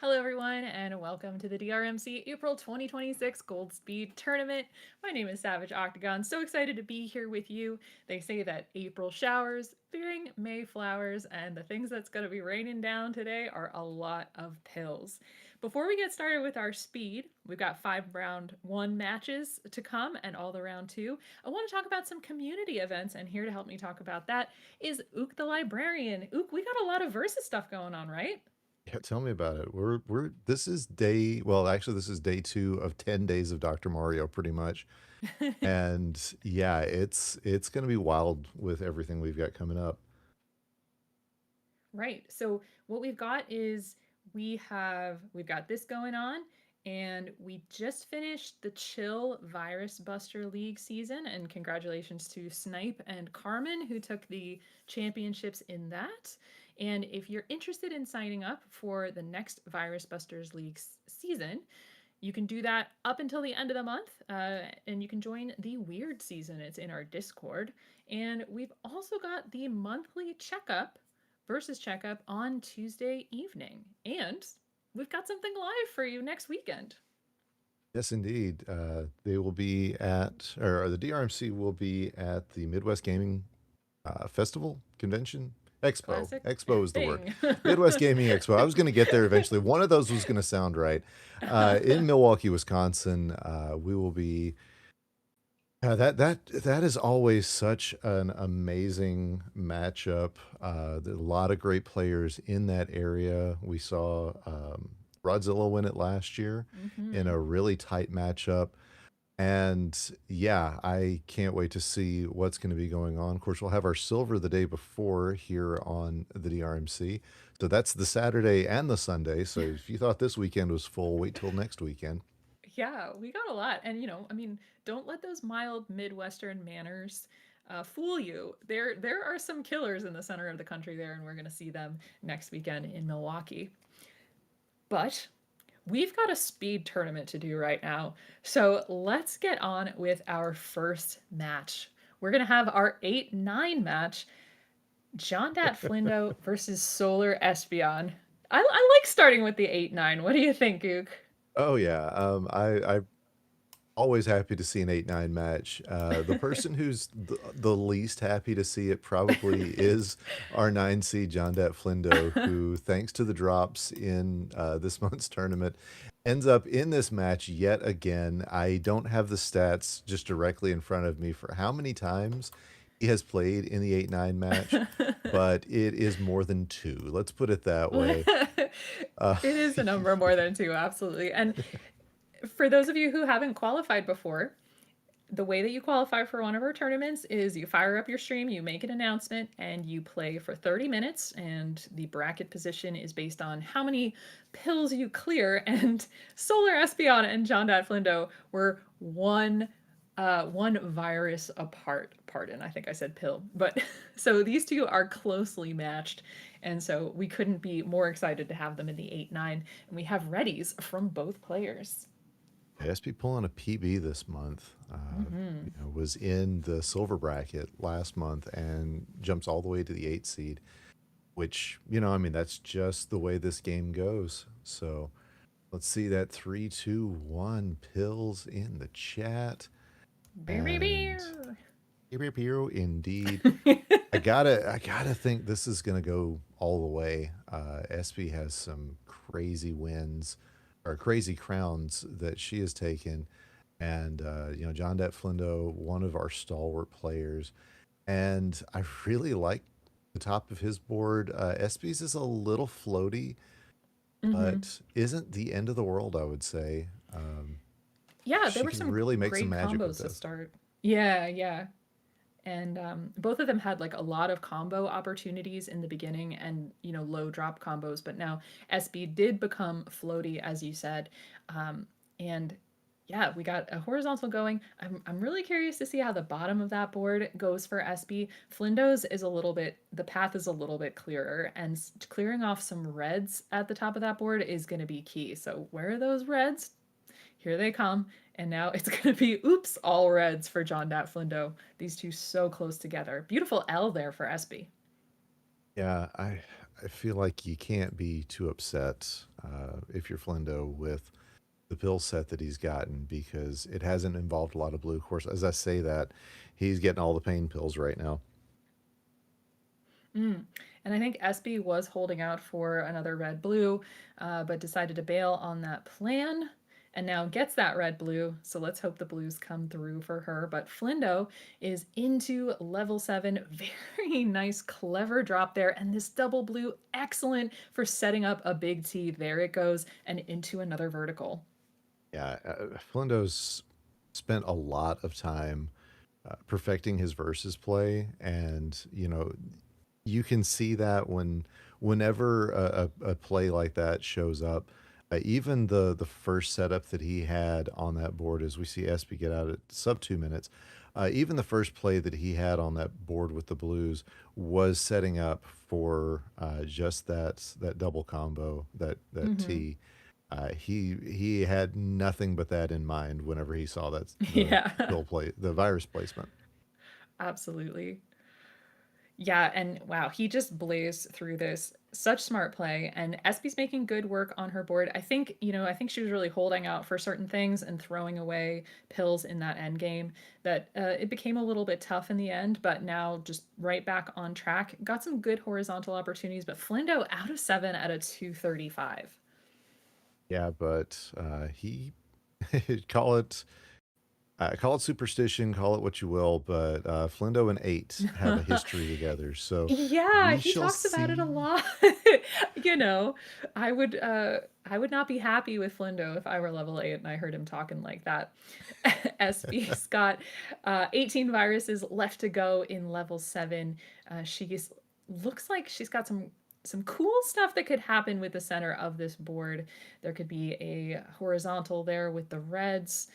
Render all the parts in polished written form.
Hello, everyone, and welcome to the DRMC April 2026 Gold Speed Tournament. My name is Savage Octagon. So excited to be here with you. They say that April showers bring May flowers, and the things that's going to be raining down today are a lot of pills. Before we get started with our speed, we've got 5 round 1 matches to come and all the round 2. I want to talk about some community events, and here to help me talk about that is Ook the Librarian. Ook, we got a lot of versus stuff going on, right? Yeah, tell me about it. We're this is day well, actually this is day 2 of 10 days of Dr. Mario pretty much. And yeah, it's going to be wild with everything we've got coming up. Right. So what we've got is we've got this going on, and we just finished the Chill Virus Buster League season, and congratulations to Snipe and Carmen who took the championships in that. And if you're interested in signing up for the next Virus Busters League season, you can do that up until the end of the month, and you can join the Weird season. It's in our Discord. And we've also got the monthly checkup versus checkup on Tuesday evening. And we've got something live for you next weekend. Yes, indeed. They will be at or the DRMC will be at the Midwest Gaming Festival Convention Expo. Classic Expo is the word. thing. Midwest Gaming Expo. I was going to get there eventually. One of those was going to sound right. In Milwaukee, Wisconsin, we will be. Yeah, that is always such an amazing matchup. There are a lot of great players in that area. We saw Rodzilla win it last year in Mm-hmm. a really tight matchup. And yeah, I can't wait to see what's going to be going on. Of course, we'll have our silver the day before here on the DRMC. So that's the Saturday and the Sunday. So if you thought this weekend was full, wait till next weekend. Yeah, we got a lot. And, don't let those mild Midwestern manners fool you. There are some killers in the center of the country there, and we're going to see them next weekend in Milwaukee. But we've got a speed tournament to do right now. So let's get on with our first match. We're going to have our 8-9 match, John Dat Flindo versus Solar Espeon. I like starting with the 8-9. What do you think, Gook? Oh yeah, I always happy to see an 8-9 match. The person who's the least happy to see it probably is our 9 seed John Dat Flindo, who, thanks to the drops in this month's tournament, ends up in this match yet again. I don't have the stats just directly in front of me for how many times he has played in the 8-9 match, but it is more than two. Let's put it that way. It Uh, is a number more than two, absolutely. And for those of you who haven't qualified before, the way that you qualify for one of our tournaments is you fire up your stream, you make an announcement, and you play for 30 minutes. And the bracket position is based on how many pills you clear. And Solar Espeon and John Dat Flindo were one virus apart. Pardon, I think I said pill. But so these two are closely matched. And so we couldn't be more excited to have them in the 8-9. And we have readies from both players. SP pulling a PB this month. Mm-hmm. Was in the silver bracket last month and jumps all the way to the 8 seed, which, I mean, that's just the way this game goes. So let's see that 3, 2, 1 pills in the chat. Beer, And beer. hero indeed. I gotta think this is gonna go all the way. SB has some crazy wins or crazy crowns that she has taken, and John Det Flindo, one of our stalwart players, and I really like the top of his board. SB's is a little floaty, Mm-hmm. but isn't the end of the world. I would say Yeah, there she were can some really make some great magic with combos to this. start. Yeah, yeah. And both of them had like a lot of combo opportunities in the beginning and, low drop combos. But now SB did become floaty, as you said. And yeah, we got a horizontal going. I'm really curious to see how the bottom of that board goes for SB. Flindo's is the path is a little bit clearer, and clearing off some reds at the top of that board is going to be key. So, where are those reds? Here they come. And now it's going to be oops, all reds for John Dat Flindo. These two so close together. Beautiful L there for SB. Yeah, I feel like you can't be too upset if you're Flendo with the pill set that he's gotten because it hasn't involved a lot of blue. Of course, as I say that, he's getting all the pain pills right now. Mm. And I think SB was holding out for another red blue, but decided to bail on that plan and now gets that red blue. So let's hope the blues come through for her. But Flindo is into level 7. Very nice, clever drop there. And this double blue, excellent for setting up a big T. There it goes, and into another vertical. Yeah, Flindo's spent a lot of time perfecting his versus play, and you can see that whenever a play like that shows up, even the first setup that he had on that board, as we see Espy get out at sub 2 minutes, even the first play that he had on that board with the Blues was setting up for just that double combo, that Hmm. T. He had nothing but that in mind whenever he saw that the Yeah, pill play, the virus placement. absolutely. Yeah, and wow, he just blazed through this. Such smart play, and Espy's making good work on her board. I think she was really holding out for certain things and throwing away pills in that end game. That it became a little bit tough in the end, but now just right back on track. Got some good horizontal opportunities, but Flindo out of 7 at a 235. Yeah, but he call it call it superstition, call it what you will, but Flindo and Eight have a history together, so Yeah, we he shall talks about it a see. lot. You know, I would uh I would not be happy with Flindo if I were level 8 and I heard him talking like that. SB's got 18 viruses left to go in level 7. She's looks like she's got some cool stuff that could happen with the center of this board. There could be a horizontal there with the reds,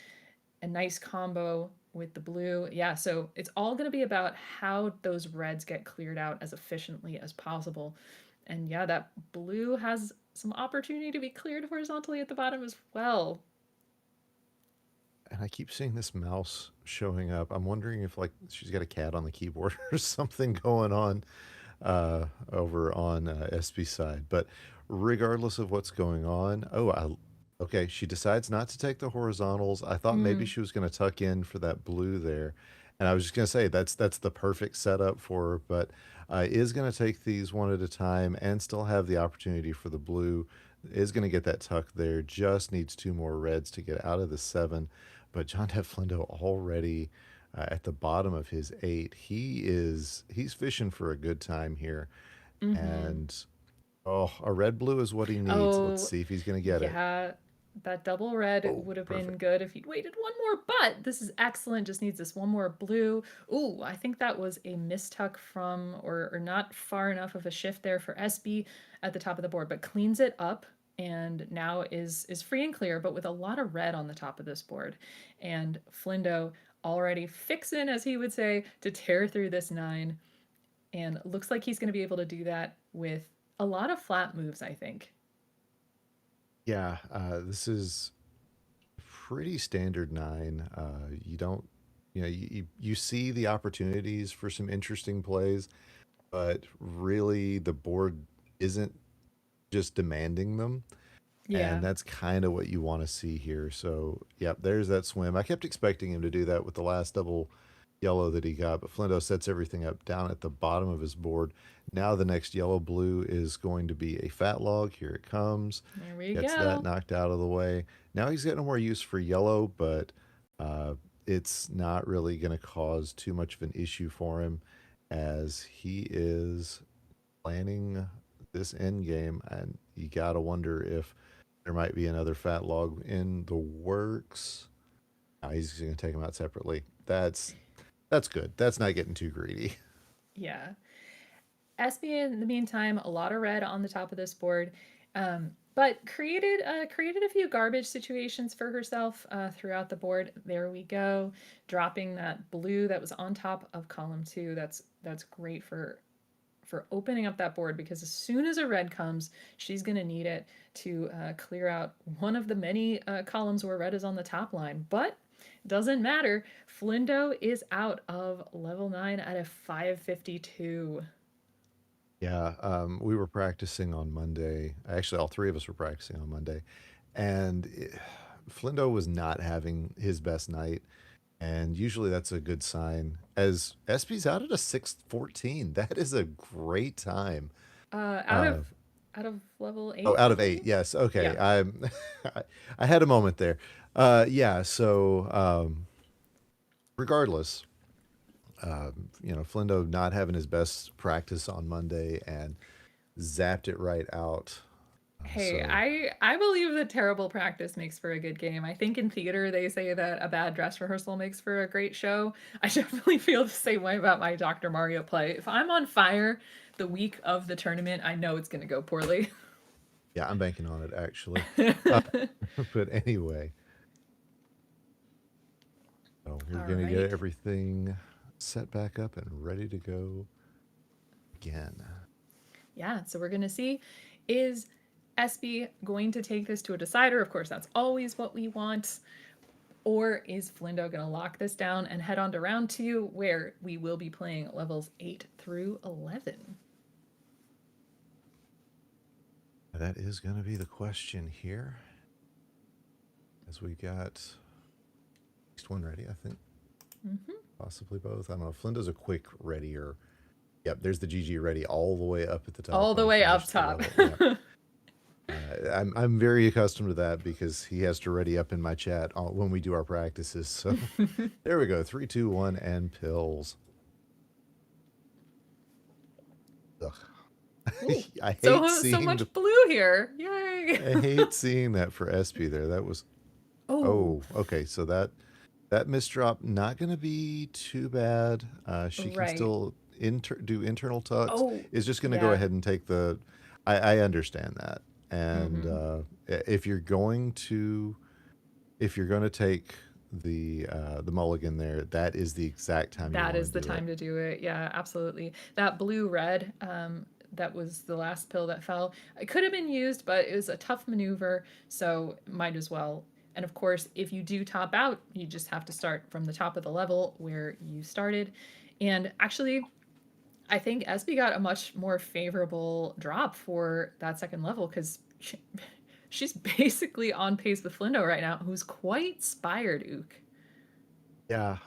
a nice combo with the blue. Yeah, so it's all going to be about how those reds get cleared out as efficiently as possible. And yeah, that blue has some opportunity to be cleared horizontally at the bottom as well. And I keep seeing this mouse showing up. I'm wondering if like she's got a cat on the keyboard or something going on over on SB side. But regardless of what's going on, okay, she decides not to take the horizontals. I thought maybe Mm, she was going to tuck in for that blue there, and I was just going to say that's the perfect setup for her. But is going to take these one at a time and still have the opportunity for the blue. Is going to get that tuck there. Just needs two more reds to get out of the 7. But John Deflindo already at the bottom of his 8. He's fishing for a good time here, mm-hmm. and a red blue is what he needs. Let's Oh, see if he's gonna get it. yeah. That double red Oh, would have been perfect. good if he'd waited one more, but this is excellent. Just needs this one more blue. Ooh, I think that was a mistuck from, or not far enough of a shift there for SB at the top of the board, but cleans it up and now is free and clear, but with a lot of red on the top of this board. And Flindo already fixin', as he would say, to tear through this 9. And looks like he's going to be able to do that with a lot of flat moves, I think. Yeah, this is pretty standard 9. You don't, you see the opportunities for some interesting plays, but really the board isn't just demanding them. And Yeah. that's kind of what you want to see here. So, yep, there's that swim. I kept expecting him to do that with the last double yellow that he got, but Flindo sets everything up down at the bottom of his board. Now the next yellow blue is going to be a fat log. Here it comes. There we Gets that go. knocked out of the way. Now he's got no more use for yellow, but uh, it's not really going to cause too much of an issue for him as he is planning this end game. And you got to wonder if there might be another fat log in the works. No, he's going to take them out separately. That's good. That's not getting too greedy. Yeah. SB in the meantime, a lot of red on the top of this board, but created a few garbage situations for herself throughout the board. There we go, dropping that blue that was on top of column 2. That's great for opening up that board because as soon as a red comes, she's going to need it to clear out one of the many columns where red is on the top line. But doesn't matter. Flindo is out of level 9 at a 552. Yeah, we were practicing on Monday. Actually, all three of us were practicing on Monday, and Flindo was not having his best night, and usually that's a good sign. As SP's out at a 6:14, that is a great time. Uh, out of Uh, out of level oh, 8, out I of eight, believe. yes. Yeah. Okay, I'm. I had a moment there. Yeah. So, regardless, Flindo not having his best practice on Monday and zapped it right out. Hey, So I believe that terrible practice makes for a good game. I think in theater they say that a bad dress rehearsal makes for a great show. I definitely feel the same way about my Dr. Mario play. If I'm on fire the week of the tournament, I know it's going to go poorly. yeah, I'm banking on it actually. All Uh, but anyway, so we're gonna get right. everything set back up and ready to go again. Yeah, so we're going to see, is SB going to take this to a decider? Of course, that's always what we want. Or is Flindo going to lock this down and head on to round 2, where we will be playing levels 8 through 11? That is gonna be the question here, as we got at least one ready. I think Mm-hmm. possibly both. I don't know. Flindo's a quick readier. Yep, there's the GG ready all the way up at the top All when the he way up finished the top. level. Yep. I'm very accustomed to that because he has to ready up in my chat when we do our practices. So there we go. 3, 2, 1, and pills. Ugh. Ooh, I hate so seeing much the blue here. Yay. I hate seeing that for SP there. That was Oh, oh, okay. So that misdrop not going to be too bad. She can right. still do internal tucks. Oh, Is just going to go yeah. ahead and take the. I understand that, and Mm-hmm. if you're going to take the mulligan there, that is the exact time you That want is the to do it. time to do it. Yeah, absolutely. That blue red, that was the last pill that fell. It could have been used, but it was a tough maneuver, so might as well. And of course, if you do top out, you just have to start from the top of the level where you started. And actually, I think SB got a much more favorable drop for that second level because she's basically on pace with Flindo right now, who's quite spired, Ook. Yeah,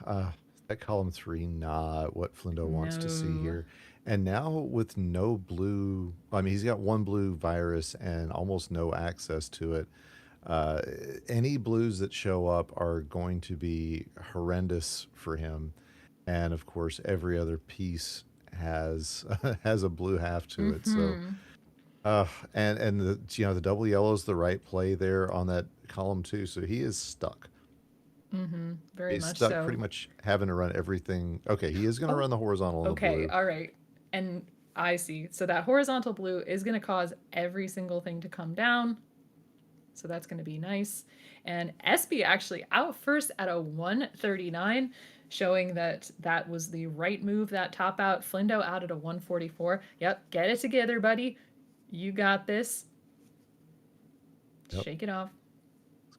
that column three, not what Flindo wants to see No. here. And now with no blue, I mean, he's got one blue virus and almost no access to it. Uh, any blues that show up are going to be horrendous for him. And of course, every other piece has has a blue half to it. So, Mm-hmm. and the double yellow's the right play there on that column too. So he is stuck. Mm-hmm. Very He's much stuck so. pretty much having to run everything. Okay, he is going to Oh, run the horizontal on the okay. blue. All right. And I see. So that horizontal blue is going to cause every single thing to come down. So that's going to be nice. And SB actually out first at a 139, showing that that was the right move, that top out. Flindo out at a 144. Yep, get it together, buddy. You got this. Yep, Shake it off.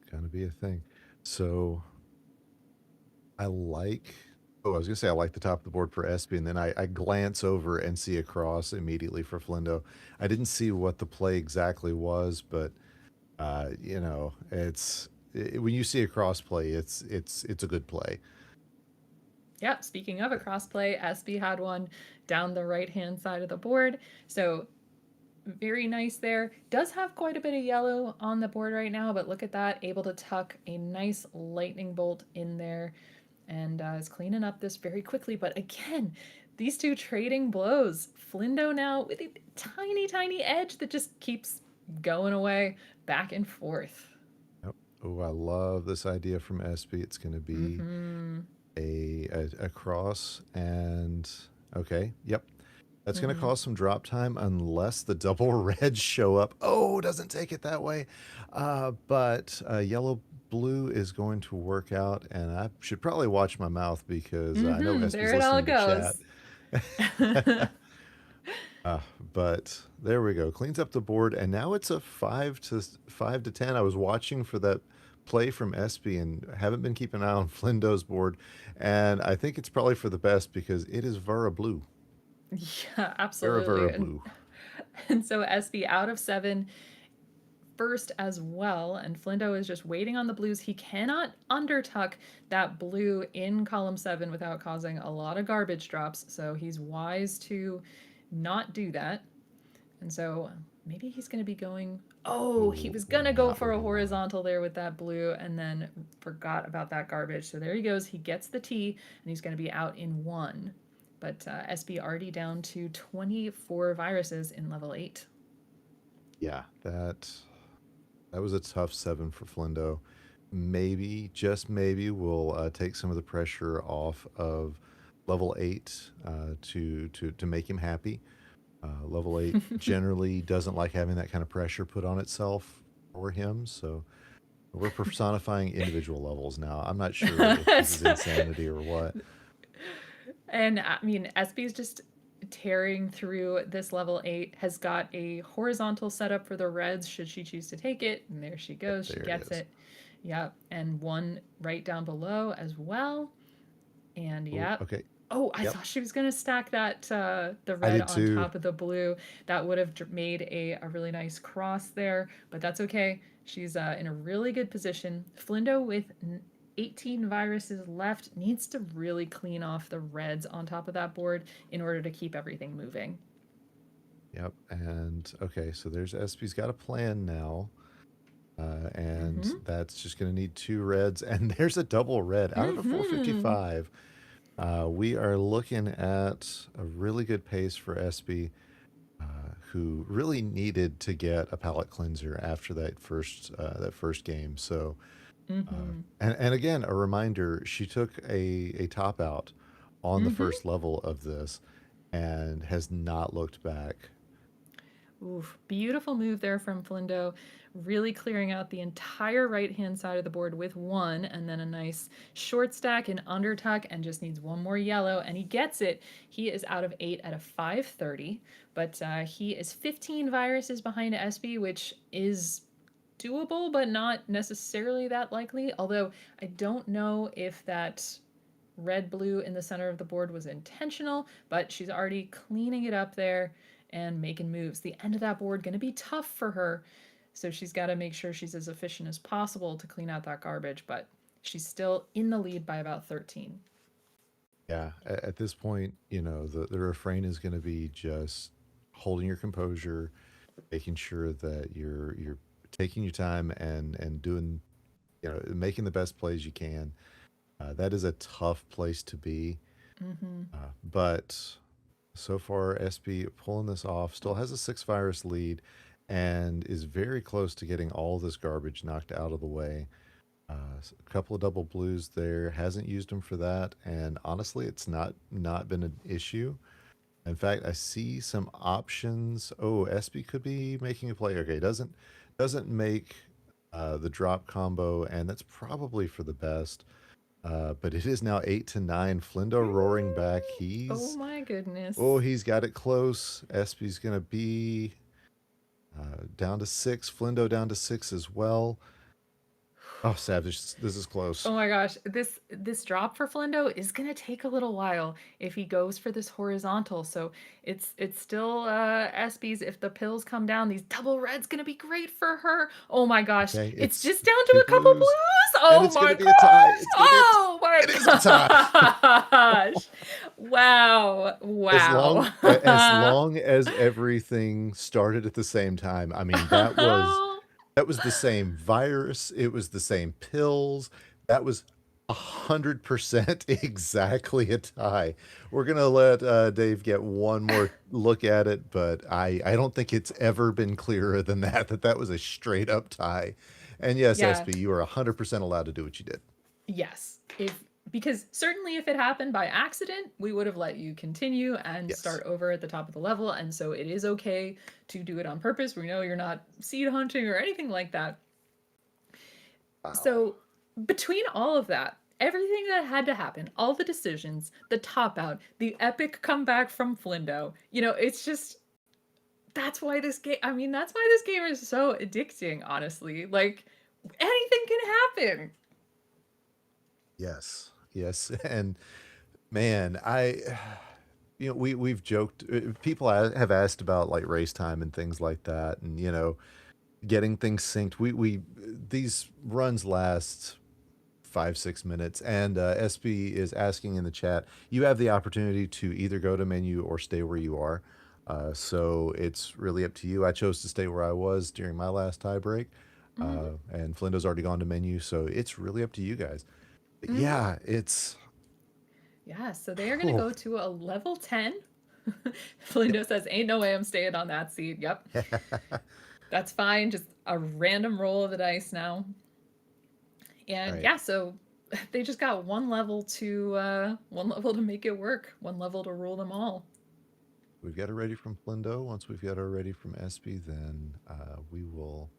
it's going to be a thing. So I like. Oh, I was gonna say I like the top of the board for Espy, and then I glance over and see a cross immediately for Flindo. I didn't see what the play exactly was, but when you see a cross play, it's a good play. Yeah, speaking of a crossplay, SB had one down the right hand side of the board. So very nice there. Does have quite a bit of yellow on the board right now, but look at that. Able to tuck a nice lightning bolt in there and is cleaning up this very quickly. But again, these two trading blows. Flindo now with a tiny, tiny edge that just keeps going away back and forth. Yep. Oh, I love this idea from Espy. It's gonna be Mm-hmm. a cross and okay, yep. That's going to Mm-hmm. cause some drop time unless the double reds show up. Oh, doesn't take it that way. But yellow blue is going to work out, and I should probably watch my mouth because I know Mm-hmm. SP's There it all listening to chat. goes. But there we go. Cleans up the board, and now it's a 5 to 10. I was watching for that play from Espy and haven't been keeping an eye on Flindo's board, and I think it's probably for the best because it is Vera blue. Yeah, Vera absolutely. Vera And Blue. and so SB out of 7 first as well, and Flindo is just waiting on the blues. He cannot undertuck that blue in column 7 without causing a lot of garbage drops, so he's wise to not do that. And so maybe he's going to be going. Oh, he Oh, was going to go not for with a a one. horizontal there with that blue and then forgot about that garbage. So there he goes. He gets the T and he's going to be out in 1. But SB already down to 24 viruses in level 8. Yeah, that was a tough 7 for Flindo. Maybe, just maybe, we'll take some of the pressure off of level 8 to make him happy. Level 8 generally doesn't like having that kind of pressure put on itself for him, so we're personifying individual levels now. I'm not sure if this is insanity or what. And I mean, SB's just tearing through this level 8, has got a horizontal setup for the reds should she choose to take it. And there she Yep, goes. She there it gets is. it. Yep. And 1 right down below as well. And Oh, yep. okay. Oh, I Yep, thought she was going to stack that the I red did on too. top of the blue. That would have made a really nice cross there, but that's okay. She's in a really good position. Flindo with 18 viruses left needs to really clean off the reds on top of that board in order to keep everything moving. Yep, and okay, so there's SP's got a plan now. And Mm-hmm. that's just going to need 2 reds. And there's a double red out of the Mm-hmm. 455. We are looking at a really good pace for SB, who really needed to get a palate cleanser after that first game. So, Mm-hmm. and again, a reminder: she took a top out on the Mm-hmm. first level of this, and has not looked back. Oof, beautiful move there from Flindo, really clearing out the entire right hand side of the board with 1, and then a nice short stack and undertuck, and just needs 1 more yellow, and he gets it. He is out of 8 at a 530, but he is 15 viruses behind SB, which is doable, but not necessarily that likely. Although I don't know if that red blue in the center of the board was intentional, but she's already cleaning it up there and making moves. The end of that board going to be tough for her, so she's got to make sure she's as efficient as possible to clean out that garbage, but she's still in the lead by about 13. Yeah, at this point, the refrain is going to be just holding your composure, making sure that you're taking your time and doing, making the best plays you can. That is a tough place to be, Mm-hmm. but so far SB pulling this off, still has a 6 virus lead, and is very close to getting all this garbage knocked out of the way. A couple of double blues there, hasn't used them for that, and honestly, it's not been an issue. In fact, I see some options. Oh, SB could be making a play. Okay, doesn't make the drop combo, and that's probably for the best. But it is now 8 to 9. Flindo roaring back. Oh my goodness. He's got it close. SB's gonna be down to 6. Flindo down to 6 as well. Oh, Savage, this is close. Oh my gosh, this drop for Flindo is gonna take a little while if he goes for this horizontal. So it's still SB's. If the pills come down, these double reds gonna be great for her. Oh my gosh, Okay, it's it's just down to 2 a couple blues, blues. and Oh it's my gonna be a tie. gosh. It's gonna be a tie. Oh It is a tie. my gosh. Wow. Wow. As long as everything started at the same time. I mean, that was the same virus, it was the same pills. That was 100% exactly a tie. We're gonna let Dave get one more look at it, but I don't think it's ever been clearer than that was a straight up tie. And yes, Yeah. SB, you are 100% allowed to do what you did. Yes. If because certainly if it happened by accident, we would have let you continue and Yes. start over at the top of the level. And so it is okay to do it on purpose. We know you're not seed hunting or anything like that. Wow. So between all of that, everything that had to happen, all the decisions, the top out, the epic comeback from Flindo, it's just that's why this game I mean, that's why this game is so addicting, honestly. Like anything can happen. Yes. Yes. And man, I we've joked. People have asked about like race time and things like that, and getting things synced. We these runs last 5 6 minutes, and SB is asking in the chat. You have the opportunity to either go to menu or stay where you are. So it's really up to you. I chose to stay where I was during my last tie break, Hmm. and Flindo's already gone to menu, so it's really up to you guys. But Hmm. yeah, it's Yeah, so they are going to oh, go to a level 10. Flindo says, "Ain't no way I'm staying on that seat." Yep, that's fine. Just a random roll of the dice now. And right. yeah, so they just got one level to make it work, one level to rule them all. We've got it ready from Flindo. Once we've got it ready from SB, then we will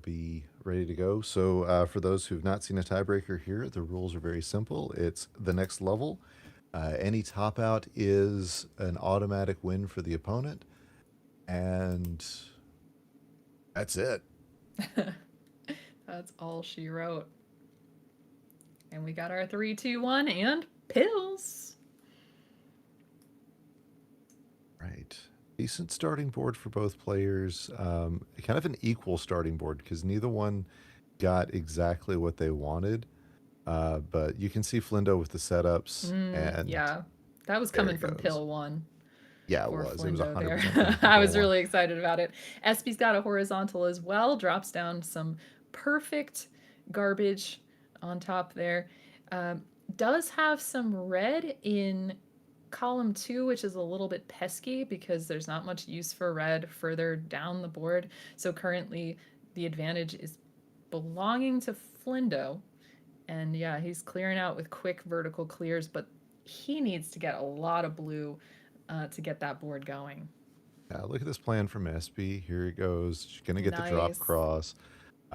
be ready to go. So, for those who've not seen a tiebreaker here, the rules are very simple. It's the next level. Any top out is an automatic win for the opponent, and that's it. That's all she wrote. And we got our 3, 2, 1 and pills. Right. Decent starting board for both players. Kind of an equal starting board because neither one got exactly what they wanted. But you can see Flindo with the setups, and Yeah, that was there coming it from goes. pill one. Yeah, it Poor was. It was Flindo there. 100% coming from I Pill was 1. really excited about it. Espy's got a horizontal as well, drops down some perfect garbage on top there. Um, does have some red in column 2, which is a little bit pesky because there's not much use for red further down the board. So currently the advantage is belonging to Flindo. And yeah, he's clearing out with quick vertical clears, but he needs to get a lot of blue to get that board going. Look at this plan from SB. Here it goes. She's going to get the drop Nice. cross.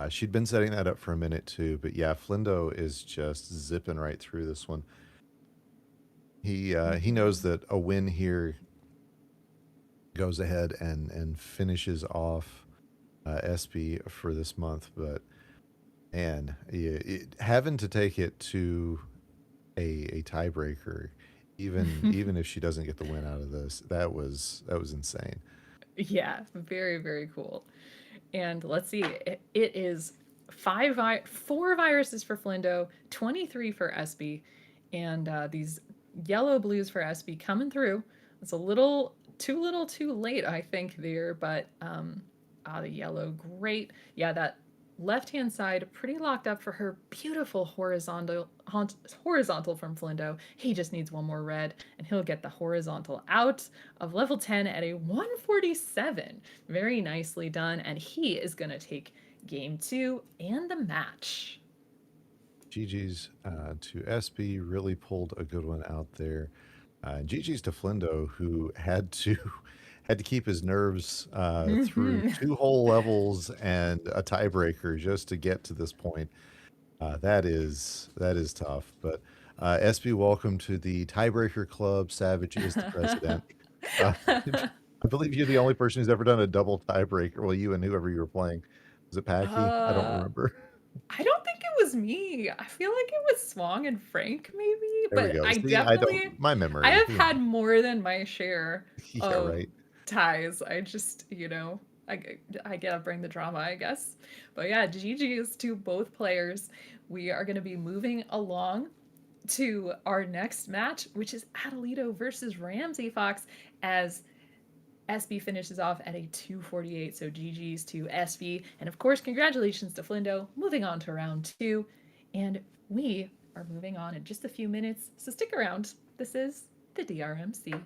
She'd been setting that up for a minute too, but yeah, Flindo is just zipping right through this one. He knows Mm-hmm. that a win here goes ahead and finishes off SB for this month, but man, having to take it to a tiebreaker, even if she doesn't get the win out of this, that was insane. Yeah, very, very cool. And let's see, it is 4 viruses for Flindo, 23 for SB, and these yellow blues for SB coming through. It's a little too late, I think, there, but the yellow, great. Yeah, that left hand side pretty locked up for her beautiful horizontal from Flindo. He just needs one more red and he'll get the horizontal out of level 10 at a 147. Very nicely done, and he is going to take game 2 and the match. GG's to SB really pulled a good one out there. GG's to Flindo, who had to had to keep his nerves through Mm-hmm. 2 whole levels and a tiebreaker just to get to this point. That is tough. But SB, welcome to the tiebreaker club. Savage is the president. I believe you're the only person who's ever done a double tiebreaker. Well, you and whoever you were playing. Was it Packy? I don't uh, remember. I don't think it was me. I feel like it was Swong and Frank, maybe. There we But go. I See, I definitely, don't. My I memory. have had more than my share Yeah, of right. ties. I just, I, I gotta bring the drama, I guess. But yeah, GG's to both players. We are going to be moving along to our next match, which is Adelito versus Ramsey Fox, as SB finishes off at a 248. So GG's to SB. And of course, congratulations to Flindo. Moving on to round 2. And we are moving on in just a few minutes. So stick around. This is the DRMC.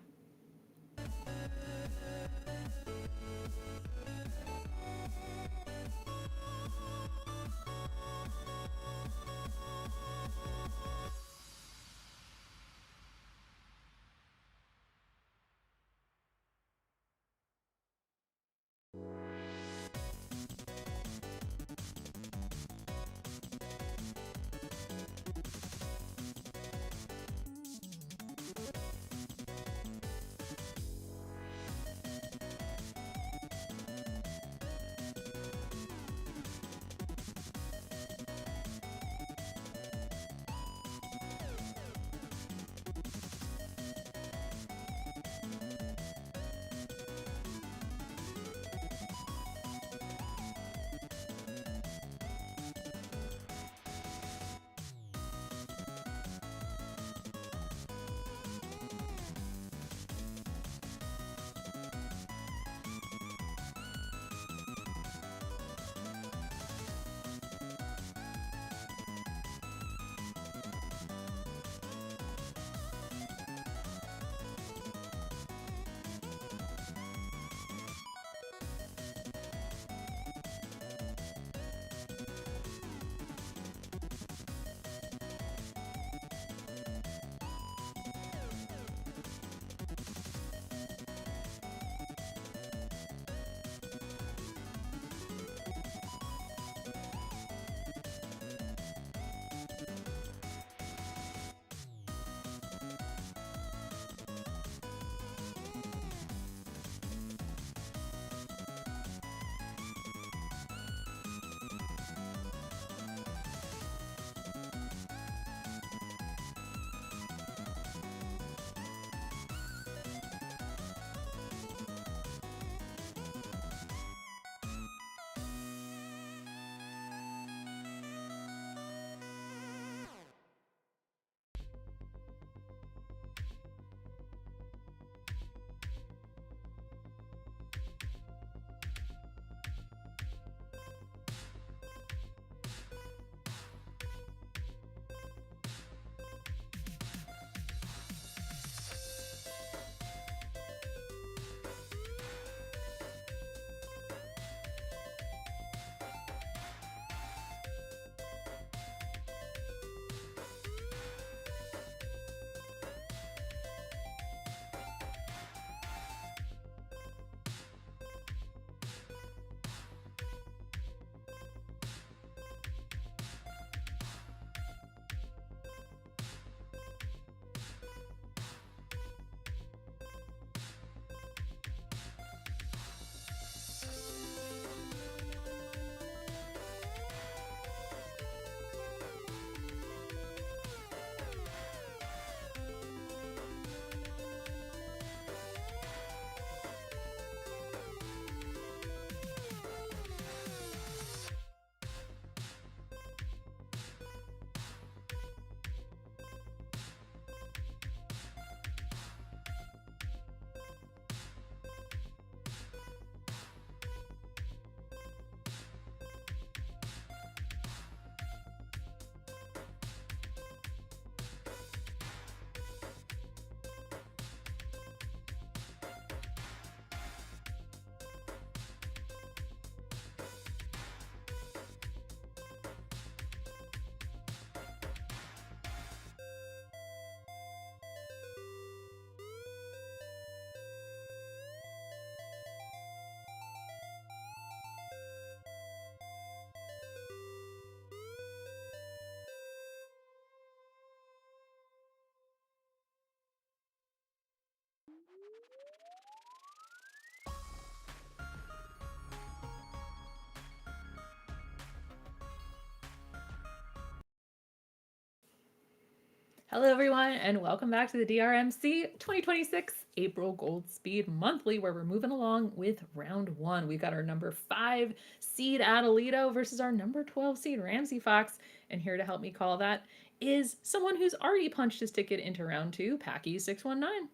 Hello, everyone, and welcome back to the DRMC 2026 April Gold Speed Monthly, where we're moving along with round one. We've got our number 5 seed Adelito versus our number 12 seed Ramsey Fox. And here to help me call that is someone who's already punched his ticket into round two, Packy619.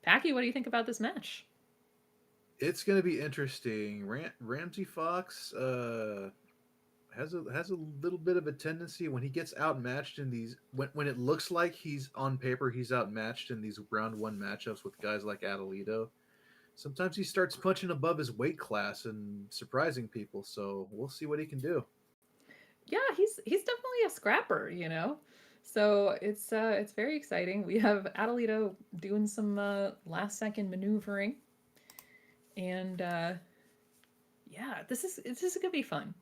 Packy, what do you think about this match? It's going to be interesting. Ramsey Fox has a little bit of a tendency when he gets outmatched in these when it looks like he's on paper he's outmatched in these round one matchups with guys like Adelito. Sometimes he starts punching above his weight class and surprising people. So we'll see what he can do. Yeah, he's definitely a scrapper, you know. So it's very exciting. We have Adelito doing some last second maneuvering, and yeah, this is gonna be fun.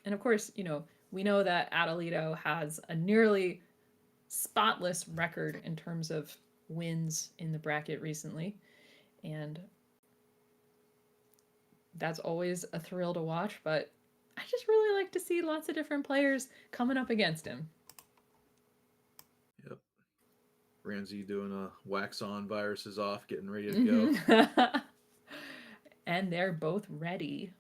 And of course, you know, we know that Adelito has a nearly spotless record in terms of wins in the bracket recently, and that's always a thrill to watch. But I just really like to see lots of different players coming up against him. Yep. Ramsey doing a wax on, viruses off, getting ready to go. Mm-hmm. And they're both ready.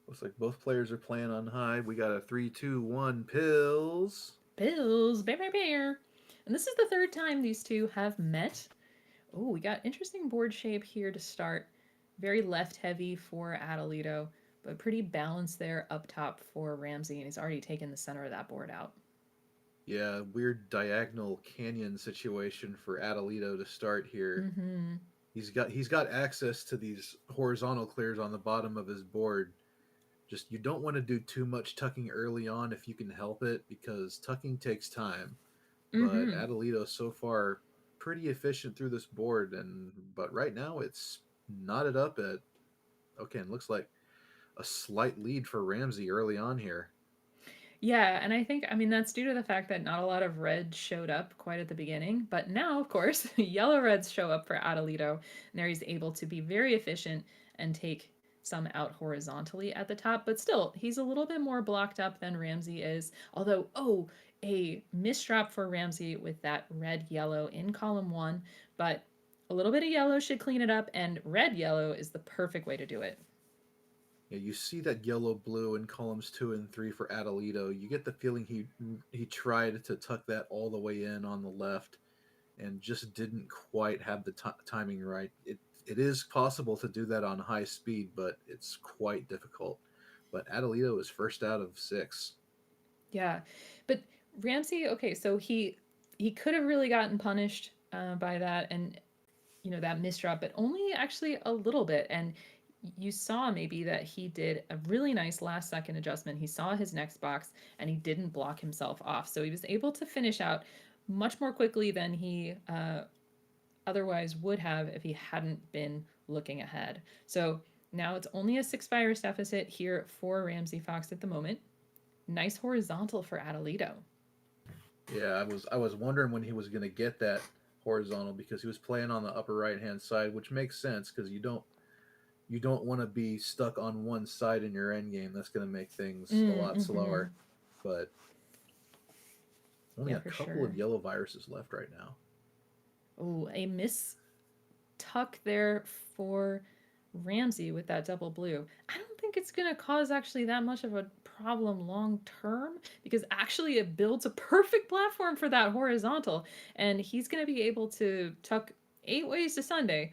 Looks like both players are playing on high. We got a 3-2-1 pills. Bills, bear, bear, bear. And this is the third time these two have met. Oh, we got interesting board shape here to start. Very left heavy for Adelito, but pretty balanced there up top for Ramsey, and he's already taken the center of that board out. Yeah, weird diagonal canyon situation for Adelito to start here. Mm-hmm. He's got access to these horizontal clears on the bottom of his board. Just you don't want to do too much tucking early on if you can help it because tucking takes time. But Mm-hmm. Adelito so far pretty efficient through this board and but right now it's knotted up at okay, and looks like a slight lead for Ramsey early on here. Yeah, and I mean, that's due to the fact that not a lot of red showed up quite at the beginning. But now, of course, yellow reds show up for Adelito, and there he's able to be very efficient and take some out horizontally at the top. But still, he's a little bit more blocked up than Ramsey is. Although, oh, a misdrop for Ramsey with that red yellow in column one. But a little bit of yellow should clean it up, and red yellow is the perfect way to do it. Yeah, you see that yellow blue in columns 2 and 3 for Adelito. You get the feeling he tried to tuck that all the way in on the left and just didn't quite have the timing right. It is possible to do that on high speed, but it's quite difficult. But Adelito is first out of 6. Yeah, but Ramsey, okay, so he could have really gotten punished by that, and you know that misdrop, but only actually a little bit. And you saw maybe that he did a really nice last second adjustment. He saw his next box and he didn't block himself off, so he was able to finish out much more quickly than he otherwise would have if he hadn't been looking ahead. So now it's only a 6 virus deficit here for Ramsey Fox at the moment. Nice horizontal for Adelito. Yeah, I was wondering when he was going to get that horizontal because he was playing on the upper right hand side, which makes sense because you don't want to be stuck on one side in your end game. That's going to make things a lot Mm-hmm. slower. But only Yeah, a for couple of sure. yellow viruses left right now. Oh, a miss tuck there for Ramsey with that double blue. I don't think it's going to cause actually that much of a problem long term because actually it builds a perfect platform for that horizontal, and he's going to be able to tuck 8 ways to Sunday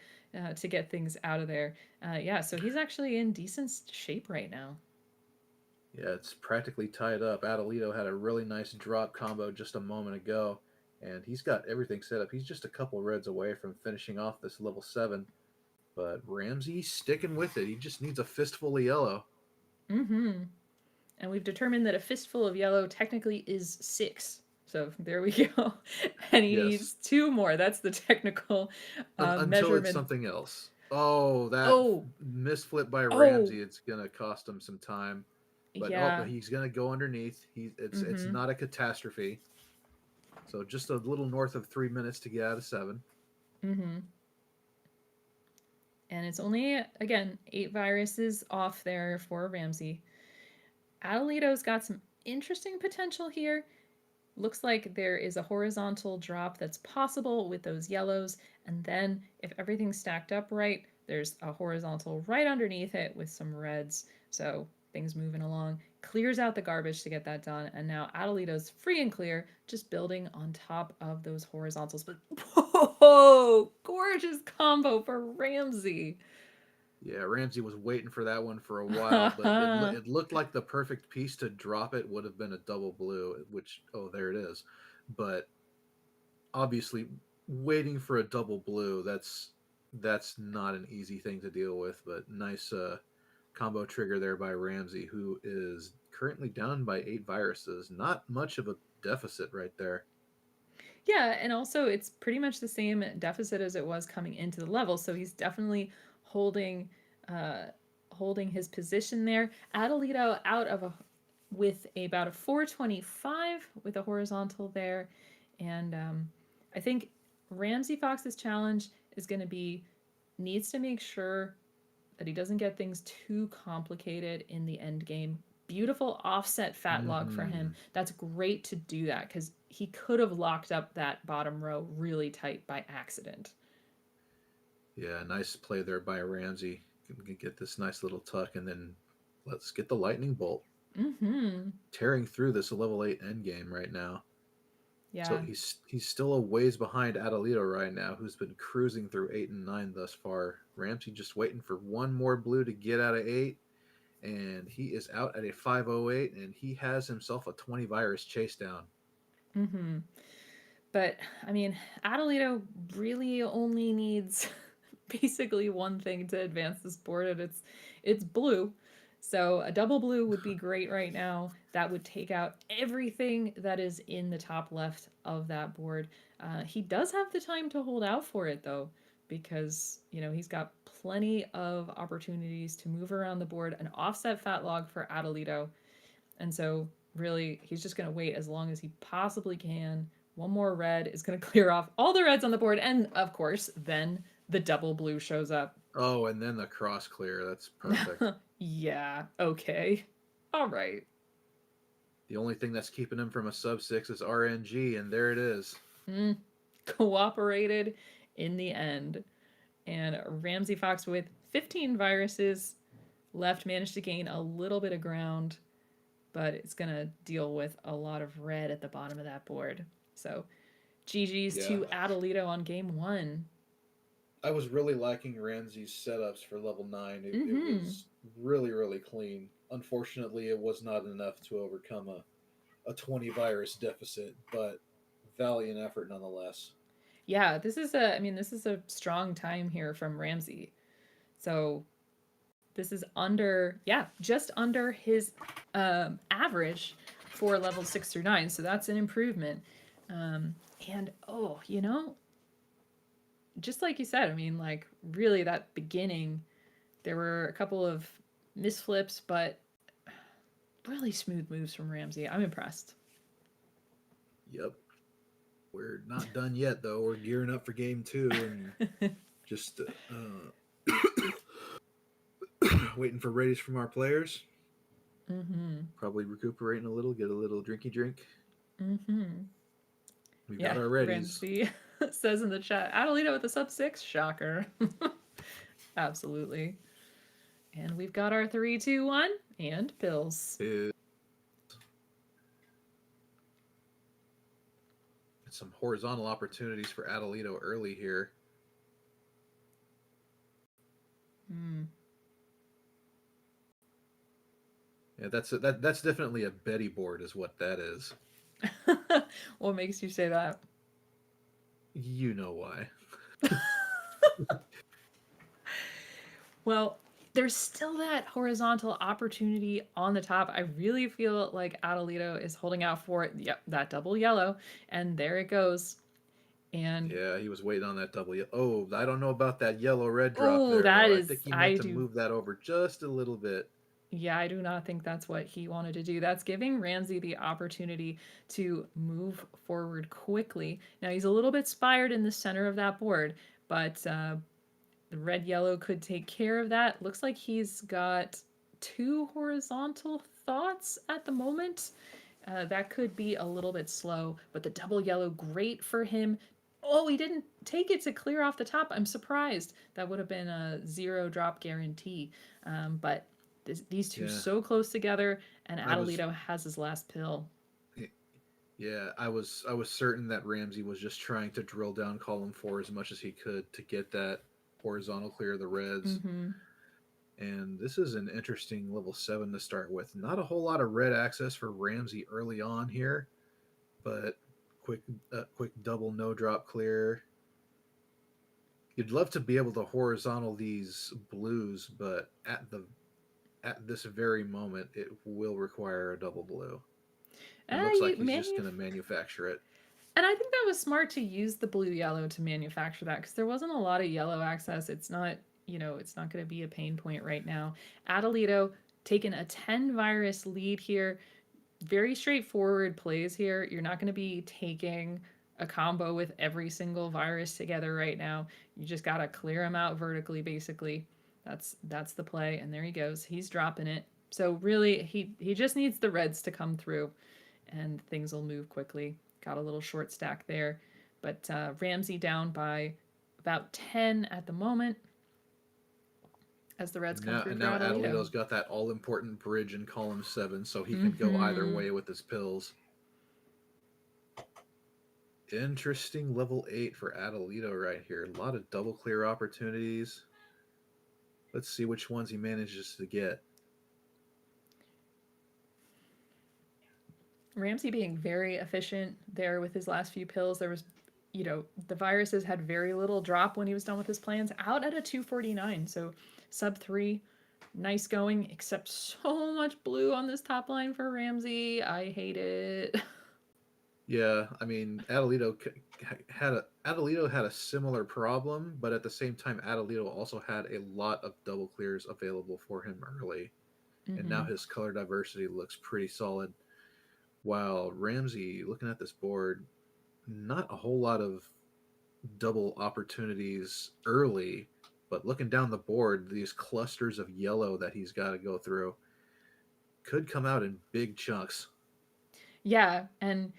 to get things out of there. Yeah, so he's actually in decent shape right now. Yeah, it's practically tied up. Adelito had a really nice drop combo just a moment ago, and he's got everything set up. He's just a couple reds away from finishing off this level 7. But Ramsey sticking with it. He just needs a fistful of yellow. Mm-hmm. And we've determined that a fistful of yellow technically is 6. So there we go. And he Yes, needs 2 more. That's the technical until it's measurement. something else. Oh, that Oh, misflip by oh, Ramsey. It's gonna cost him some time. But yeah. he's gonna go underneath. It's Mm-hmm. not a catastrophe. So just a little north of 3 minutes to get out of 7. Mm-hmm. And it's only, again, 8 viruses off there for Ramsey. Adelito's got some interesting potential here. Looks like there is a horizontal drop that's possible with those yellows, and then if everything's stacked up right, there's a horizontal right underneath it with some reds. So things moving along. Clears out the garbage to get that done, and now Adelito's free and clear, just building on top of those horizontals. But whoa, gorgeous combo for Ramsey. Yeah, Ramsey was waiting for that one for a while, but it looked like the perfect piece to drop it would have been a double blue, which, oh, there it is. But obviously, waiting for a double blue, that's not an easy thing to deal with. But nice combo trigger there by Ramsey, who is currently down by 8 viruses. Not much of a deficit right there. Yeah, and also it's pretty much the same deficit as it was coming into the level, so he's definitely holding uh holding his position there. Adelito out of a with about a 425 with a horizontal there, and I think Ramsey Fox's challenge is going to be needs to make sure that he doesn't get things too complicated in the end game. Beautiful offset fat log for him. That's great to do that because he could have locked up that bottom row really tight by accident. Yeah, nice play there by Ramsey. Can get this nice little tuck, and then let's get the lightning bolt. Mm-hmm. Tearing through this level 8 endgame right now. So Yeah. he's still a ways behind Adelito right now, who's been cruising through 8 and 9 thus far. Ramsey just waiting for one more blue to get out of 8, and he is out at a 508, and he has himself a 20 virus chase down. Mm-hmm. But I mean, Adelito really only needs basically one thing to advance this board, and it's blue. So a double blue would be great right now. That would take out everything that is in the top left of that board. He does have the time to hold out for it though, because he's got plenty of opportunities to move around the board. An offset fat log for Adelito, and so really he's just going to wait as long as he possibly can. One more red is going to clear off all the reds on the board, and of course, then the double blue shows up. Oh, and then the cross clear. That's perfect. Yeah, okay. All right. The only thing that's keeping him from a sub 6 is RNG, and there it is. Cooperated in the end. And Ramsey Fox with 15 viruses left managed to gain a little bit of ground, but it's going to deal with a lot of red at the bottom of that board. So GG's to Adelito on game 1. I was really liking Ramsey's setups for level 9. It was really, really clean. Unfortunately, it was not enough to overcome a 20 virus deficit, but valiant effort nonetheless. Yeah, this is a strong time here from Ramsey. So this is just under his average for level 6 through 9. So that's an improvement. And just like you said, I mean, like really that beginning, there were a couple of misflips, but really smooth moves from Ramsey. I'm impressed. Yep. We're not done yet, though. We're gearing up for game 2 and just waiting for ratings from our players. Mm-hmm. Probably recuperating a little, get a little drinky drink. Mm-hmm. We've got our ratings. Ramsey says in the chat, Adelito with a sub 6, shocker. Absolutely. And we've got our 3, 2, 1, and pills. Some horizontal opportunities for Adelito early here. Yeah, that's definitely a Betty board, is what that is. What makes you say that? You know why. Well, there's still that horizontal opportunity on the top. I really feel like Adelito is holding out for it. Yep, that double yellow, and there it goes. And yeah, he was waiting on that double. Oh, I don't know about that yellow red drop there. That I is, think he meant to move that over just a little bit. Yeah, I do not think that's what he wanted to do. That's giving Ramsey the opportunity to move forward quickly. Now he's a little bit spired in the center of that board, but the red yellow could take care of that. Looks like he's got 2 horizontal thoughts at the moment. That could be a little bit slow, but the double yellow, great for him. Oh, he didn't take it to clear off the top. I'm surprised. That would have been a 0 drop guarantee. But these two Yeah, so close together, and I was Adelito has his last pill. yeah, I was certain that Ramsey was just trying to drill down column 4 as much as he could to get that horizontal clear of the reds. Mm-hmm. And this is an interesting level 7 to start with. Not a whole lot of red access for Ramsey early on here, but quick double no drop clear. You'd love to be able to horizontal these blues, but at this very moment, it will require a double blue. And it looks like he's just going to manufacture it. And I think that was smart to use the blue yellow to manufacture that because there wasn't a lot of yellow access. It's not, it's not going to be a pain point right now. Adelito taking a 10 virus lead here. Very straightforward plays here. You're not going to be taking a combo with every single virus together right now. You just got to clear them out vertically, basically. That's the play. And there he goes. He's dropping it. So really, he just needs the reds to come through and things will move quickly. Got a little short stack there. But Ramsey down by about 10 at the moment as the Reds come through. And now Adelito's got that all important bridge in column 7, so he can go either way with his pills. Interesting level 8 for Adelito right here. A lot of double clear opportunities. Let's see which ones he manages to get. Ramsey being very efficient there with his last few pills. There was, the viruses had very little drop when he was done with his plans, out at a 249. So sub 3, nice going, except so much blue on this top line for Ramsey. I hate it. Yeah, I mean, Adelito had a similar problem, but at the same time, Adelito also had a lot of double clears available for him early, and now his color diversity looks pretty solid. While Ramsey, looking at this board, not a whole lot of double opportunities early, but looking down the board, these clusters of yellow that he's got to go through could come out in big chunks. Yeah, and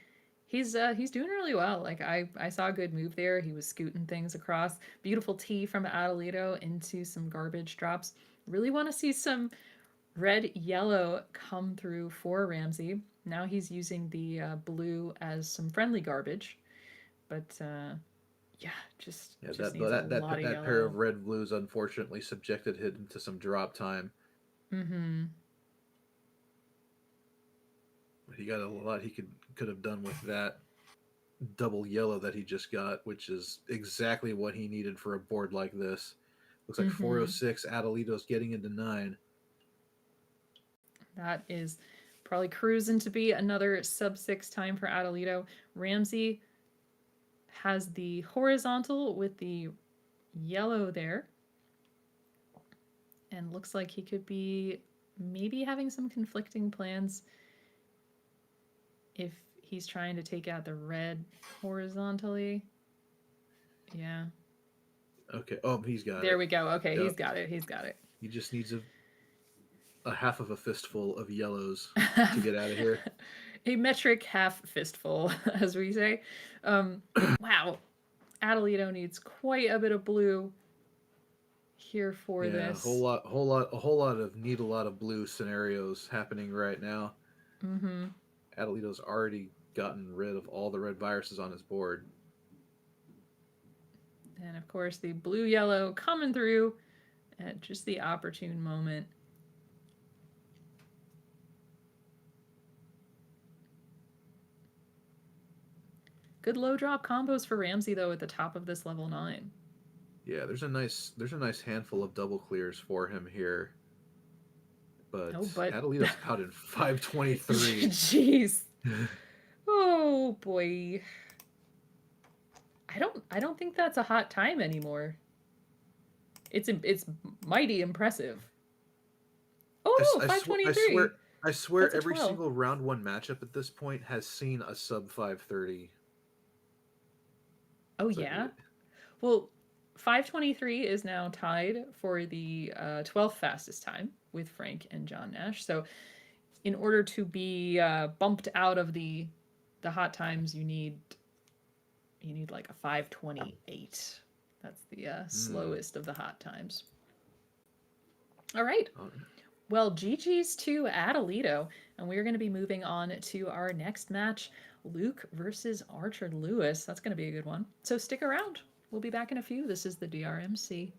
he's doing really well. Like I saw a good move there. He was scooting things across. Beautiful tee from Adelito into some garbage drops. Really want to see some red yellow come through for Ramsey. Now he's using the blue as some friendly garbage, but yeah, just needs a lot of yellow. That pair of red blues unfortunately subjected him to some drop time. He got a lot he could have done with that double yellow that he just got, which is exactly what he needed for a board like this. Looks like 406. Adelito's getting into 9. That is probably cruising to be another sub 6 time for Adelito. Ramsey has the horizontal with the yellow there. And looks like he could be maybe having some conflicting plans if he's trying to take out the red horizontally. Yeah. Okay. Oh, he's got it. There we go. Okay, yep. He's got it. He just needs a half of a fistful of yellows to get out of here. A metric half fistful, as we say. Wow. Adelito needs quite a bit of blue here for this. A whole lot of need a lot of blue scenarios happening right now. Adelito's already gotten rid of all the red viruses on his board. And of course, the blue-yellow coming through at just the opportune moment. Good low drop combos for Ramsey though at the top of this level 9. Yeah, there's a nice handful of double clears for him here. But Adelito's out in 523. Jeez. Oh boy. I don't think that's a hot time anymore. It's mighty impressive. Oh no, I swear 523. I swear That's a every 12. single round one matchup at this point has seen a sub 530. Oh So yeah. Well, 523 is now tied for the 12th fastest time with Frank and John Nash. So, in order to be bumped out of the hot times, you need like a 528. That's the slowest of the hot times. All right. uh, Well, GG's to Adelito, and we're going to be moving on to our next match, Luke versus Archer Lewis. That's going to be a good one. So stick around. We'll be back in a few. This is the DRMC.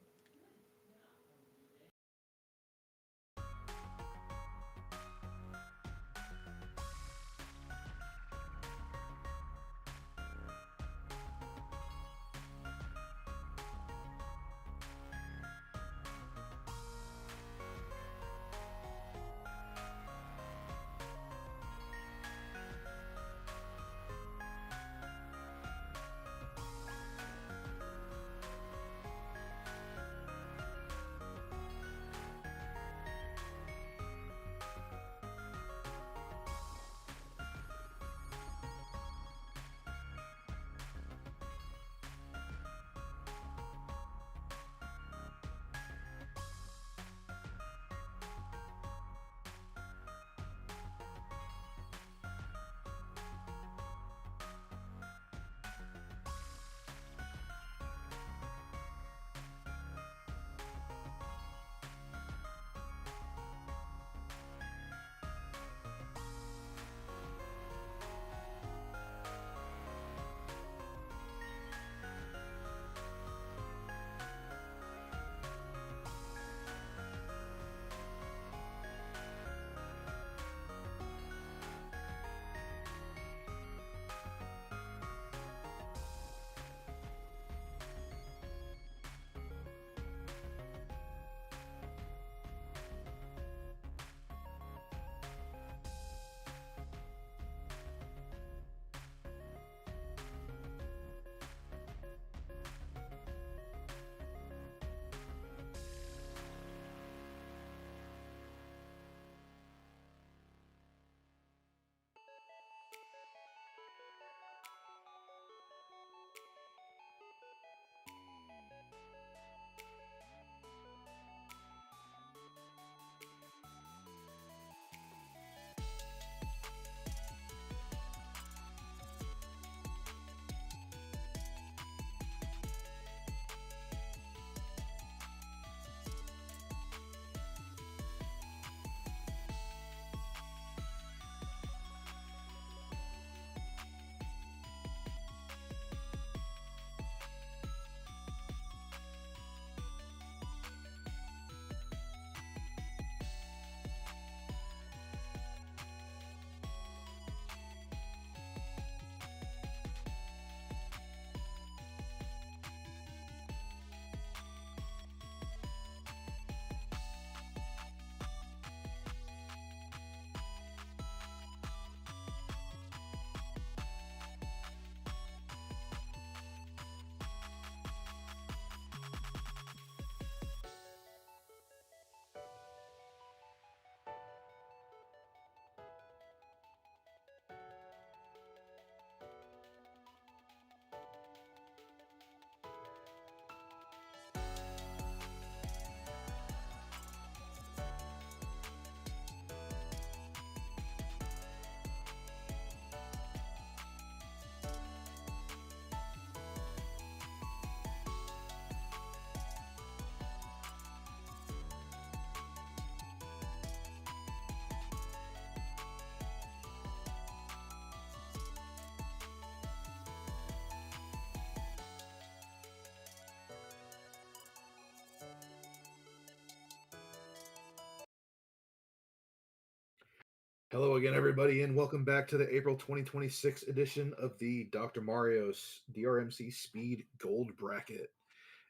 Hello again, everybody, and welcome back to the April 2026 edition of the Dr. Mario's DRMC Speed Gold Bracket.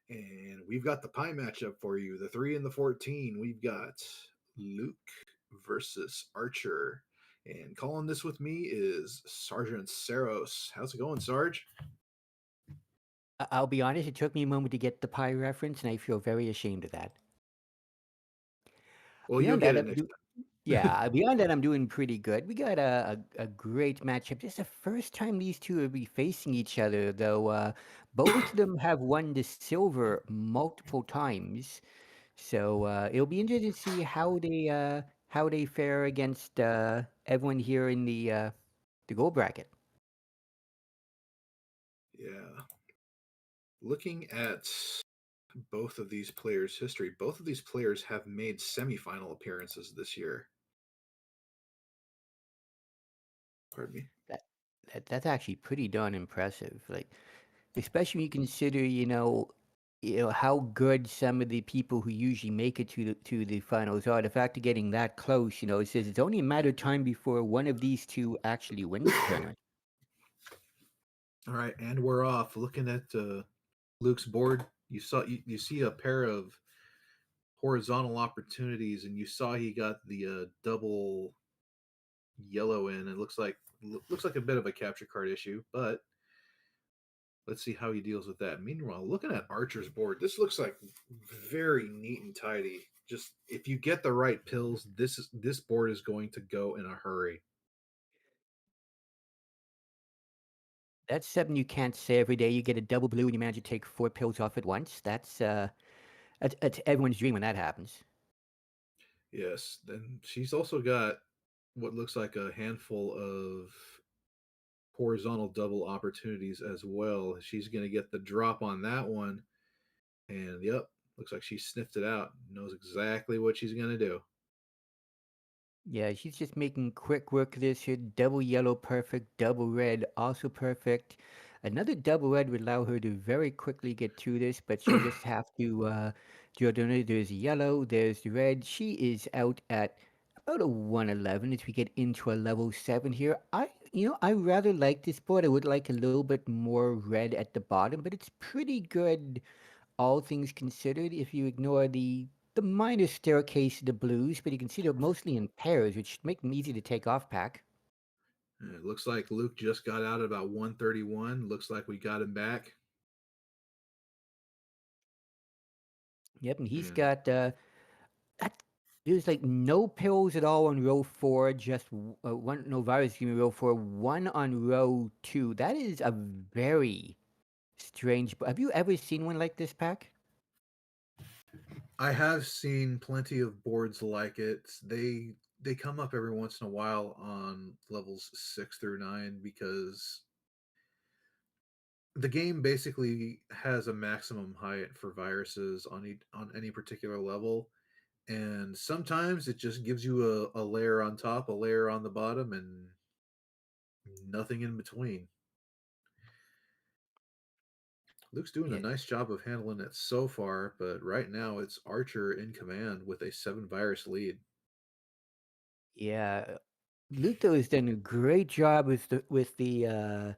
And we've got the pie matchup for you, the 3 and the 14. We've got Luke versus Archer. And calling this with me is Sergeant Saros. How's it going, Sarge? I'll be honest, it took me a moment to get the pie reference, and I feel very ashamed of that. Well, you'll Beyond get that, it next time. yeah, beyond that, I'm doing pretty good. We got a great matchup. This is the first time these two will be facing each other, though. Both of them have won the silver multiple times, so it'll be interesting to see how they fare against everyone here in the gold bracket. Yeah. Looking at both of these players' history, both of these players have made semifinal appearances this year. Pardon me. That, that's actually pretty darn impressive. Like, especially when you consider, you know how good some of the people who usually make it to the finals are. The fact of getting that close, it says it's only a matter of time before one of these two actually wins the tournament. All right, and we're off. Looking at Luke's board, you see a pair of horizontal opportunities, and you saw he got the double yellow in. It looks like a bit of a capture card issue, but let's see how he deals with that. Meanwhile, looking at Archer's board, this looks like very neat and tidy. Just if you get the right pills, this board is going to go in a hurry. That's something you can't say every day. You get a double blue and you manage to take 4 pills off at once. That's everyone's dream when that happens. Yes. Then she's also got what looks like a handful of horizontal double opportunities as well. She's going to get the drop on that one. And yep, looks like she sniffed it out, knows exactly what she's going to do. Yeah, she's just making quick work of this here. Double yellow, perfect. Double red, also perfect. Another double red would allow her to very quickly get through this, but she'll just have to do another. There's yellow, there's the red. She is out at about a 111 as we get into a level 7 here. I rather like this board. I would like a little bit more red at the bottom, but it's pretty good, all things considered, if you ignore the minor staircase of the blues, but you can see they're mostly in pairs, which should make them easy to take off pack. It looks like Luke just got out at about 131. Looks like we got him back. Yep, and he's And got that. There's like no pills at all on row 4, just one, no virus giving row 4, one on row 2. That is a very strange. Have you ever seen one like this, Pack? I have seen plenty of boards like it. They come up every once in a while on levels 6 through 9 because the game basically has a maximum height for viruses on any particular level, and sometimes it just gives you a layer on top, a layer on the bottom, and nothing in between. Luke's doing a Yeah, nice job of handling it so far, but right now it's Archer in command with a 7 virus lead. yeah. Luto has done a great job with the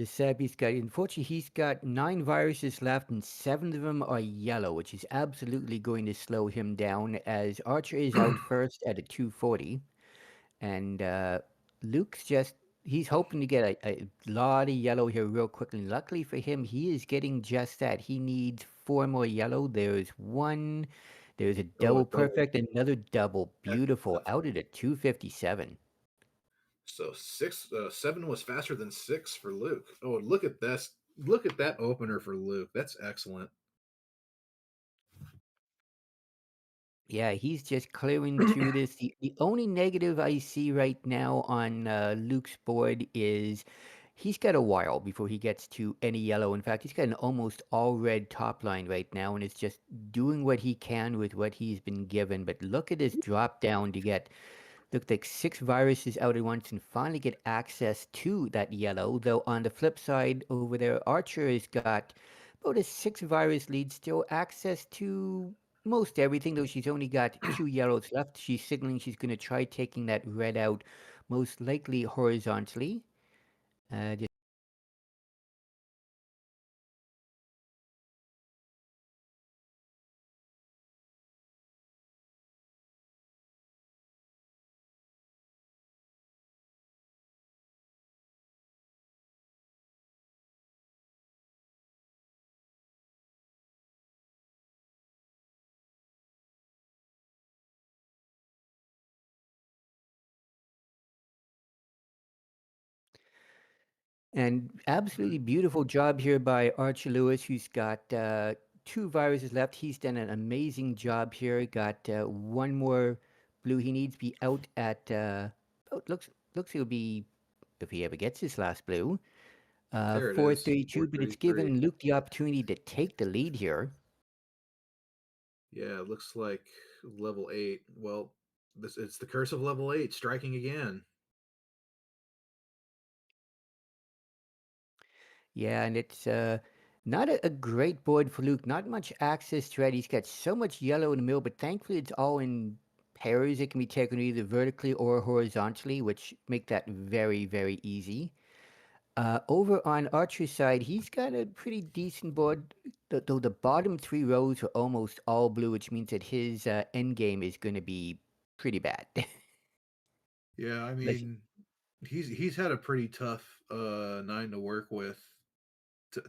sub he's got. Unfortunately, he's got 9 viruses left, and 7 of them are yellow, which is absolutely going to slow him down. As Archer is out first at a 240, and Luke's just he's hoping to get a lot of yellow here real quickly. Luckily for him, he is getting just that. He needs 4 more yellow. There's one. There's a Oh, a double double. perfect, another double. Beautiful. That's Out at a 257. so 7 was faster than 6 for Luke. Oh, look at this! Look at that opener for Luke. That's excellent. Yeah, he's just clearing through this. The only negative I see right now on Luke's board is he's got a while before he gets to any yellow. In fact, he's got an almost all red top line right now, and it's just doing what he can with what he's been given. But look at his drop down to get, looked like 6 viruses out at once and finally get access to that yellow. Though on the flip side over there, Archer has got about a 6 virus lead, still access to most everything, though she's only got 2 yellows left. She's signaling she's going to try taking that red out, most likely horizontally. Just And absolutely beautiful job here by Archie Lewis, who's got two viruses left. He's done an amazing job here. Got one more blue. He needs to be out at. Oh, looks he'll be if he ever gets his last blue. There it is, 432, but it's 433. given Luke the opportunity to take the lead here. Yeah, it looks like level 8. Well, this it's the curse of level 8 striking again. Yeah, and it's not a great board for Luke. Not much access to it. He's got so much yellow in the middle, but thankfully it's all in pairs. It can be taken either vertically or horizontally, which make that very, very easy. Over on Archer's side, he's got a pretty decent board, though the bottom three rows are almost all blue, which means that his end game is going to be pretty bad. Yeah, I Unless mean, he's had a pretty tough 9 to work with to,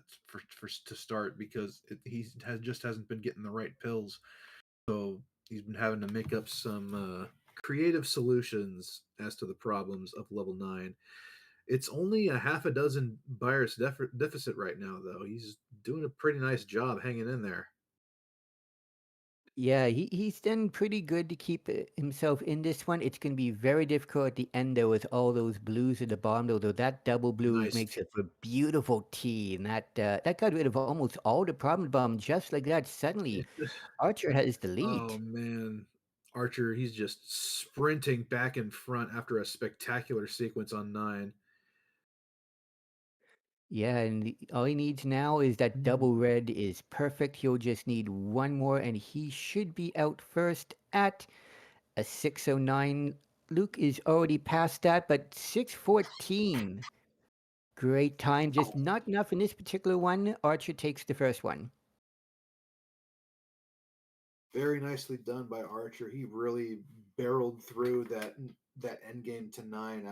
to start because he hasn't been getting the right pills. So he's been having to make up some creative solutions as to the problems of level 9. It's only a half a dozen virus deficit right now, though. He's doing a pretty nice job hanging in there. Yeah, he's done pretty good to keep himself in this one. It's going to be very difficult at the end, though, with all those blues at the bottom. Though that double blue Nice. makes it for beautiful tea, and that got rid of almost all the problem bomb just like that. Suddenly, Archer has the lead. Oh man, Archer, he's just sprinting back in front after a spectacular sequence on 9. Yeah, and all he needs now is that double red is perfect. He'll just need one more, and he should be out first at a 609. Luke is already past that, but 614. Great time, just not enough in this particular one. Archer takes the first one. Very nicely done by Archer. He really barreled through that end game to 9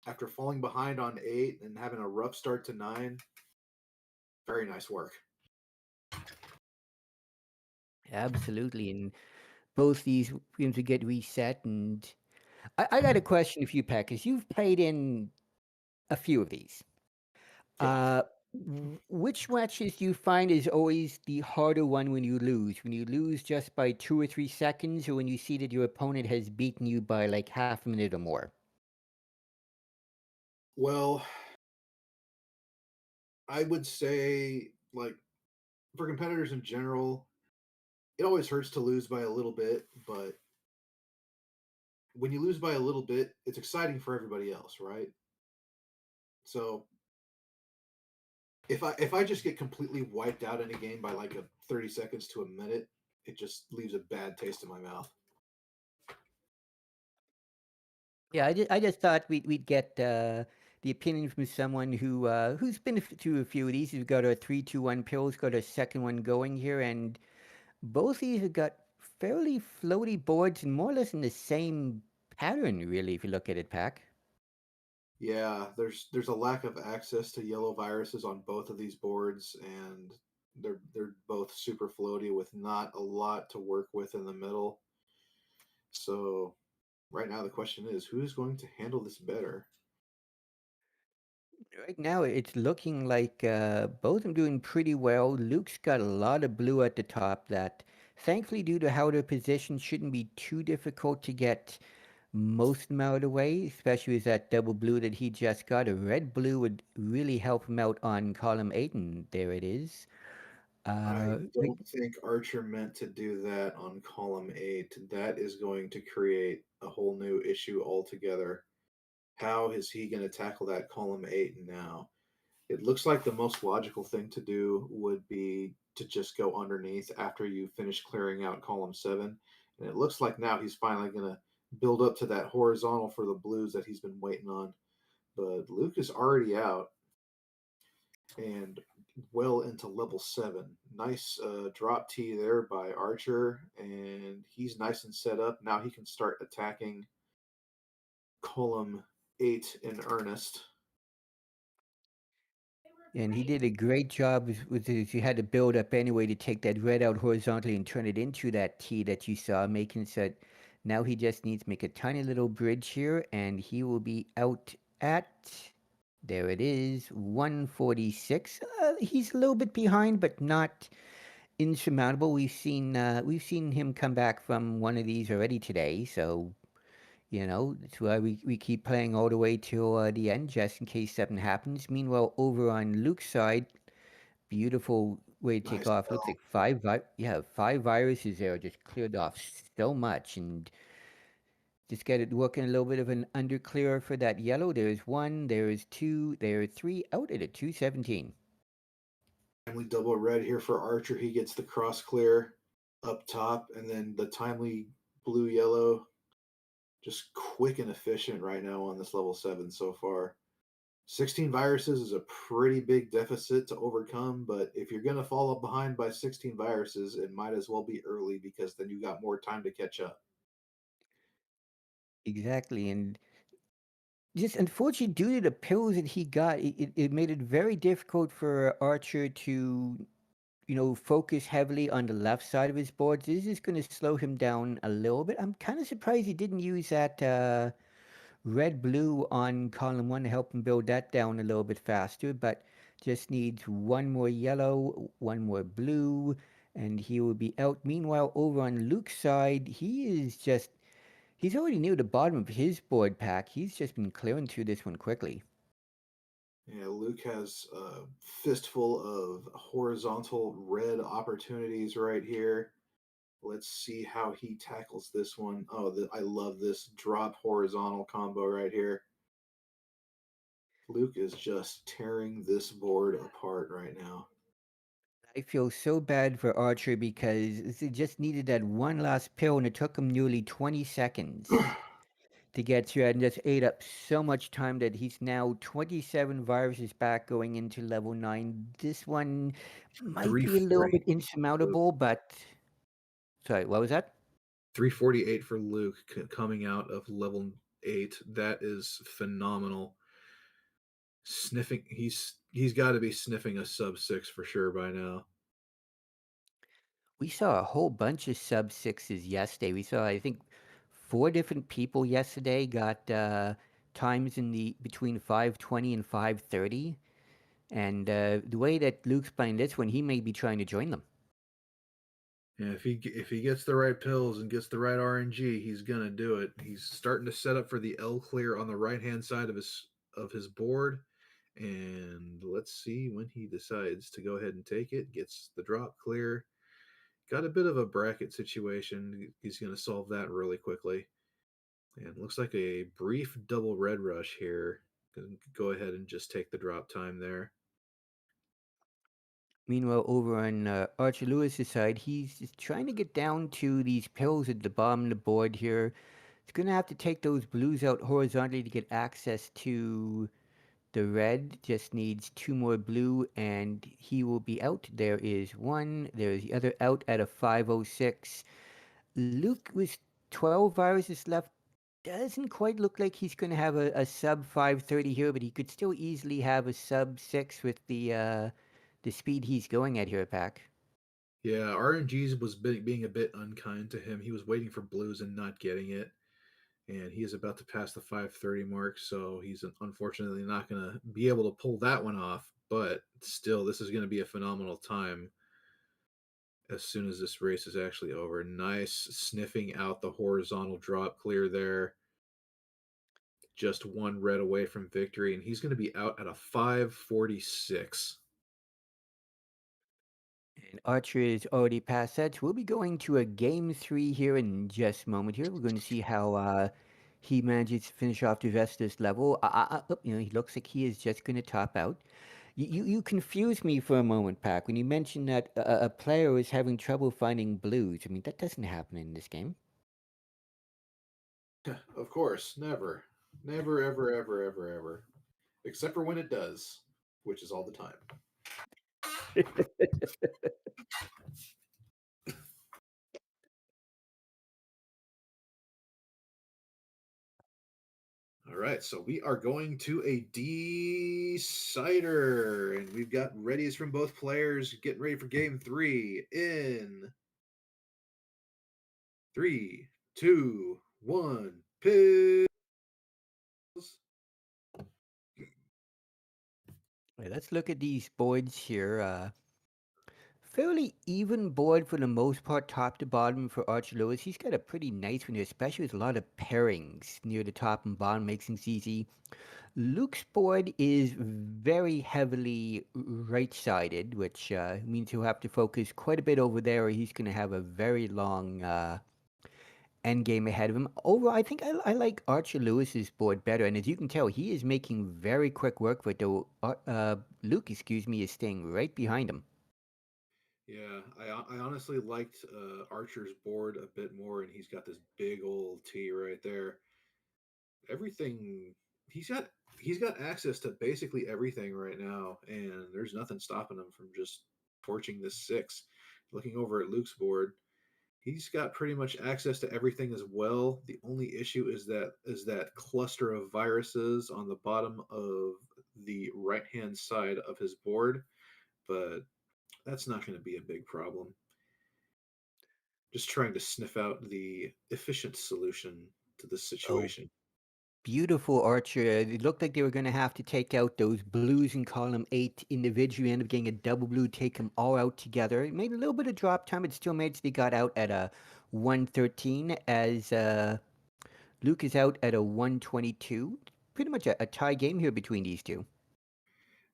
after falling behind on 8 and having a rough start to 9. Very nice work. Absolutely, and both these games will get reset. And I got a question for you, Pat, because you've played in a few of these. Yeah. Uh, which matches do you find is always the harder one when you lose? When you lose just by 2 or 3 seconds, or when you see that your opponent has beaten you by like half a minute or more? Well, I would say like for competitors in general, it always hurts to lose by a little bit, but when you lose by a little bit, it's exciting for everybody else, right? So if I just get completely wiped out in a game by like a 30 seconds to a minute, it just leaves a bad taste in my mouth. Yeah, I just thought we'd get the opinion from someone who's been through a few of these. We've got our 3, 2, 1 pills, got a second one going here, and both these have got fairly floaty boards and more or less in the same pattern, really, if you look at it, Pack. Yeah, there's a lack of access to yellow viruses on both of these boards, and they're both super floaty with not a lot to work with in the middle. So right now the question is who's going to handle this better? Right now, it's looking like both of them doing pretty well. Luke's got a lot of blue at the top that, thankfully, due to how they're positioned, shouldn't be too difficult to get most of them out of the way, especially with that double blue that he just got. A red blue would really help him out on column 8, and there it is. I Right. don't think Archer meant to do that on column 8. That is going to create a whole new issue altogether. How is he going to tackle that column 8 now? It looks like the most logical thing to do would be to just go underneath after you finish clearing out column 7. And it looks like now he's finally going to build up to that horizontal for the blues that he's been waiting on. But Luke is already out and well into level 7. Nice drop T there by Archer, and he's nice and set up. Now he can start attacking column 8 in earnest. And he did a great job with his, you had to build up anyway to take that red out horizontally and turn it into that T that you saw, making so that now he just needs to make a tiny little bridge here, and he will be out at There it is, 146. He's a little bit behind, but not insurmountable. We've seen him come back from one of these already today, so that's why we keep playing all the way till the end, just in case something happens. Meanwhile, over on Luke's side, beautiful way to take Nice off. Looks bell. like five viruses there just cleared off so much, and just get it working a little bit of an under clear for that yellow. There's one, there's two, there are three out at a 217. Timely double red here for Archer. He gets the cross clear up top, and then the timely blue yellow. Just quick and efficient right now on this level 7 so far. 16 viruses is a pretty big deficit to overcome, but if you're going to fall up behind by 16 viruses, it might as well be early because then you got more time to catch up. Exactly, and just unfortunately, due to the pills that he got, it made it very difficult for Archer to focus heavily on the left side of his board. This is going to slow him down a little bit. I'm kind of surprised he didn't use that red blue on column one to help him build that down a little bit faster, but just needs one more yellow, one more blue, and he will be out. Meanwhile, over on Luke's side, he's already near the bottom of his board pack. He's just been clearing through this one quickly. Yeah, Luke has a fistful of horizontal red opportunities right here. Let's see how he tackles this one. Oh, I love this drop horizontal combo right here. Luke is just tearing this board apart right now. I feel so bad for Archer because he just needed that one last pill, and it took him nearly 20 seconds to get through it, and just ate up so much time that he's now 27 viruses back going into level 9. This one might be a little bit 348 Luke. insurmountable, but sorry, what was that? 348 for Luke coming out of level 8. That is phenomenal. Sniffing, he's got to be sniffing a sub 6 for sure by now. We saw a whole bunch of sub sixes yesterday. We saw, I think, four different people yesterday got times in the between 520 and 530. And the way that Luke's playing this one, he may be trying to join them. Yeah, if he gets the right pills and gets the right RNG, he's gonna do it. He's starting to set up for the L clear on the right hand side of his board, and let's see when he decides to go ahead and take it. Gets the drop clear. Got a bit of a bracket situation. He's gonna solve that really quickly, and looks like a brief double red rush here. Go ahead and just take the drop time there. Meanwhile, over on Archer Lewis's side, he's just trying to get down to these pills at the bottom of the board here. He's going to have to take those blues out horizontally to get access to the red. Just needs two more blue, and he will be out. There is one. There's the other out at a 506. Luke with 12 viruses left. Doesn't quite look like he's going to have a sub 530 here, but he could still easily have a sub 6 with the speed he's going at here, Pack. Yeah, RNG's was being a bit unkind to him. He was waiting for blues and not getting it, and he is about to pass the 530 mark, so he's unfortunately not going to be able to pull that one off. But still, this is going to be a phenomenal time as soon as this race is actually over. Nice sniffing out the horizontal drop clear there. Just one red away from victory, and he's going to be out at a 546. And Archer is already past that. So we'll be going to a game 3 here in just a moment. Here we're going to see how he manages to finish off the rest of this level. He looks like he is just going to top out. You confused me for a moment, Pack, when you mentioned that a player is having trouble finding blues. I mean, that doesn't happen in this game. Of course, never. Never, ever, ever, ever, ever. Except for when it does, which is all the time. All right, so we are going to a decider, and we've got readies from both players getting ready for game 3 in 3, 2, 1, pills. Let's look at these boards here. Fairly even board for the most part, top to bottom for Archer Lewis. He's got a pretty nice one here, especially with a lot of pairings near the top and bottom, makes things easy. Luke's board is very heavily right-sided, which means he'll have to focus quite a bit over there, or he's going to have a very long end game ahead of him. Overall, I think I like Archer Lewis's board better, and as you can tell, he is making very quick work of it, though Luke, excuse me, is staying right behind him. Yeah, I honestly liked Archer's board a bit more, and he's got this big old T right there. Everything he's got he's got access to basically everything right now, and there's nothing stopping him from just torching this six. Looking over at Luke's board, he's got pretty much access to everything as well. The only issue is that cluster of viruses on the bottom of the right hand side of his board, but that's not going to be a big problem. Just trying to sniff out the efficient solution to this Oh, situation. beautiful Archer. It looked like they were going to have to take out those blues in column 8 individually. Ended up getting a double blue, take them all out together. It made a little bit of drop time, but still made so they got out at a 113 as Luke is out at a 122. Pretty much a tie game here between these two.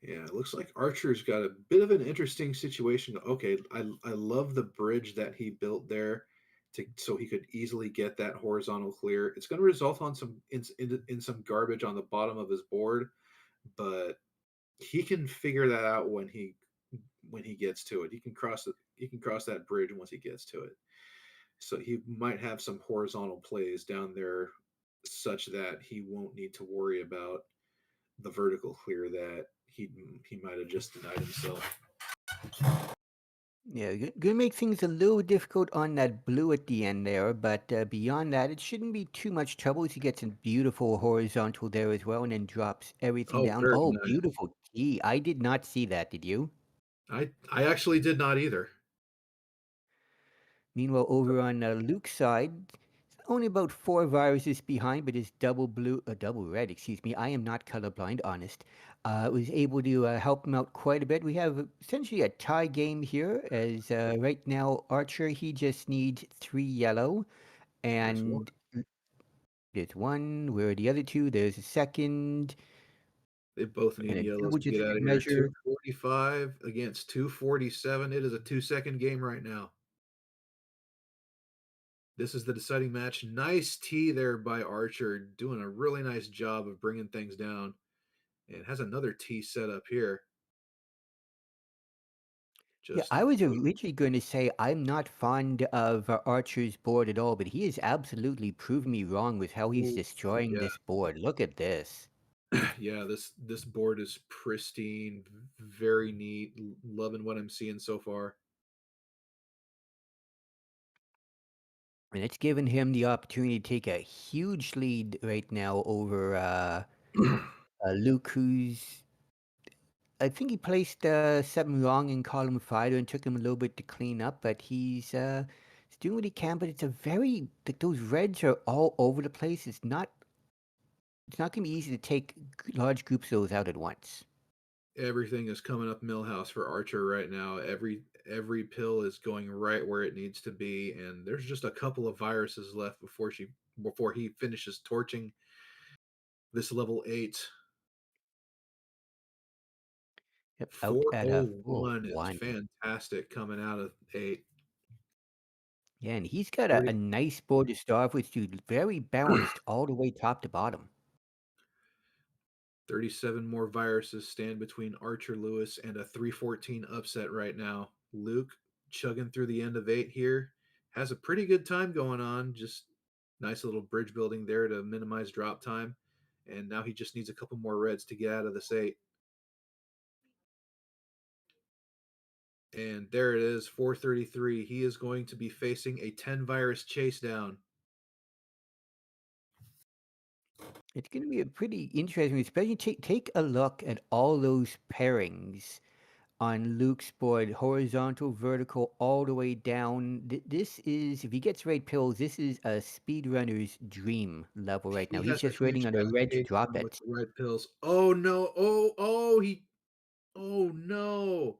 Yeah, it looks like Archer's got a bit of an interesting situation. Okay, I love the bridge that he built there to so he could easily get that horizontal clear. It's going to result on in some garbage on the bottom of his board, but he can figure that out when he gets to it. He can cross that bridge once he gets to it. So he might have some horizontal plays down there such that he won't need to worry about the vertical clear that he might have just denied himself. Yeah, gonna make things a little difficult on that blue at the end there, but beyond that, it shouldn't be too much trouble as he gets a beautiful horizontal there as well and then drops everything Oh, down. very Oh, nice. beautiful key. I did not see that, did you? I actually did not either. Meanwhile, over on Luke's side, only about 4 viruses behind, but his double blue, double red, excuse me. I am not colorblind, honest. Was able to help him out quite a bit. We have essentially a tie game here, as right now Archer he just needs 3 yellow, There's one. and there's one. Where are the other two? There's a second, They both and need a yellows double to get just out good of here. measure. 245 against 247. It is a 2-second game right now. This is the deciding match. Nice tee there by Archer, doing a really nice job of bringing things down. And has another tee set up here. Yeah, Just I was originally going to say I'm not fond of Archer's board at all, but he has absolutely proven me wrong with how he's oh, destroying yeah. this board. Look at this. Yeah, this board is pristine, very neat. Loving what I'm seeing so far. And it's given him the opportunity to take a huge lead right now over Luke, who's I think he placed 7 wrong in column 5 and took him a little bit to clean up, but he's doing what he can. But it's a very like those reds are all over the place. It's not going to be easy to take large groups of those out at once. Everything is coming up Millhouse for Archer right now. Every pill is going right where it needs to be, and there's just a couple of viruses left before he finishes torching this level 8. Yep, out at a full 401 is 1. fantastic coming out of 8. Yeah, and he's got a 30 nice board to start with, dude. Very balanced all the way top to bottom. 37 more viruses stand between Archer Lewis and a 314 upset right now. Luke chugging through the end of 8 here. Has a pretty good time going on. Just nice little bridge building there to minimize drop time. And now he just needs a couple more reds to get out of this 8. And there it is, 433. He is going to be facing a 10 virus chase down. It's going to be a pretty interesting, especially take a look at all those pairings on Luke's board, horizontal, vertical, all the way down. This is, if he gets right pills, this is a speedrunner's dream level right now. He He's has a just huge waiting on a red to cascade drop coming with it. the red pills. Oh no. Oh, he Oh no!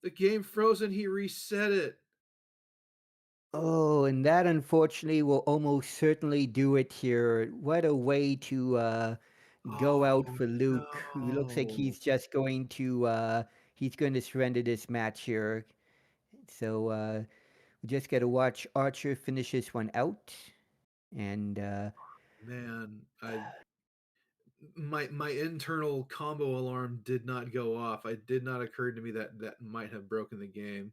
The game froze and he reset it. Oh, and that unfortunately will almost certainly do it here. What a way to go out Oh for Luke. Who looks like no! he's going to surrender this match here. So we just got to watch Archer finish this one out. And Man, I my internal combo alarm did not go off. It did not occur to me that that might have broken the game.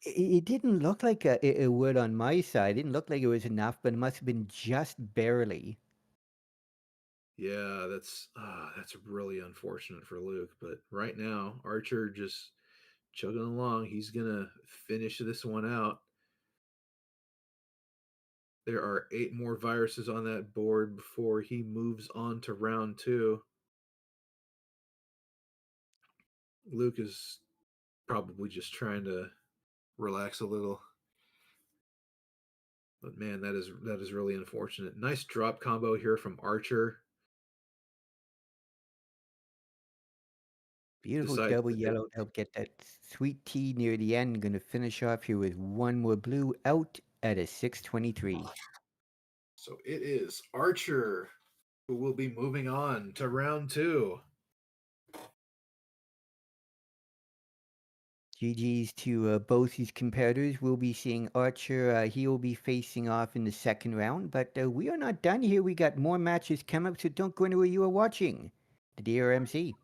it didn't look like it would on my side. It didn't look like it was enough, but it must have been just barely. Yeah, that's really unfortunate for Luke. But right now, Archer just chugging along. He's gonna finish this one out. There are 8 more viruses on that board before he moves on to round 2. Luke is probably just trying to relax a little. But man, that is really unfortunate. Nice drop combo here from Archer. Beautiful Decides double to hit. yellow to help get that sweet tea near the end. Gonna finish off here with one more blue out at a 623. So it is Archer who will be moving on to round 2. GG's to both these competitors. We'll be seeing Archer. He will be facing off in the second round, but we are not done here. We got more matches coming up, so don't go anywhere. You are watching the DRMC.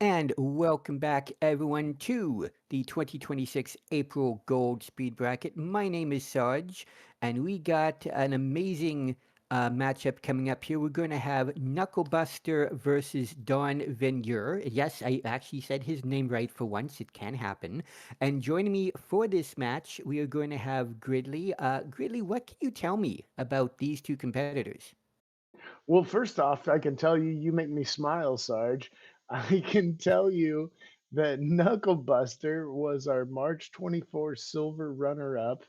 And welcome back, everyone, to the 2026 April Gold Speed Bracket. My name is Sarge, and we got an amazing matchup coming up here. We're going to have Knucklebuster versus Don Venier. Yes, I actually said his name right for once. It can happen. And joining me for this match, we are going to have Gridley. Gridley, what can you tell me about these two competitors? Well, first off, I can tell you, you make me smile, Sarge. I can tell you that Knucklebuster was our March 24 silver runner up.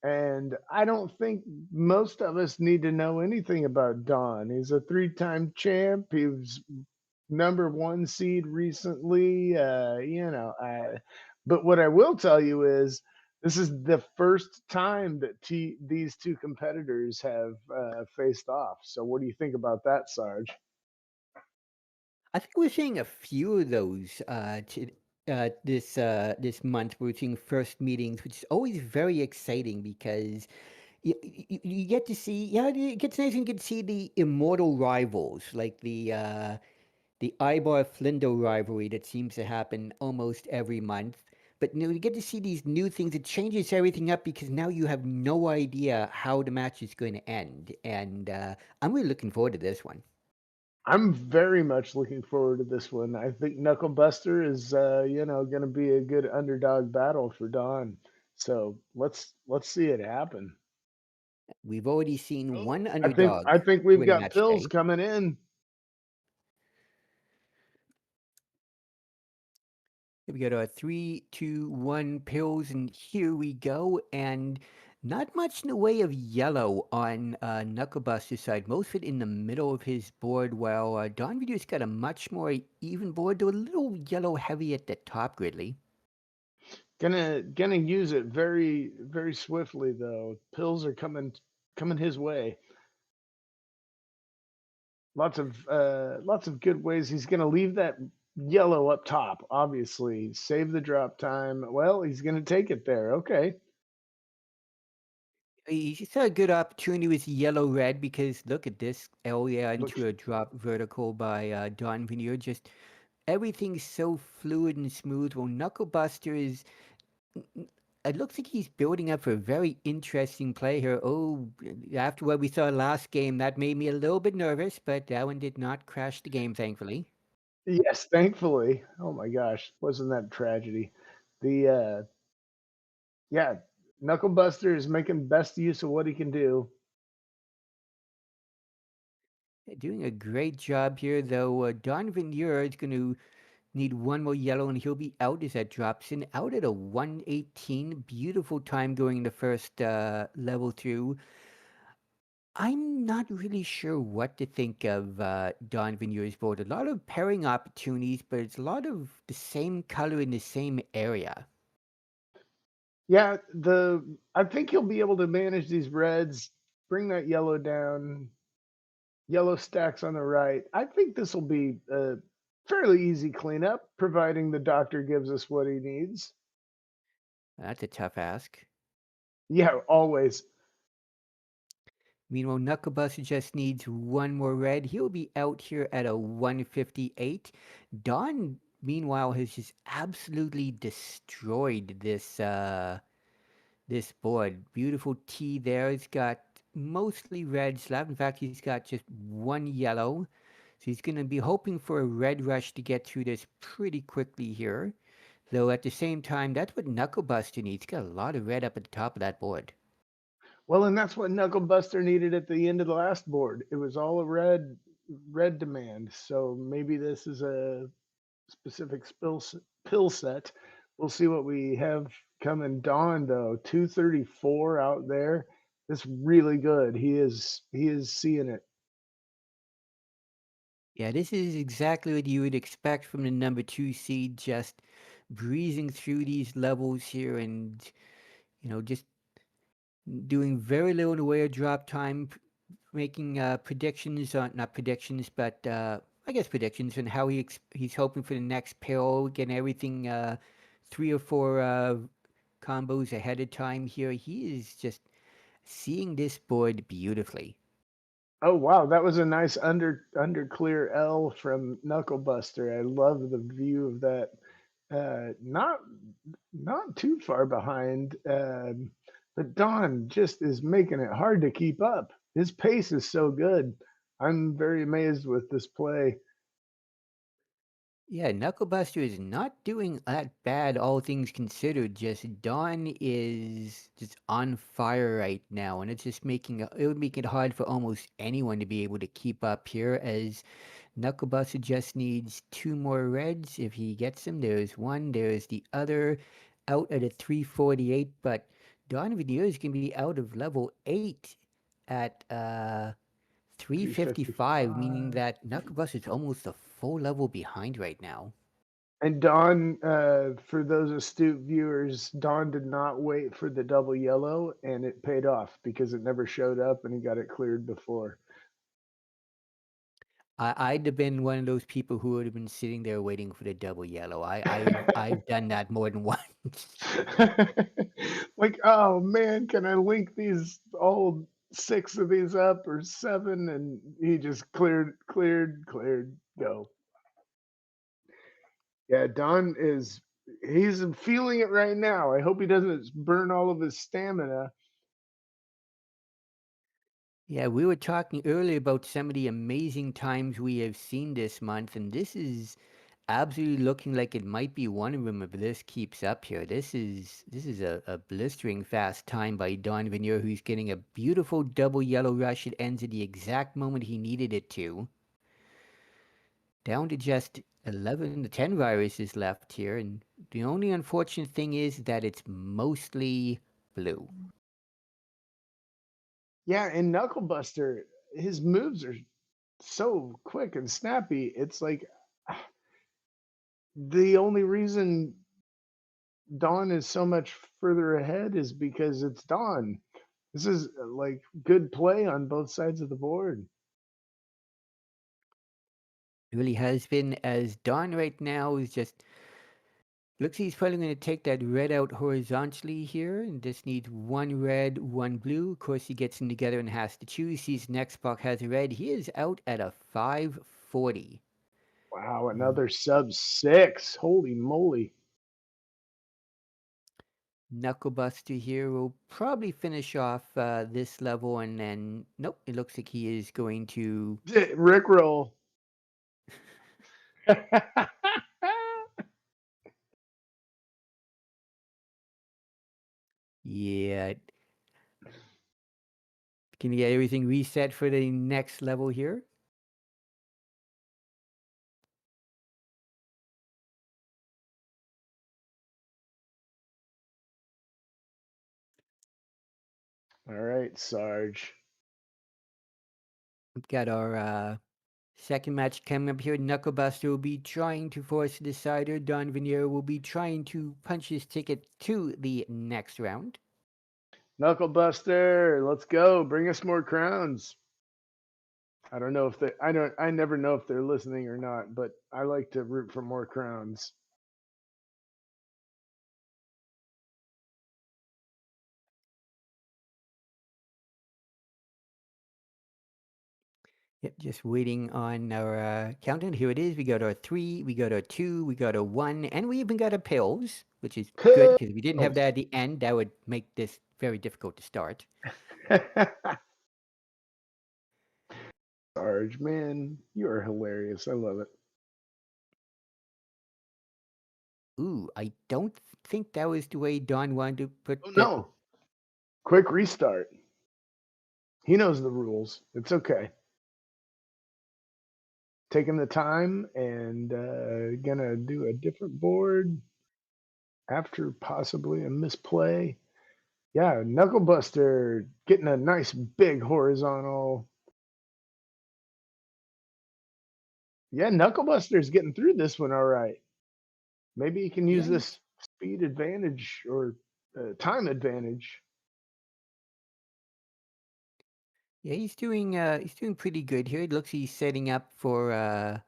And I don't think most of us need to know anything about Don. He's a 3-time champ. He was number 1 seed recently. But what I will tell you is this is the first time that these two competitors have faced off. So, what do you think about that, Sarge? I think we're seeing a few of those this month. We're seeing first meetings, which is always very exciting because you get to see, yeah, it gets nice and you get to see the immortal rivals, like the Ibar Flindo rivalry that seems to happen almost every month. But you get to see these new things. It changes everything up because now you have no idea how the match is going to end, and I'm really looking forward to this one. I'm very much looking forward to this one. I think Knucklebuster is, going to be a good underdog battle for Don. So let's see it happen. We've already seen one I think underdog I think we've win a got match pills today. coming in. We got our 3, 2, 1 pills, and here we go. And not much in the way of yellow on Knucklebuster's side. Most of it in the middle of his board, while Don Video's got a much more even board, though a little yellow heavy at the top, Gridley. Gonna use it very very swiftly though. Pills are coming his way. Lots of good ways. He's gonna leave that yellow up top. Obviously, save the drop time. Well, he's gonna take it there. Okay. He's got a good opportunity with yellow-red because look at this. Oh, yeah, Look, into a drop vertical by Don Veneer. Just everything's so fluid and smooth. Well, Knucklebuster is it looks like he's building up for a very interesting play here. Oh, after what we saw last game, that made me a little bit nervous, but that one did not crash the game, thankfully. yes, thankfully. Oh my gosh, wasn't that a tragedy? The Yeah, Knucklebuster is making best use of what he can do. Doing a great job here, though. Don Veneer is going to need one more yellow, and he'll be out as that drops in. Out at a 118. Beautiful time going in the first level through. I'm not really sure what to think of Don Veneer's board. A lot of pairing opportunities, but it's a lot of the same color in the same area. Yeah, I think he'll be able to manage these reds, bring that yellow down, yellow stacks on the right. I think this will be a fairly easy cleanup, providing the doctor gives us what he needs. That's a tough ask. Yeah, always. Meanwhile, Knucklebuster just needs one more red. He'll be out here at a 158. Don, meanwhile, has just absolutely destroyed this board. Beautiful T there. He's got mostly reds left. In fact, he's got just one yellow. So he's going to be hoping for a red rush to get through this pretty quickly here. Though at the same time, that's what Knucklebuster needs. He's got a lot of red up at the top of that board. Well, and that's what Knucklebuster needed at the end of the last board. It was all a red demand. So maybe this is a specific pill set. We'll see what we have coming. Dawn though, 234 out there. That's really good. He is seeing it. Yeah, this is exactly what you would expect from the number 2 seed, just breezing through these levels here and, just doing very little in the way of drop time, making predictions on, not predictions, but I guess predictions on how he's hoping for the next pill, getting everything 3 or 4 combos ahead of time here. He is just seeing this board beautifully. Oh wow, that was a nice under clear L from Knucklebuster. I love the view of that. Not too far behind, but Don just is making it hard to keep up. His pace is so good. I'm very amazed with this play. Yeah, Knucklebuster is not doing that bad, all things considered. Just Dawn is just on fire right now, and it's just it would make it hard for almost anyone to be able to keep up here. As Knucklebuster just needs two more reds. If he gets them, there's one, there's the other, out at a 348. But Dawn Veneer is going to be out of level 8 at 355, meaning 355. that Knucklebuster is almost a full level behind right now. And Don, for those astute viewers, Don did not wait for the double yellow, and it paid off because it never showed up, and he got it cleared before. I'd have been one of those people who would have been sitting there waiting for the double yellow. I've done that more than once. Like, oh man, can I link these all 6 of these up or 7? And he just cleared, go. Yeah, Don is he's feeling it right now. I hope he doesn't burn all of his stamina. Yeah, we were talking earlier about some of the amazing times we have seen this month, and this is absolutely looking like it might be one of them if this keeps up here. This is a blistering fast time by Don Veneer, who's getting a beautiful double yellow rush. It ends at the exact moment he needed it to. Down to just 11 to 10 viruses left here, and the only unfortunate thing is that it's mostly blue. Yeah, and Knucklebuster, his moves are so quick and snappy. It's like the only reason Dawn is so much further ahead is because it's Dawn. This is like good play on both sides of the board. It really has been, as Don right now is just looks like he's probably going to take that red out horizontally here, and just needs one red, one blue. Of course, he gets them together and has to choose. His next box has a red. He is out at a 540. Wow, another sub 6. Holy moly. Knucklebuster here will probably finish off this level, and then nope, it looks like he is going to. Rickroll. Yeah. Can you get everything reset for the next level here? All right, Sarge. We've got our second match coming up here. Knucklebuster will be trying to force a decider. Don Veneer will be trying to punch his ticket to the next round. Knucklebuster, let's go. Bring us more crowns. I don't know if they I never know if they're listening or not, but I like to root for more crowns. Yep, just waiting on our countdown. Here it is. We got our 3, we got our 2, we got our 1, and we even got our pills, which is good because if we didn't have that at the end, that would make this very difficult to start. Sarge, man, you are hilarious. I love it. Ooh, I don't think that was the way Don wanted to put Oh the. no. Quick restart. He knows the rules. It's okay. Taking the time and gonna do a different board after possibly a misplay. Yeah, Knucklebuster getting a nice big horizontal. Yeah, Knucklebuster's getting through this one all right. Maybe he can use Yeah, this speed advantage or time advantage. yeah, he's doing pretty good here. It looks he's setting up for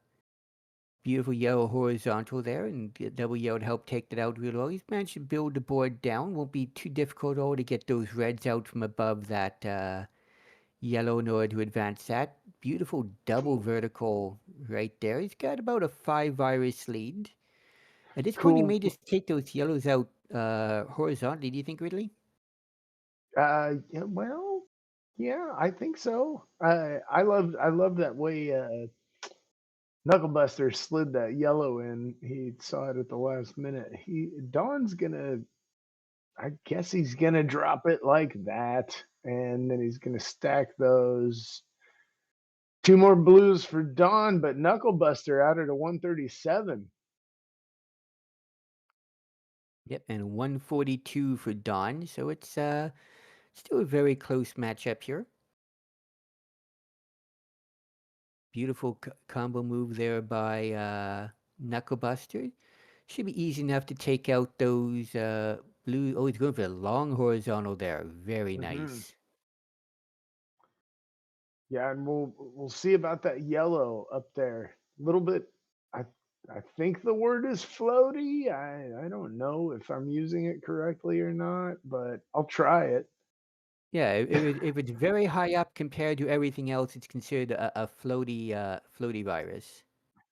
beautiful yellow horizontal there, and the double yellow to help take that out real well. He's managed to build the board down. Won't be too difficult at all to get those reds out from above that yellow in order to advance that. Beautiful double Cool. vertical right there. He's got about a 5 virus lead. At this point, he Cool. may just take those yellows out horizontally. Do you think, Ridley? Yeah, well, yeah, I think so. I love that way Knucklebuster slid that yellow in. He saw it at the last minute. Don's gonna, I guess he's gonna drop it like that, and then he's gonna stack those. Two more blues for Don, but Knucklebuster out at a 137. Yep, and 142 for Don. So it's still a very close matchup here. Beautiful combo move there by Knucklebuster. Should be easy enough to take out those blue. Oh, he's going for a long horizontal there. Very Hmm. nice. Yeah, and we'll see about that yellow up there. A little bit. I I think the word is floaty. I don't know if I'm using it correctly or not, but I'll try it. Yeah, if it's very high up compared to everything else, it's considered a floaty virus.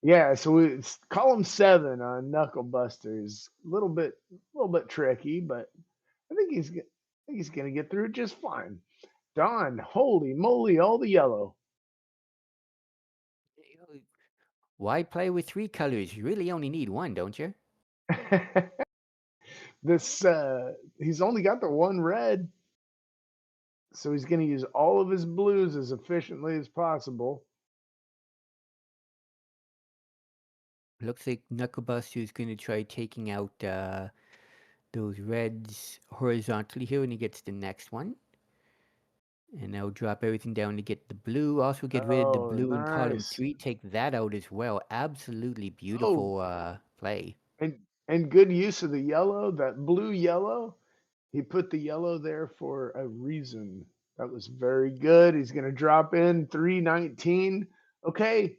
Yeah, so it's column 7 on Knuckle Busters. A little bit tricky, but I think he's gonna get through it just fine. Don, holy moly, all the yellow. Why play with 3 colors? You really only need one, don't you? This he's only got the one red, so he's gonna use all of his blues as efficiently as possible. Looks like Knucklebuster is going to try taking out those reds horizontally here when he gets the next one. And now drop everything down to get the blue. Also get rid of the Oh, blue in column nice. 3. Take that out as well. Absolutely Oh, beautiful play. and good use of the yellow, that blue yellow. He put the yellow there for a reason. That was very good. He's going to drop in 319. Okay,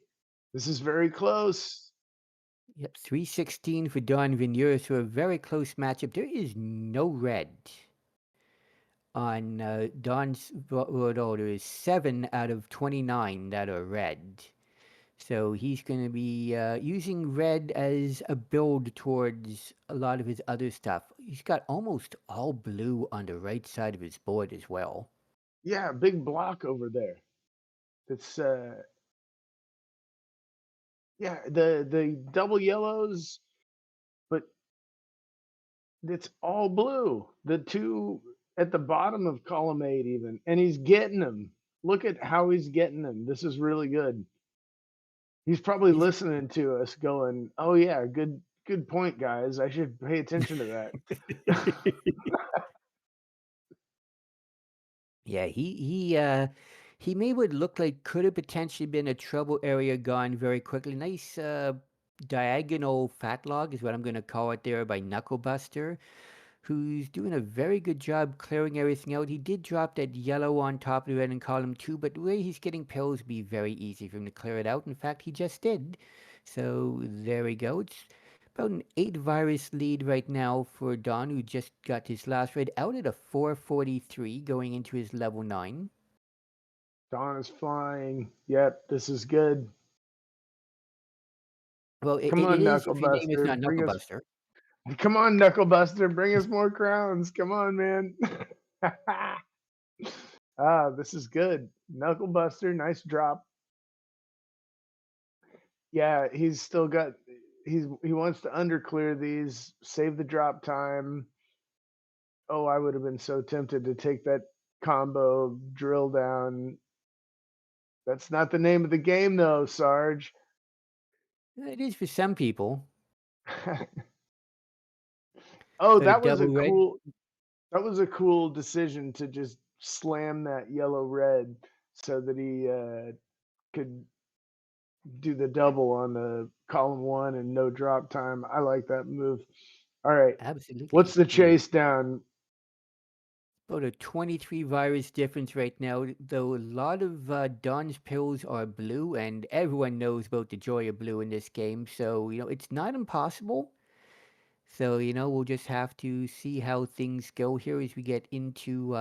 this is very close. Yep, 316 for Don Veneer. So a very close matchup. There is no red on Don's road order. Is 7 out of 29 that are red. So he's going to be using red as a build towards a lot of his other stuff. He's got almost all blue on the right side of his board as well. Yeah, big block over there. It's yeah, the double yellows, but it's all blue. The two at the bottom of column 8 even, and he's getting them. Look at how he's getting them. This is really good. He's probably He's listening to us going, "Oh yeah, good point, guys. I should pay attention to that." yeah, he made what looked like could have potentially been a trouble area gone very quickly. Nice diagonal fat log is what I'm going to call it there by Knucklebuster, who's doing a very good job clearing everything out. He did drop that yellow on top of the red in column 2, but the way he's getting pills would be very easy for him to clear it out. In fact, he just did. So there we go. It's about an 8 virus lead right now for Don, who just got his last red out at a 443 going into his level 9. Dawn is flying. Yep, this is good. Well, Come it on, is if your name is Knucklebuster. not Knucklebuster. Come on, Knucklebuster. Bring us more crowns. Come on, man. This is good. Knucklebuster, nice drop. Yeah, he's still got. He wants to underclear these, save the drop time. Oh, I would have been so tempted to take that combo drill down. That's not the name of the game, though, Sarge. It is for some people. Oh, Got a double red. that was a cool decision to just slam that yellow red so that he could do the double on the column 1 and no drop time. I like that move. All right. What's Absolutely. the Yeah. chase down? About a 23 virus difference right now, though a lot of Don's pills are blue, and everyone knows about the joy of blue in this game, so, it's not impossible. So, we'll just have to see how things go here as we get into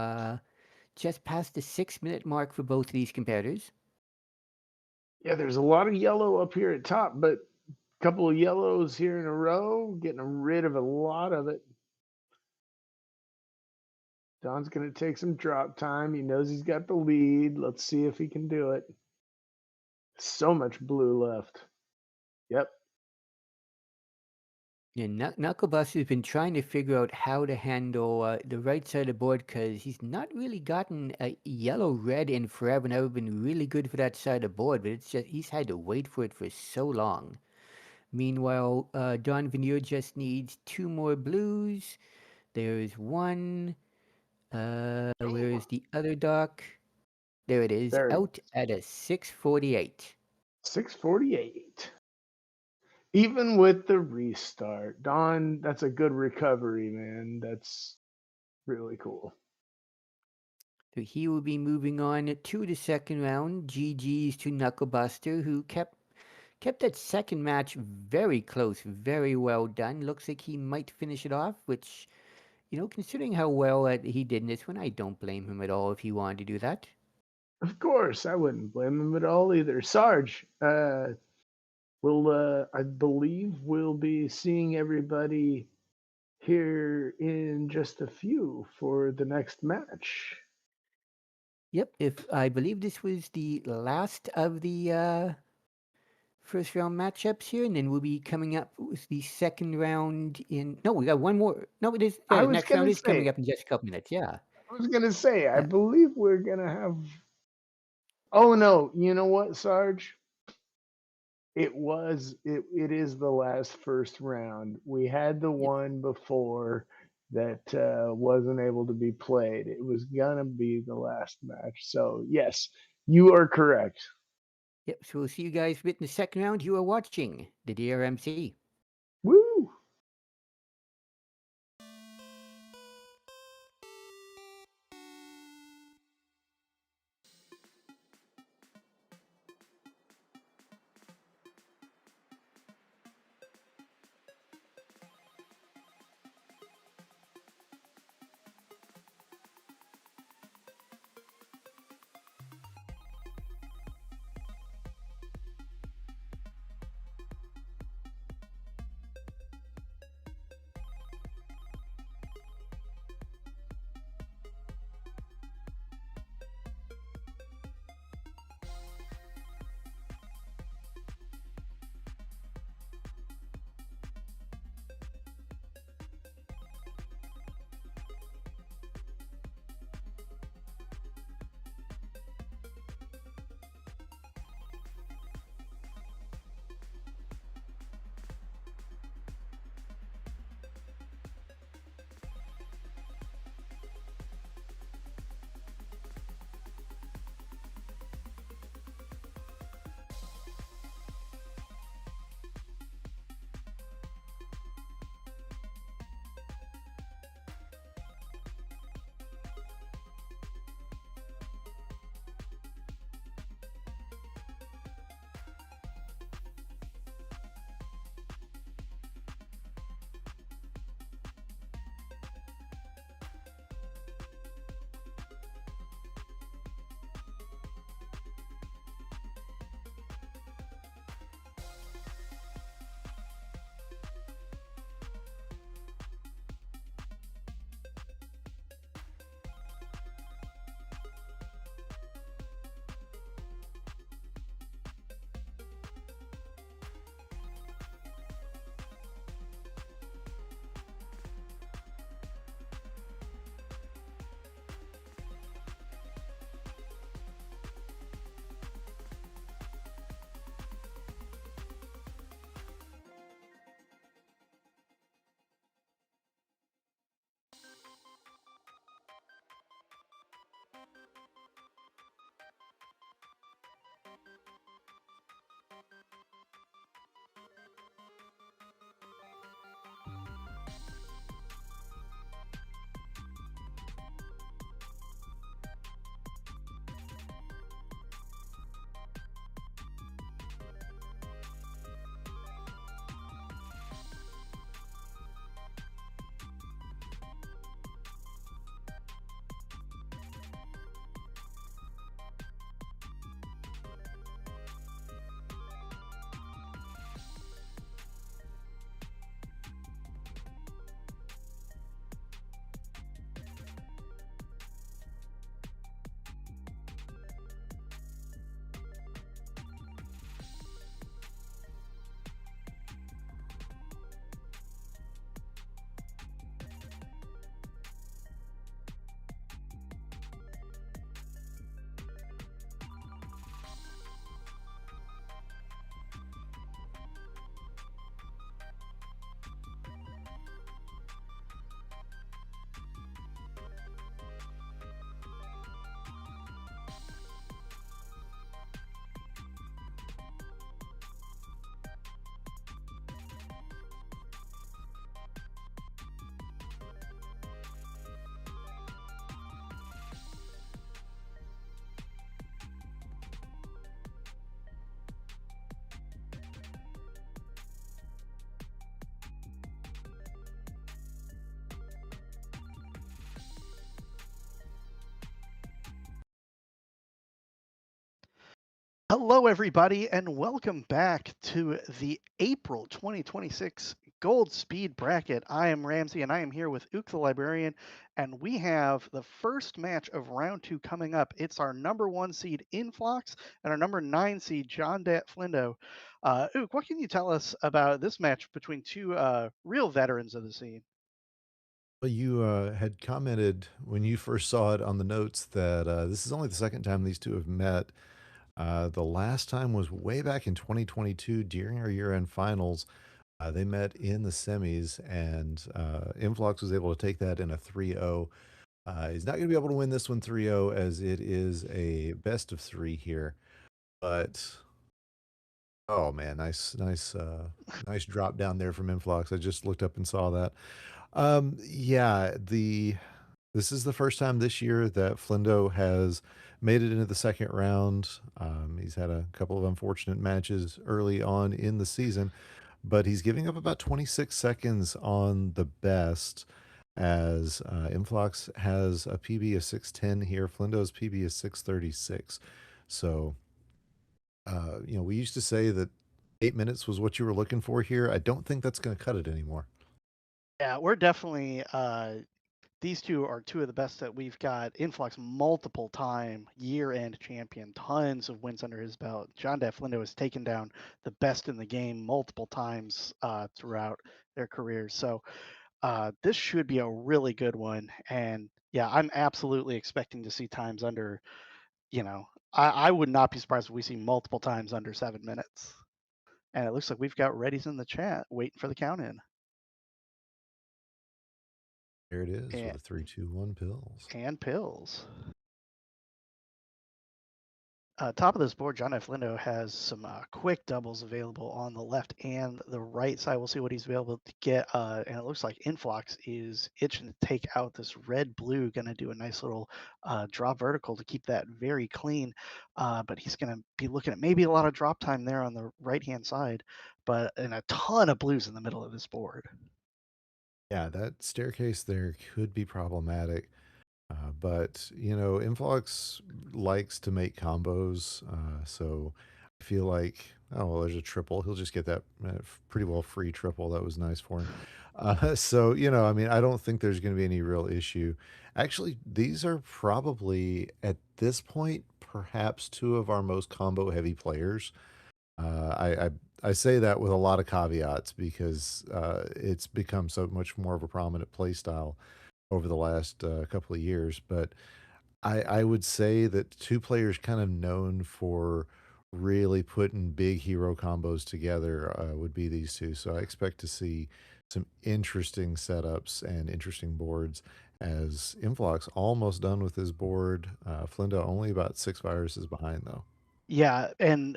just past the 6-minute mark for both of these competitors. Yeah, there's a lot of yellow up here at top, but a couple of yellows here in a row, getting rid of a lot of it. Don's going to take some drop time. He knows he's got the lead. Let's see if he can do it. So much blue left. Yep. Yeah, Knucklebuster's been trying to figure out how to handle the right side of the board because he's not really gotten a yellow red in forever. Never been really good for that side of the board, but it's just he's had to wait for it for so long. Meanwhile, Don Veneer just needs 2 more blues. There's one. Where's the other dock? There it is, There it out at a 648. 648. Even with the restart, Don, that's a good recovery, man. That's really cool. So he will be moving on to the second round. GG's to Knucklebuster, who kept that second match very close, very well done. Looks like he might finish it off, which, considering how well he did in this one, I don't blame him at all if he wanted to do that. Of course, I wouldn't blame him at all either. Sarge, I believe we'll be seeing everybody here in just a few for the next match. Yep, I believe this was the last of the first round matchups here, and then we'll be coming up with the second round no, we got one more. No, it is. Yeah, I the was next round gonna is coming say, up in just a couple minutes. Yeah. I believe we're gonna have. Oh no, you know what, Sarge? It is the last first round. We had the Yep. one before that wasn't able to be played. It was gonna be the last match. So yes, you are correct. Yep. So we'll see you guys in the second round. You are watching the DRMC. Woo! Hello, everybody, and welcome back to the April 2026 Gold Speed Bracket. I am Ramsey, and I am here with Ook the Librarian, and we have the first match of round two coming up. It's our number one seed Influx and our number 9 seed John Dat Flindo. Ook, what can you tell us about this match between two real veterans of the scene? Well, you had commented when you first saw it on the notes that this is only the second time these two have met. The last time was way back in 2022 during our year-end finals. They met in the semis, and Influx was able to take that in a 3-0. He's not going to be able to win this one 3-0 as it is a best of three here. But oh man, nice drop down there from Influx. I just looked up and saw that. Yeah, this is the first time this year that Flindo has made it into the second round. He's had a couple of unfortunate matches early on in the season, but he's giving up about 26 seconds on the best as Influx has a PB of 610 here. Flindo's PB is 636. So, we used to say that 8 minutes was what you were looking for here. I don't think that's going to cut it anymore. Yeah, we're definitely these two are two of the best that we've got. Influx, multiple time year-end champion, tons of wins under his belt. John Deflindo has taken down the best in the game multiple times throughout their careers. So this should be a really good one. And yeah, I'm absolutely expecting to see times under, I would not be surprised if we see multiple times under 7 minutes. And it looks like we've got readies in the chat waiting for the count in. There it is with And, the 3, 2, 1 pills. and pills. Top of this board, John F. Lindo has some quick doubles available on the left and the right side. We'll see what he's available to get. And it looks like Influx is itching to take out this red-blue, going to do a nice little drop vertical to keep that very clean. But he's going to be looking at maybe a lot of drop time there on the right-hand side, and a ton of blues in the middle of this board. Yeah, that staircase there could be problematic. But, Influx likes to make combos. So I feel like, oh, well, there's a triple. He'll just get that pretty well free triple. That was nice for him. So, I mean, I don't think there's going to be any real issue. Actually, these are probably, at this point, perhaps two of our most combo heavy players. I say that with a lot of caveats because it's become so much more of a prominent play style over the last couple of years. But I would say that two players kind of known for really putting big hero combos together would be these two. So I expect to see some interesting setups and interesting boards as Influx almost done with his board. Flindo only about 6 viruses behind though. Yeah, and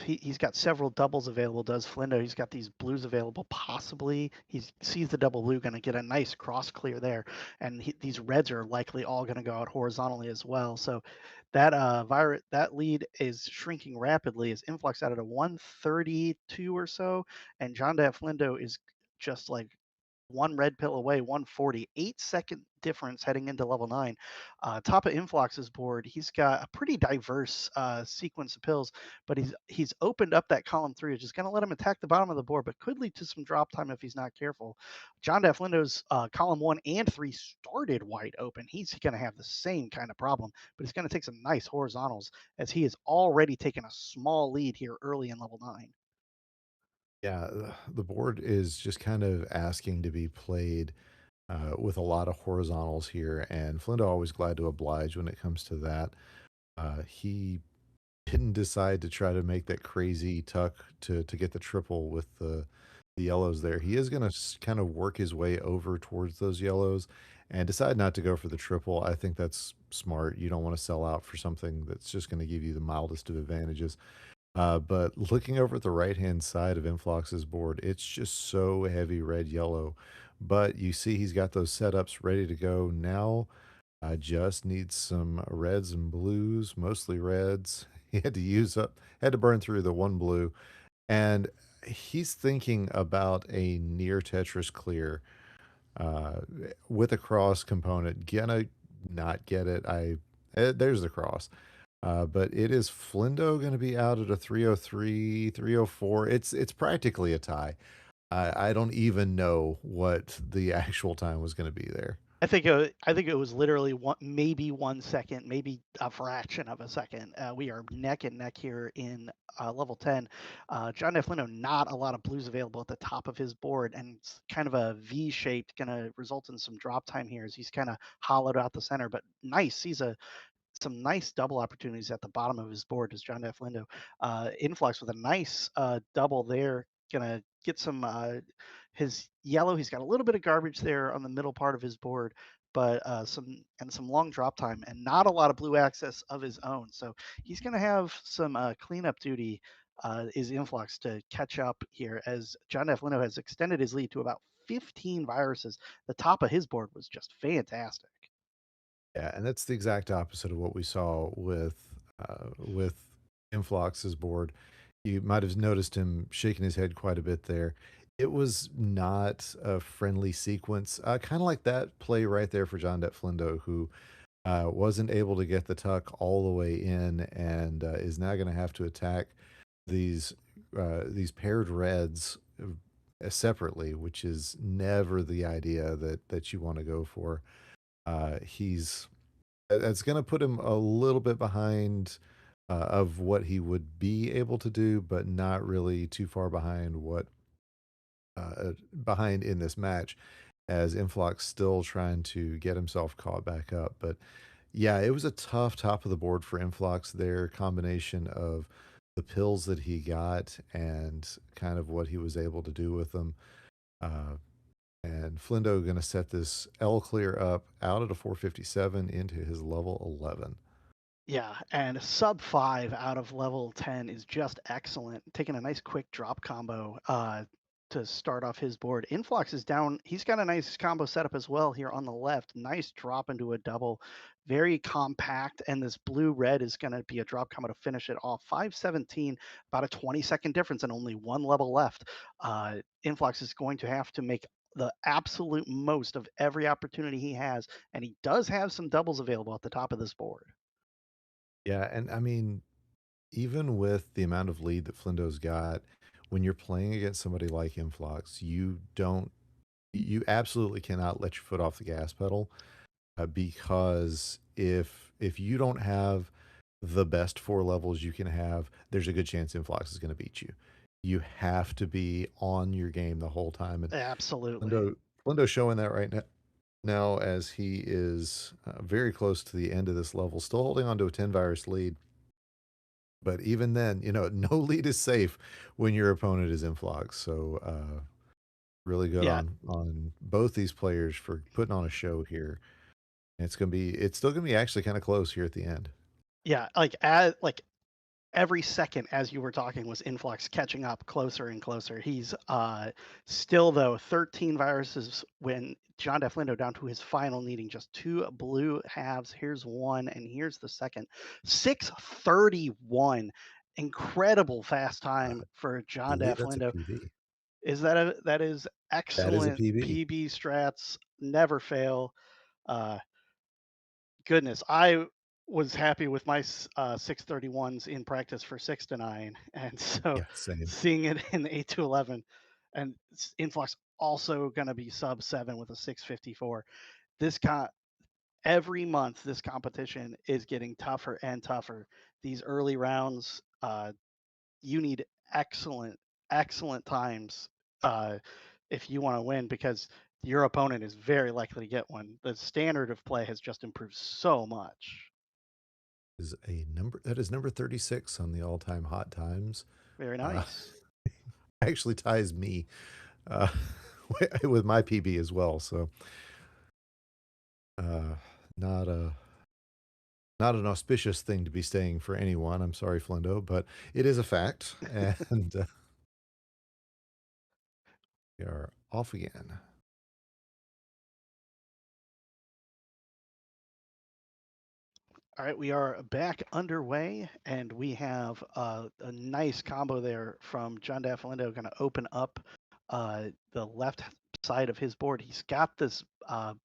he's got several doubles available. Does Flindo? He's got these blues available. Possibly he sees the double blue, going to get a nice cross clear there, and these reds are likely all going to go out horizontally as well. So that that lead is shrinking rapidly as Influx out at a 132 or so, and John Da Flindo is just like one red pill away, 140, 8 second difference heading into level 9. Top of Influx's board, he's got a pretty diverse sequence of pills, but he's opened up that column 3, which is going to let him attack the bottom of the board, but could lead to some drop time if he's not careful. John Deflindo's column 1 and 3 started wide open. He's going to have the same kind of problem, but he's going to take some nice horizontals as he has already taken a small lead here early in level 9. Yeah, the board is just kind of asking to be played with a lot of horizontals here, and Flindo always glad to oblige when it comes to that. He didn't decide to try to make that crazy tuck to get the triple with the yellows there. He is going to kind of work his way over towards those yellows and decide not to go for the triple. I think that's smart. You don't want to sell out for something that's just going to give you the mildest of advantages. But looking over at the right-hand side of Influx's board, it's just so heavy red yellow. But you see he's got those setups ready to go. Now I just need some reds and blues, mostly reds. He had to burn through the one blue. And he's thinking about a near Tetris clear uh, with a cross component. Gonna not get it. There's the cross. But it is Flindo going to be out at a 303, 304. It's practically a tie. I don't even know what the actual time was going to be there. I think it was literally maybe 1 second, maybe a fraction of a second. We are neck and neck here in level 10. John Deflino, not a lot of blues available at the top of his board, and it's kind of a V shaped, going to result in some drop time here as he's kind of hollowed out the center. But nice, he's some nice double opportunities at the bottom of his board as John F. Lindo. Influx with a nice double there. Gonna get some his yellow. He's got a little bit of garbage there on the middle part of his board, but some long drop time and not a lot of blue access of his own. So he's gonna have some cleanup duty. Is Influx to catch up here as John F. Lindo has extended his lead to about 15 viruses. The top of his board was just fantastic. Yeah, and that's the exact opposite of what we saw with Influx's board. You might have noticed him shaking his head quite a bit there. It was not a friendly sequence, kind of like that play right there for John Detflindo, who wasn't able to get the tuck all the way in and is now going to have to attack these these paired reds separately, which is never the idea that you want to go for. He's That's going to put him a little bit behind of what he would be able to do, but not really too far behind behind in this match, as Influx still trying to get himself caught back up. But yeah, it was a tough top of the board for Influx there. Combination of the pills that he got and kind of what he was able to do with them. Uh, and Flindo going to set this L clear up out at a 457 into his level 11. Yeah, and sub 5 out of level 10 is just excellent. Taking a nice quick drop combo to start off his board. Influx is down. He's got a nice combo setup as well here on the left. Nice drop into a double. Very compact. And this blue red is going to be a drop combo to finish it off. 517, about a 20-second difference and only one level left. Influx is going to have to make the absolute most of every opportunity he has. And he does have some doubles available at the top of this board. Yeah, and I mean, even with the amount of lead that Flindo's got, when you're playing against somebody like Influx, you absolutely cannot let your foot off the gas pedal, because if you don't have the best four levels you can have, there's a good chance Influx is going to beat you. You have to be on your game the whole time, and Absolutely. Flindo's showing that right now as he is very close to the end of this level, still holding on to a 10 virus lead. But even then, no lead is safe when your opponent is Influx. So really good Yeah. on both these players for putting on a show here. And it's still gonna be actually kind of close here at the end. Yeah. Like every second as you were talking was Influx catching up closer and closer. He's still though 13 viruses when John Deflindo down to his final needing just two blue halves. Here's one and here's the second. 631. Incredible fast I time for John believe that's a Deflindo. PB. That is That is a excellent PB. PB strats, never fail. Uh Goodness, I was happy with my 631s in practice for 6 to 9, and so Yeah, same. seeing it in 8 to 11, and Influx also going to be sub 7 with a 654. This con Every month this competition is getting tougher and tougher. These early rounds, you need excellent times if you want to win because your opponent is very likely to get one. The standard of play has just improved so much. That is number 36 on the all-time hot times. Very Uh, nice. actually ties me uh, with my PB as well. So uh, not a not an auspicious thing to be saying for anyone. I'm sorry, Flindo, but it is a fact. And we are off again. All right, we are back underway, and we have a nice combo there from John Daffalindo going to open up the left side of his board. He's got this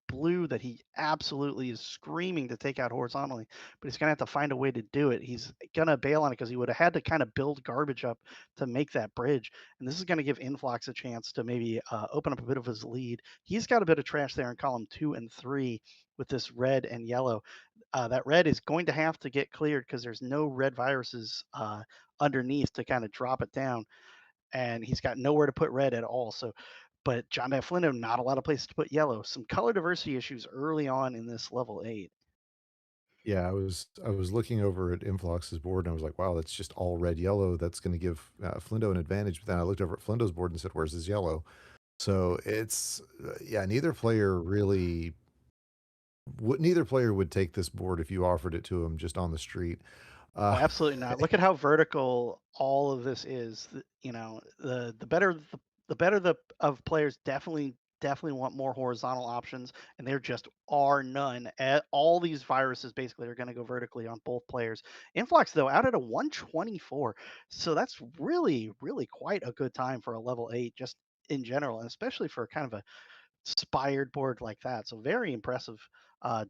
blue that he absolutely is screaming to take out horizontally, but he's going to have to find a way to do it. He's going to bail on it because he would have had to kind of build garbage up to make that bridge. And this is going to give Influx a chance to maybe open up a bit of his lead. He's got a bit of trash there in column 2 and 3 with this red and yellow. That red is going to have to get cleared because there's no red viruses underneath to kind of drop it down, and he's got nowhere to put red at all. So, but John Flindo, not a lot of places to put yellow. Some color diversity issues early on in this level 8. Yeah, I was looking over at Influx's board and I was like, wow, that's just all red yellow. That's going to give Flindo an advantage. But then I looked over at Flindo's board and said, where's his yellow? So it's yeah, neither player would take this board if you offered it to him just on the street. Oh, Uh, absolutely not. Look at how vertical all of this is. You know, the better the better the of players definitely want more horizontal options, and there just are none. All these viruses basically are going to go vertically on both players. Influx though out at a 124, so that's really quite a good time for a level 8 just in general, and especially for kind of a spired board like that. So very impressive.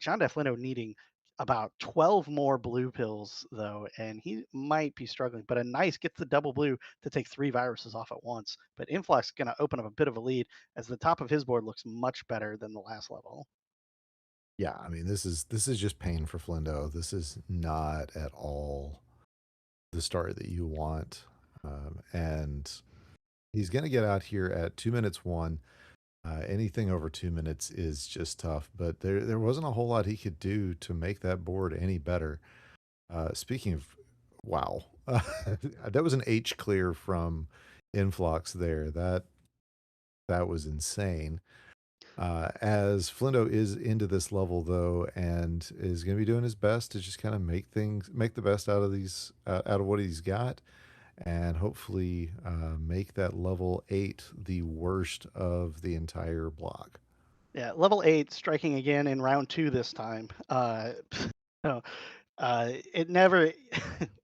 John Deflino needing about 12 more blue pills though, and he might be struggling. But a nice gets the double blue to take 3 viruses off at once. But Influx going to open up a bit of a lead as the top of his board looks much better than the last level. yeah, I mean this is just pain for Flindo. This is not at all the start that you want, and he's going to get out here at 2 minutes one. Anything over 2 minutes is just tough, but there wasn't a whole lot he could do to make that board any better. Speaking of, wow, that was an H clear from Influx there. That was insane. As Flindo is into this level though, and is going to be doing his best to just kind of make the best out of out of what he's got, and hopefully make that level 8 the worst of the entire block. Yeah, level 8 striking again in round 2 this time. So, it never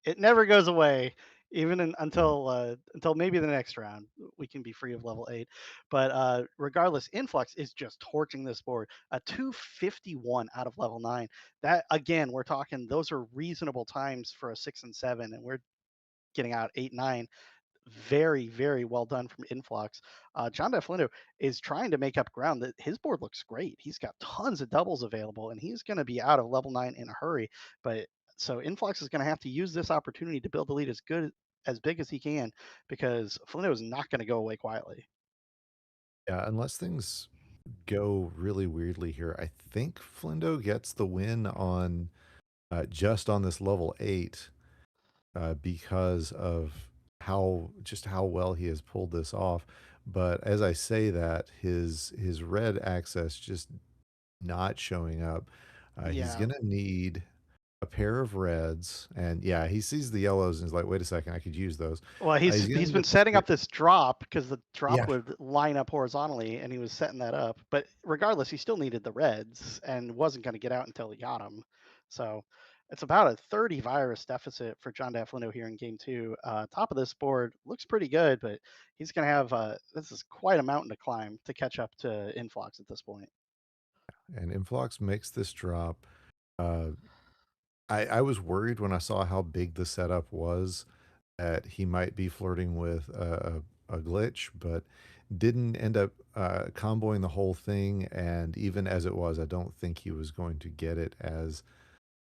it never goes away, even until maybe the next round we can be free of level 8. But regardless, Influx is just torching this board. A 251 out of level 9. That again, we're talking those are reasonable times for a 6 and 7, and we're getting out 8, 9. Very well done from Influx. John Deflindo is trying to make up ground. That his board looks great. He's got tons of doubles available, and he's going to be out of level 9 in a hurry. But so Influx is going to have to use this opportunity to build the lead as big as he can, because Flindo is not going to go away quietly. Yeah, unless things go really weirdly here, I think Flindo gets the win on just on this level 8 because of how well he has pulled this off. But as I say that, his red access just not showing up. He's Yeah, gonna need a pair of reds, and yeah, he sees the yellows and he's like, "Wait a second, I could use those." well, He's gonna he's need been setting a up this drop because the drop yeah, would line up horizontally, and he was setting that up. But regardless, he still needed the reds and wasn't going to get out until he got them. So it's about a 30 virus deficit for John D'Aflino here in game 2. Top of this board looks pretty good, but he's going to have this is quite a mountain to climb to catch up to Influx at this point. and Influx makes this drop. Uh, I was worried when I saw how big the setup was that he might be flirting with a glitch, but didn't end up comboing the whole thing. And even as it was, I don't think he was going to get it as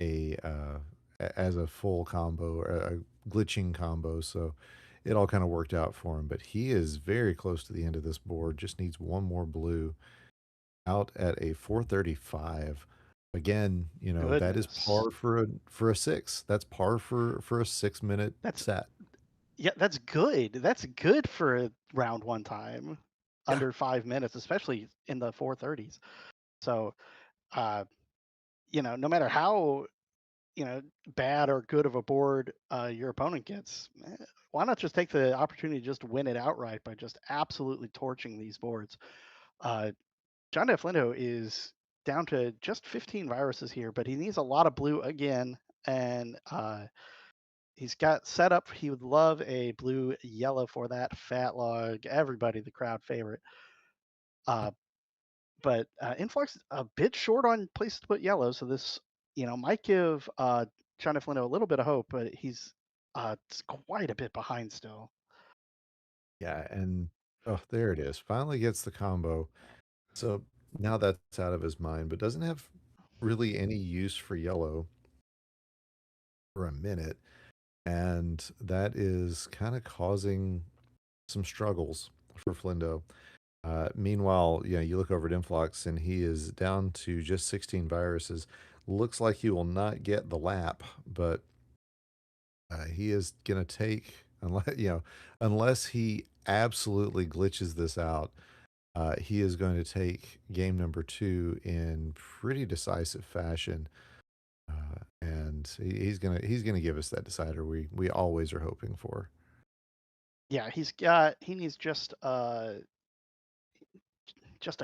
a full combo or a glitching combo. So it all kind of worked out for him. But he is very close to the end of this board. Just needs one more blue. Out at a 435. Again, that is Goodness. par for a 6. That's par for a 6-minute That's set. Yeah, that's good. That's good for a round 1 time Yeah. under 5 minutes, especially in the 430s. So, uh, no matter how, bad or good of a board your opponent gets, why not just take the opportunity to just win it outright by just absolutely torching these boards? Uh, John Deflindo is down to just 15 viruses here, but he needs a lot of blue again, and he's got set up. He would love a blue yellow for that fat log. Everybody, the crowd favorite. Uh, but Influx a bit short on places to put yellow, so this might give China Flindo a little bit of hope, but he's quite a bit behind still. Yeah, and oh, there it is. Finally gets the combo. So now that's out of his mind, but doesn't have really any use for yellow for a minute. And that is kind of causing some struggles for Flindo. Meanwhile, you look over at Influx and he is down to just 16 viruses. Looks like he will not get the lap, but he is going to take, unless he absolutely glitches this out, he is going to take game number 2 in pretty decisive fashion. And he's gonna give us that decider we always are hoping for. Yeah, he needs just a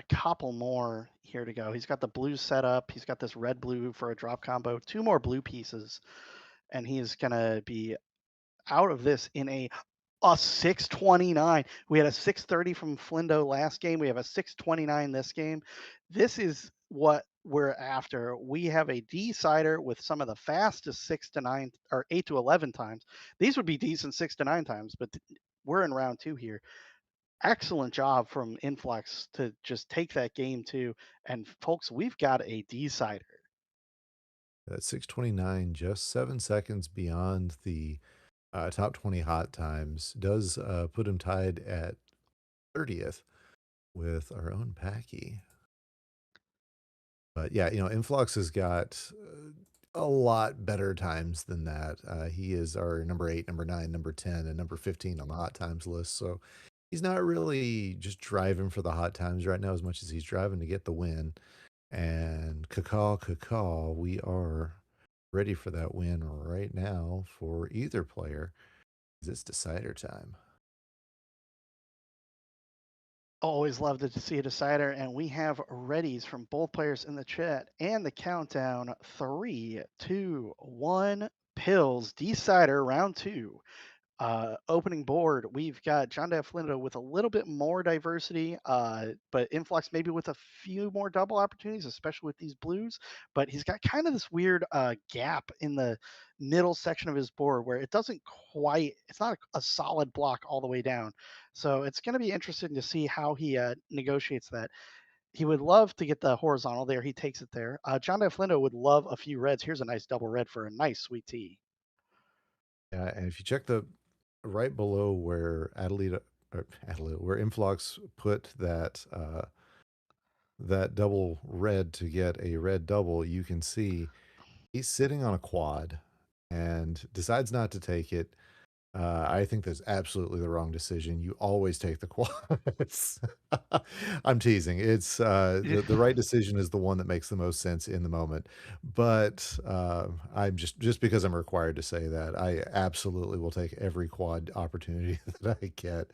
couple more here to go. He's got the blue set up. He's got this red blue for a drop combo. 2 more blue pieces, and he's gonna be out of this in a 629. We had a 630 from Flindo last game. We have a 629 this game. This is what we're after. We have a decider with some of the fastest 6 to 9 or 8 to 11 times. These would be decent 6 to 9 times, but we're in round 2 here. Excellent job from Influx to just take that game too. And folks, we've got a decider. At 629, just 7 seconds beyond the top 20 hot times, does put him tied at 30th with our own Packy. But yeah, Influx has got a lot better times than that. He is our number 8, number 9, number 10, and number 15 on the hot times list. So he's not really just driving for the hot times right now as much as he's driving to get the win. And caw, we are ready for that win right now for either player. It's decider time. Always love to see a decider, and we have readies from both players in the chat and the countdown. 3, 2, 1. Pills decider round 2. Opening board, we've got John Flindo with a little bit more diversity, but Influx maybe with a few more double opportunities, especially with these blues. But he's got kind of this weird gap in the middle section of his board where it doesn't quite, it's not a solid block all the way down. So it's going to be interesting to see how he negotiates that. He would love to get the horizontal there. He takes it there. John Flindo would love a few reds. Here's a nice double red for a nice sweet tea. Yeah, and if you check the right below where where Influx put that double red to get a red double, you can see he's sitting on a quad and decides not to take it. I think that's absolutely the wrong decision. You always take the quads. I'm teasing. It's the right decision is the one that makes the most sense in the moment. But I'm just because I'm required to say that, I absolutely will take every quad opportunity that I get.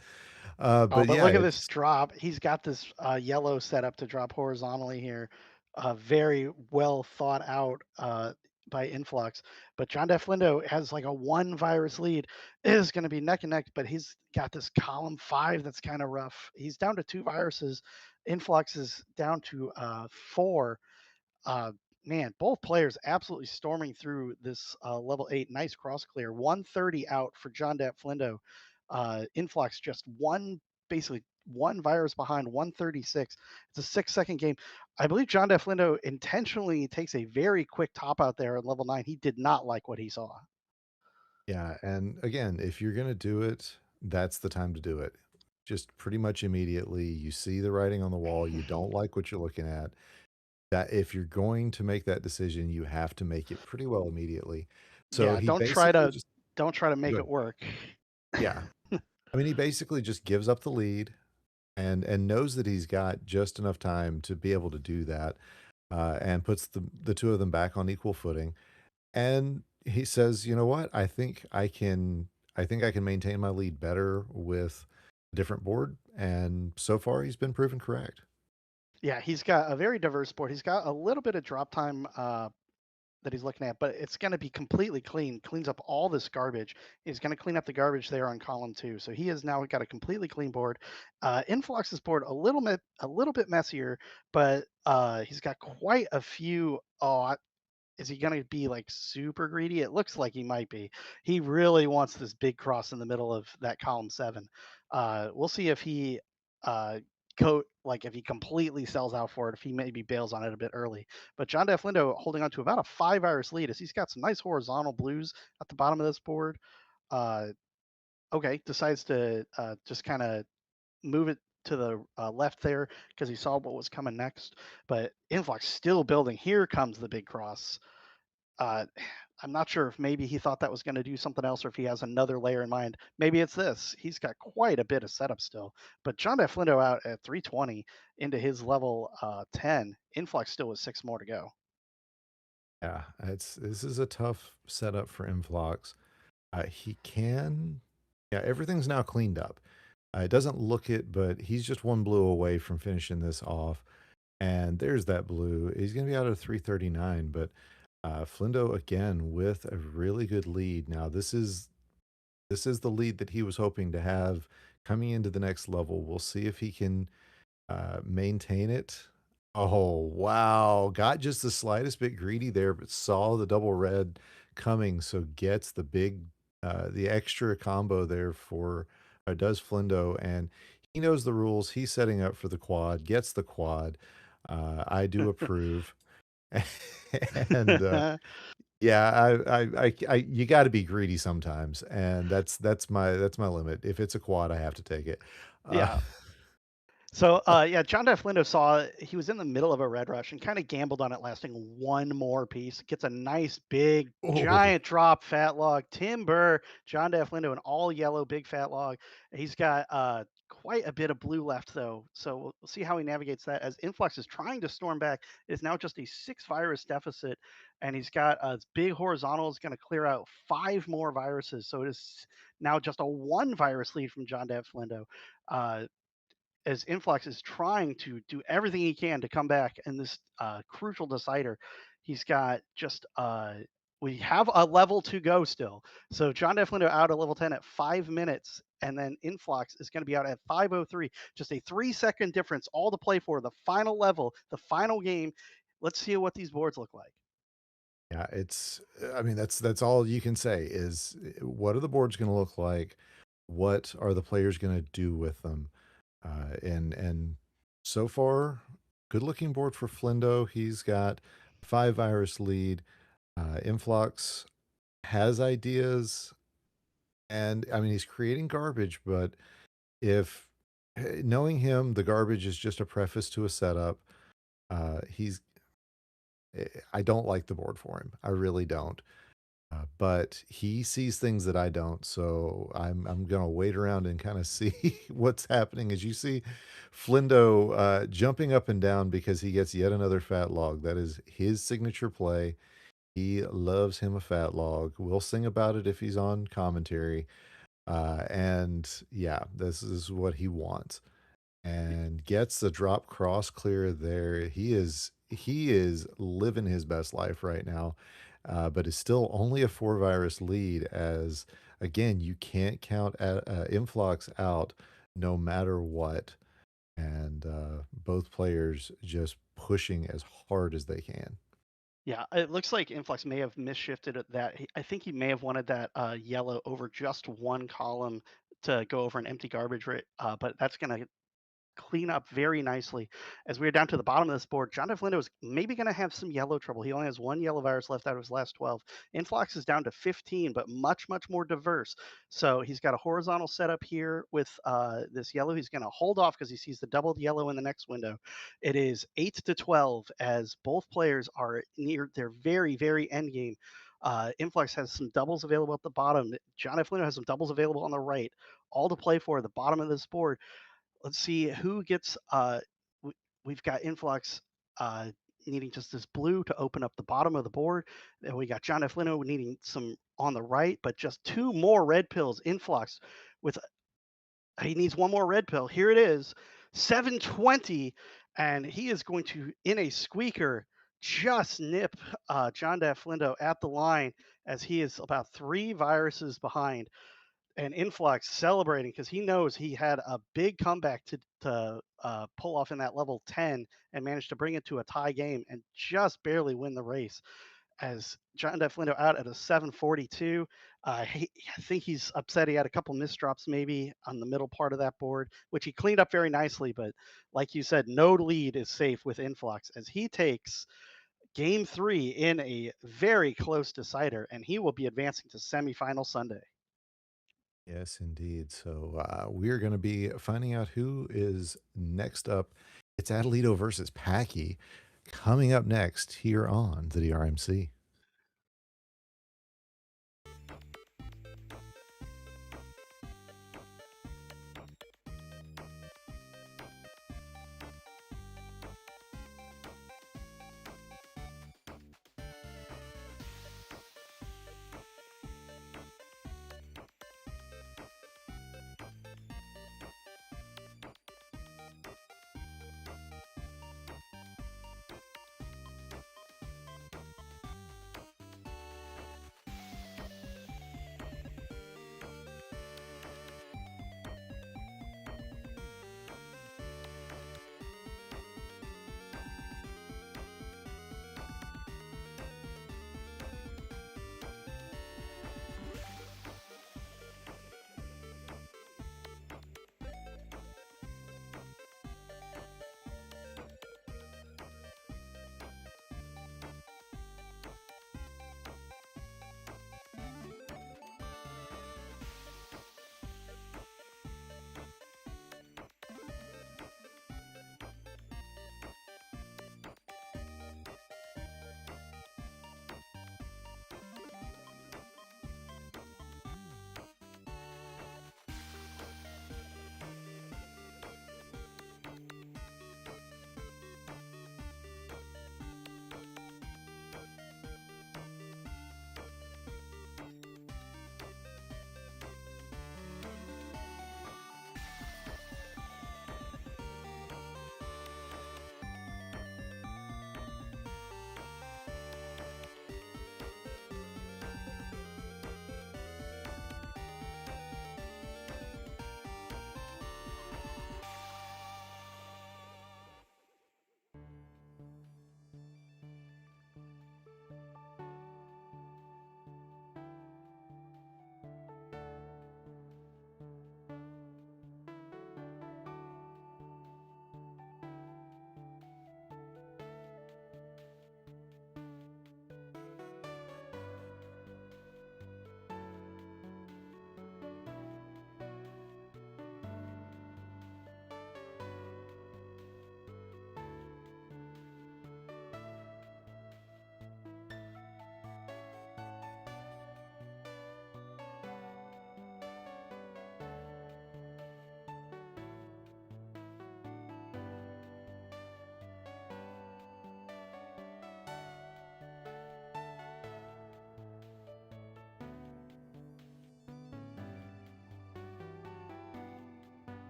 Oh, But but yeah, look at this it's drop. He's got this yellow set up to drop horizontally here. Very well thought out by Influx. But John Deflindo has like a 1 virus lead. It is going to be neck and neck, but he's got this column 5 that's kind of rough. He's down to 2 viruses. Influx is down to 4. Uh, Man, both players absolutely storming through this level 8. Nice cross clear. 130 out for John Flindo. Influx just basically 1 virus behind 136. It's a 6-second game. I believe John Flindo intentionally takes a very quick top out there at level 9. He did not like what he saw. yeah, and again, if you're gonna do it, that's the time to do it. Just pretty much immediately, you see the writing on the wall, you don't like what you're looking at. That if you're going to make that decision, you have to make it pretty well immediately. So Yeah, he basically just don't try to make go it ahead. work. Yeah. I mean, he basically just gives up the lead and knows that he's got just enough time to be able to do that, and puts the two of them back on equal footing. And he says, "You know what? I think I can maintain my lead better with a different board." And so far, he's been proven correct. Yeah, he's got a very diverse board. He's got a little bit of drop time that he's looking at, but it's going to be completely clean. Cleans up all this garbage. He's going to clean up the garbage there on column 2. So he has now got a completely clean board. Influx's board a little bit messier, but he's got quite a few. Is he going to be like super greedy? It looks like he might be. He really wants this big cross in the middle of that column 7. We'll see if he if he completely sells out for it, if he maybe bails on it a bit early. But John Deflindo holding on to about a 5 iris lead as he's got some nice horizontal blues at the bottom of this board. Okay, decides to just kind of move it to the left there because he saw what was coming next. But Influx still building. Here comes the big cross. I'm not sure if maybe he thought that was going to do something else or if he has another layer in mind. Maybe it's this. He's got quite a bit of setup still. But John Deflindo out at 320 into his level 10. Influx still with 6 more to go. Yeah, this is a tough setup for Influx. He can, yeah, everything's now cleaned up. It doesn't look it, but he's just one blue away from finishing this off. And there's that blue. He's going to be out of 339, but Flindo again with a really good lead. Now this is the lead that he was hoping to have coming into the next level. We'll see if he can maintain it. Oh, wow. Got just the slightest bit greedy there, but saw the double red coming, so gets the extra combo there for does Flindo, and he knows the rules. He's setting up for the quad, gets the quad. I do approve. And yeah, you got to be greedy sometimes, and that's my limit. If it's a quad, I have to take it. Yeah. So yeah, John Deflindo saw he was in the middle of a red rush and kind of gambled on it lasting one more piece. Gets a nice big giant drop fat log timber. John Deflindo an all yellow big fat log. He's got quite a bit of blue left though, so we'll see how he navigates that as Influx is trying to storm back. It is now just a 6 virus deficit, and he's got big horizontal is going to clear out 5 more viruses, so it is now just a 1 virus lead from John Deflindo. As Influx is trying to do everything he can to come back in this crucial decider. He's got just we have a level to go still. So John Deflindo out of level 10 at 5 minutes, and then Influx is going to be out at 5:03. Just a 3-second difference, all to play for. The final level, the final game. Let's see what these boards look like. Yeah, I mean, that's all you can say is what are the boards going to look like? What are the players going to do with them? And so far, good looking board for Flindo. He's got 5 virus lead. Influx has ideas, and I mean, he's creating garbage, but if knowing him, the garbage is just a preface to a setup. He's I don't like the board for him. I really don't. But he sees things that I don't, so I'm gonna wait around and kind of see what's happening. As you see, Flindo jumping up and down because he gets yet another fat log. That is his signature play. He loves him a fat log. We'll sing about it if he's on commentary. And yeah, this is what he wants. And gets the drop cross clear there. He is living his best life right now, but is still only a 4 virus lead. As again, you can't count Influx out no matter what, and both players just pushing as hard as they can. Yeah, it looks like Influx may have misshifted that. I think he may have wanted that yellow over just 1 column to go over an empty garbage rate, but that's going to clean up very nicely. As we are down to the bottom of this board, John Deflindo is maybe going to have some yellow trouble. He only has 1 yellow virus left out of his last 12. Influx is down to 15, but much, much more diverse. So he's got a horizontal setup here with this yellow. He's going to hold off because he sees the doubled yellow in the next window. It is 8-12 as both players are near their very, very end game. Influx has some doubles available at the bottom. John Deflindo has some doubles available on the right. All to play for at the bottom of this board. Let's see who gets. We've got Influx needing just this blue to open up the bottom of the board. Then we got John Deflindo needing some on the right, but just 2 more red pills. Influx with he needs 1 more red pill. Here it is, 720, and he is going to in a squeaker just nip John Flindo at the line as he is about 3 viruses behind, and Influx celebrating because he knows he had a big comeback to pull off in that level 10 and managed to bring it to a tie game and just barely win the race as John Deflindo out at a 742. I think he's upset he had a couple misdrops maybe on the middle part of that board, which he cleaned up very nicely. But like you said, no lead is safe with Influx as he takes game 3 in a very close decider, and he will be advancing to semifinal Sunday. Yes, indeed. So we're going to be finding out who is next up. It's Adelito versus Packy coming up next here on the DRMC.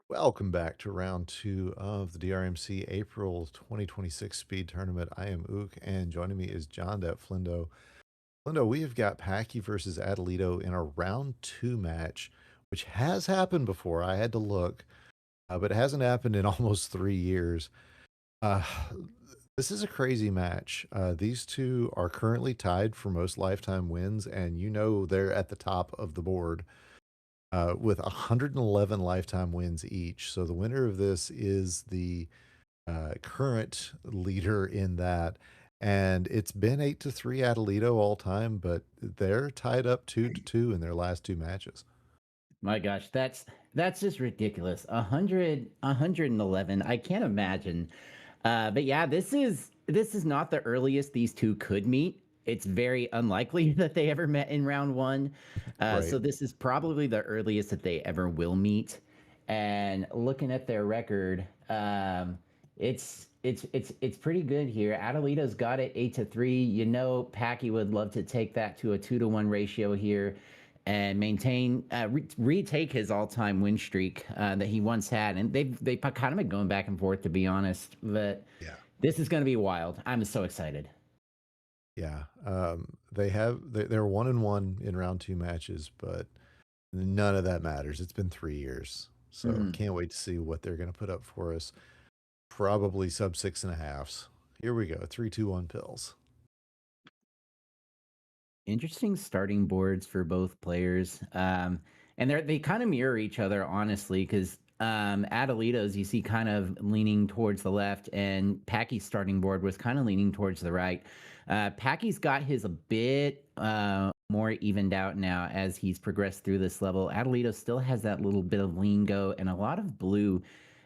Welcome back to round 2 of the DRMC April 2026 Speed Tournament. I am Ook, and joining me is John Flindo. Flindo, we have got Packy versus Adelito in a round 2 match, which has happened before. I had to look, but it hasn't happened in almost 3 years. Uh, this is a crazy match. These two are currently tied for most lifetime wins, and you know they're at the top of the board with 111 lifetime wins each. So the winner of this is the current leader in that. And it's been 8-3 Adelito all time, but they're tied up 2-2 in their last two matches. My gosh, that's just ridiculous. 111. I can't imagine. But yeah, this is not the earliest these two could meet. It's very unlikely that they ever met in round one. Right. So this is probably the earliest that they ever will meet. And looking at their record, it's pretty good here. Adelito's got it 8-3. You know, Packy would love to take that to a 2-1 ratio here and maintain retake his all-time win streak that he once had, and they've kind of been going back and forth, to be honest. But Yeah. this is going to be wild. I'm so excited. Yeah. They're 1-1 in round two matches, but none of that matters. It's been 3 years. So Mhm. can't wait to see what they're going to put up for us. Probably sub 6.5s. Here we go. 3-2-1 pills. Interesting starting boards for both players, and they kind of mirror each other, honestly, because Adelito's you see kind of leaning towards the left, and Packy's starting board was kind of leaning towards the right. Packy's got his a bit more evened out now as he's progressed through this level. Adelito still has that little bit of lingo and a lot of blue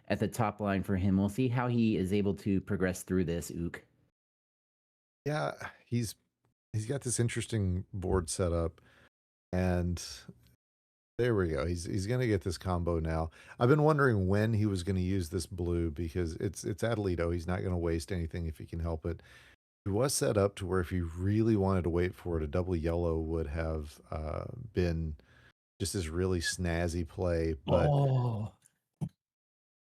at the top line for him. We'll see how he is able to progress through this, Ook. Yeah, he's got this interesting board set up, and there we go. He's gonna get this combo now. I've been wondering when he was gonna use this blue because it's Adelito. He's not gonna waste anything if he can help it. It was set up to where if he really wanted to wait for it, a double yellow would have been just this really snazzy play. But Oh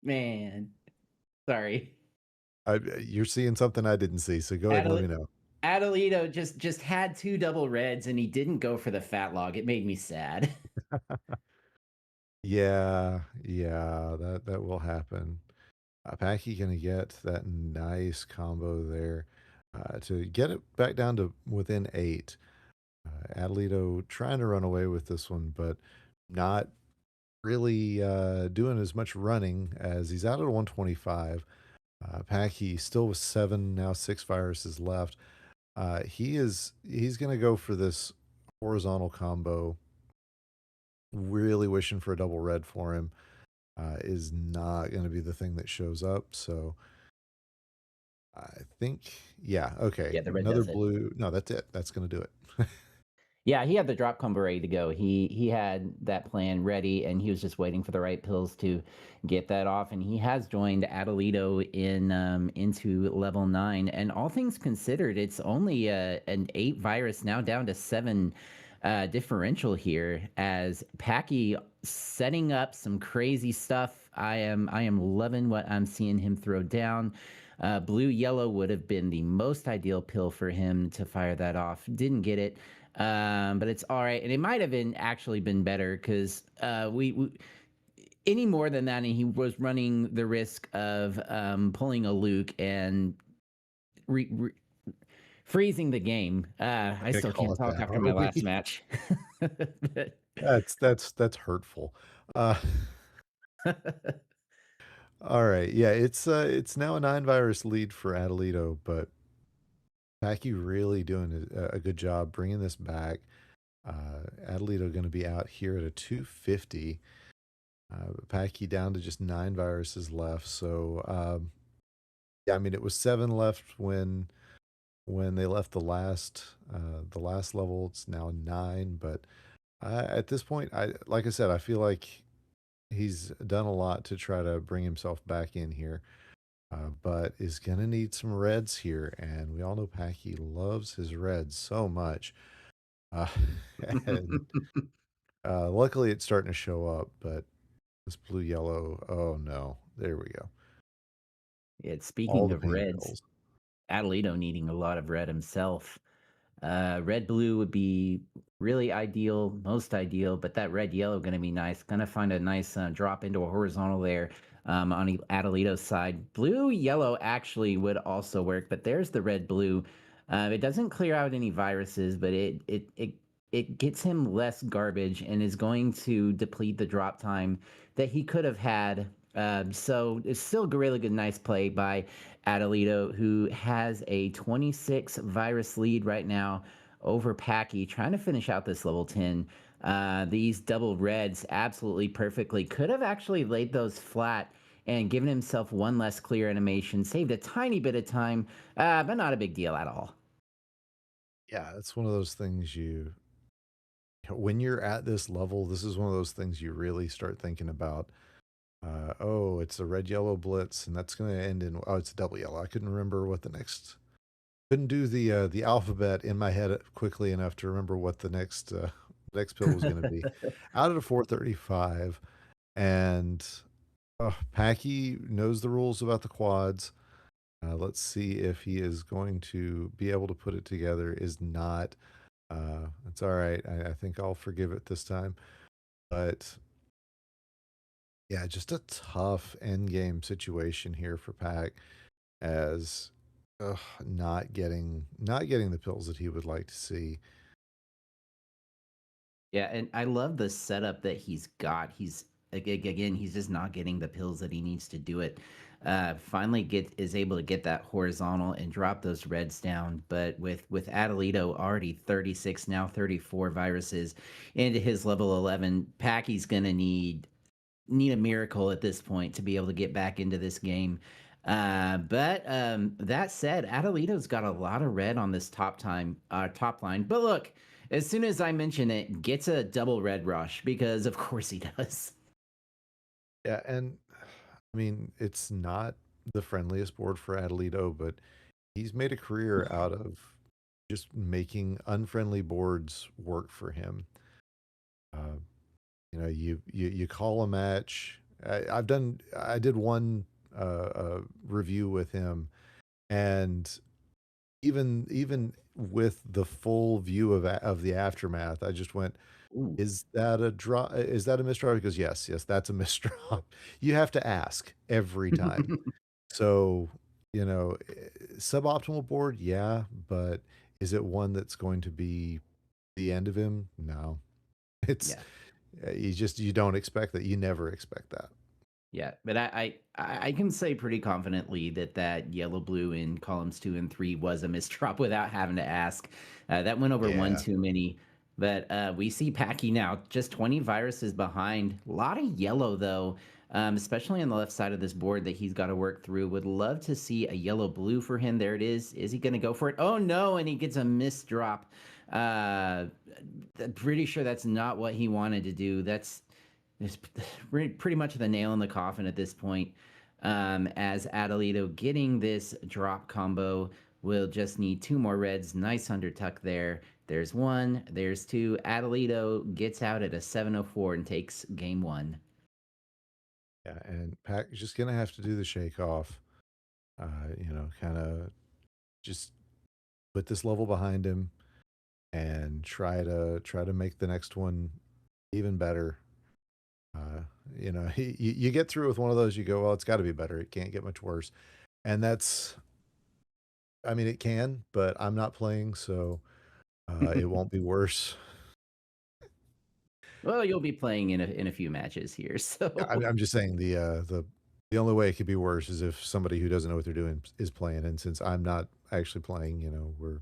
man, sorry. you're seeing something I didn't see, so go ahead and let Adel- me know. Adelito just had two double reds and he didn't go for the fat log. It made me sad. Yeah, yeah, that will happen. Packy gonna get that nice combo there to get it back down to within 8. Adelito trying to run away with this one, but not really doing as much running as he's out at 125. Packy still with 7, now 6 viruses left. He's gonna go for this horizontal combo. Really wishing for a double red for him. Is not going to be the thing that shows up. So I think, yeah, okay. Yeah, the red Another does it. blue. No, that's it. That's going to do it. Yeah, he had the drop combo ready to go. He had that plan ready, and he was just waiting for the right pills to get that off. And he has joined Adelito in into level 9. And all things considered, it's only an 8 virus now down to 7 differential here. As Packy setting up some crazy stuff. I am loving what I'm seeing him throw down. Blue yellow would have been the most ideal pill for him to fire that off. Didn't get it. But it's all right, and it might have been actually been better because we any more than that, and he was running the risk of pulling a Luke and freezing the game. I still Call can't it talk that, after are my last we? match. That's hurtful. All right. Yeah, it's now a 9 virus lead for Adelito, but Packy really doing a good job bringing this back. Adelito going to be out here at a 250. Packy down to just 9 viruses left. So yeah, I mean it was 7 left when they left the last level. It's now 9, but at this point, like I said, I feel like he's done a lot to try to bring himself back in here. But is gonna need some reds here, and we all know Packy loves his reds so much. Uh, and luckily, it's starting to show up, but this blue yellow, oh no, there we go. Yeah, All speaking the of pain reds, pills. Adelito needing a lot of red himself. Red blue would be really ideal, most ideal, but that red yellow going to be nice. Going to find a nice drop into a horizontal there on Adelito's side. Blue yellow actually would also work, but there's the red blue. It doesn't clear out any viruses, but it gets him less garbage and is going to deplete the drop time that he could have had So it's still a really good, nice play by Adelito, who has a 26 virus lead right now over Packy, trying to finish out this level 10. These double reds absolutely perfectly. Could have actually laid those flat and given himself one less clear animation, saved a tiny bit of time, but not a big deal at all. Yeah, it's one of those things when you're at this level, this is one of those things you really start thinking about. Oh, it's a red yellow blitz, and that's going to end in it's a double yellow. I couldn't remember what the next. Couldn't do the alphabet in my head quickly enough to remember what the next pill was going to be. Out at a 435, and Packy knows the rules about the quads. Let's see if he is going to be able to put it together. Is not. It's all right. I think I'll forgive it this time. But yeah, just a tough end game situation here for Pack as not getting the pills that he would like to see. Yeah, and I love the setup that he's got. Again, he's just not getting the pills that he needs to do it. Finally is able to get that horizontal and drop those reds down. But with Adelito already 36, now 34 viruses into his level 11, Packy's gonna need a miracle at this point to be able to get back into this game. But that said, Adelito's got a lot of red on this top line. But look, as soon as I mention it, gets a double red rush because of course he does. Yeah, and I mean, it's not the friendliest board for Adelito, but he's made a career out of just making unfriendly boards work for him. Uh, you call a match. I did one review with him, and even with the full view of the aftermath, I just went, Ooh. "Is that a drop? Is that a misdraw?" He goes, "Yes, yes, that's a misdraw." You have to ask every time. So, suboptimal board, yeah, but is it one that's going to be the end of him? No. It's Yeah. you don't expect that. You never expect that. Yeah, but I can say pretty confidently that that yellow blue in columns 2 and 3 was a misdrop without having to ask. That went over one Yeah. too many. But we see Packy now just 20 viruses behind. A lot of yellow though, especially on the left side of this board that he's got to work through. Would love to see a yellow blue for him. There it is. Is he going to go for it? Oh no! And he gets a misdrop. Uh, Pretty sure that's not what he wanted to do. That's it's pretty much the nail in the coffin at this point. As Adelito getting this drop combo will just need two more reds. Nice undertuck there. There's one, there's two. Adelito gets out at a 7:04 and takes game one. Yeah, and Pac is just gonna have to do the shake off. Kind of just put this level behind him and try to make the next one even better. Uh, you get through with one of those, you go, well, it's got to be better. It can't get much worse, and I mean, it can, but I'm not playing, so it won't be worse. Well, you'll be playing in a few matches here, Yeah, I'm, so I'm just saying the only way it could be worse is if somebody who doesn't know what they're doing is playing, and since I'm not actually playing, we're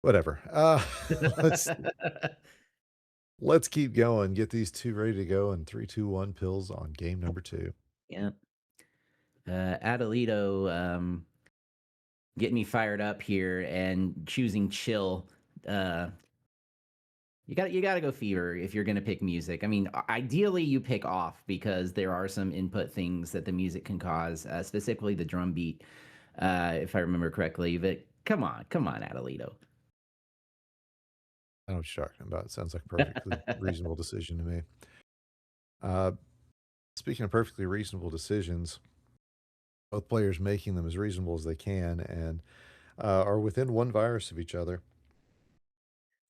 whatever. Let's let's keep going. Get these two ready to go, and 3, 2, 1 pills on game number two. yeah. Adelito getting me fired up here and choosing chill. Uh, you got to go fever if you're going to pick music. I mean, ideally you pick off because there are some input things that the music can cause, specifically the drum beat, if I remember correctly. But come on, Adelito. I know what you're talking about. It sounds like a perfectly reasonable decision to me. Uh, Speaking of perfectly reasonable decisions, both players making them as reasonable as they can and are within one virus of each other and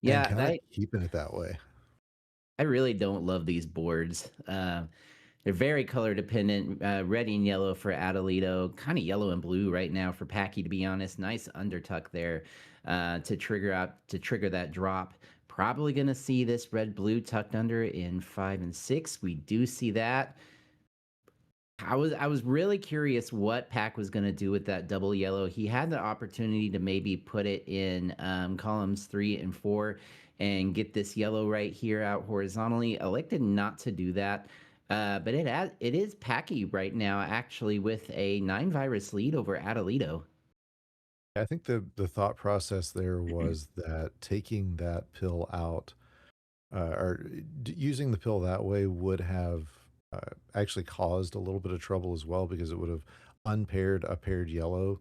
Yeah, kind of that keeping it that way. I really don't love these boards. They're very color dependent. Red and yellow for Adelito, kind of yellow and blue right now for Packy. To be honest, nice undertuck there to trigger that drop. Probably gonna see this red blue tucked under in 5 and 6. We do see that. I was really curious what Pack was going to do with that double yellow. He had the opportunity to maybe put it in columns 3 and 4 and get this yellow right here out horizontally. Elected not to do that. But it is Packy right now, actually, with a 9 virus lead over Adelito. I think the thought process there was that taking that pill out, or using the pill that way would have actually caused a little bit of trouble as well because it would have unpaired a paired yellow.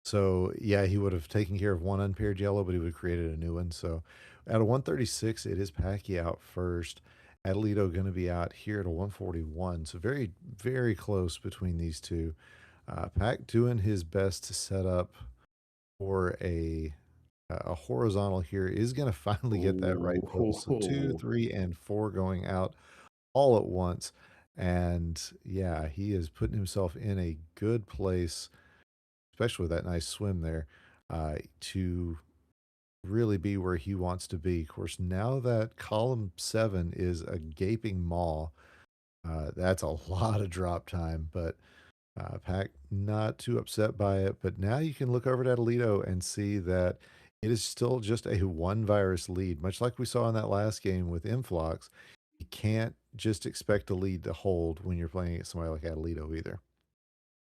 So yeah, he would have taken care of one unpaired yellow, but he would have created a new one. So at a 136, it is Packy out first. Adelito going to be out here at a 141. So very, very close between these two. Pack doing his best to set up for a horizontal here is going to finally get that right pill. So 2, Ooh. 3, and 4 going out all at once. And yeah, he is putting himself in a good place, especially with that nice swim there, to really be where he wants to be. Of course, now that column 7 is a gaping maw, that's a lot of drop time, but Pack not too upset by it. But now you can look over at Adelito and see that it is still just a 1 virus lead, much like we saw in that last game with Influx. You can't just expect a lead to hold when you're playing against somebody like Adelito either.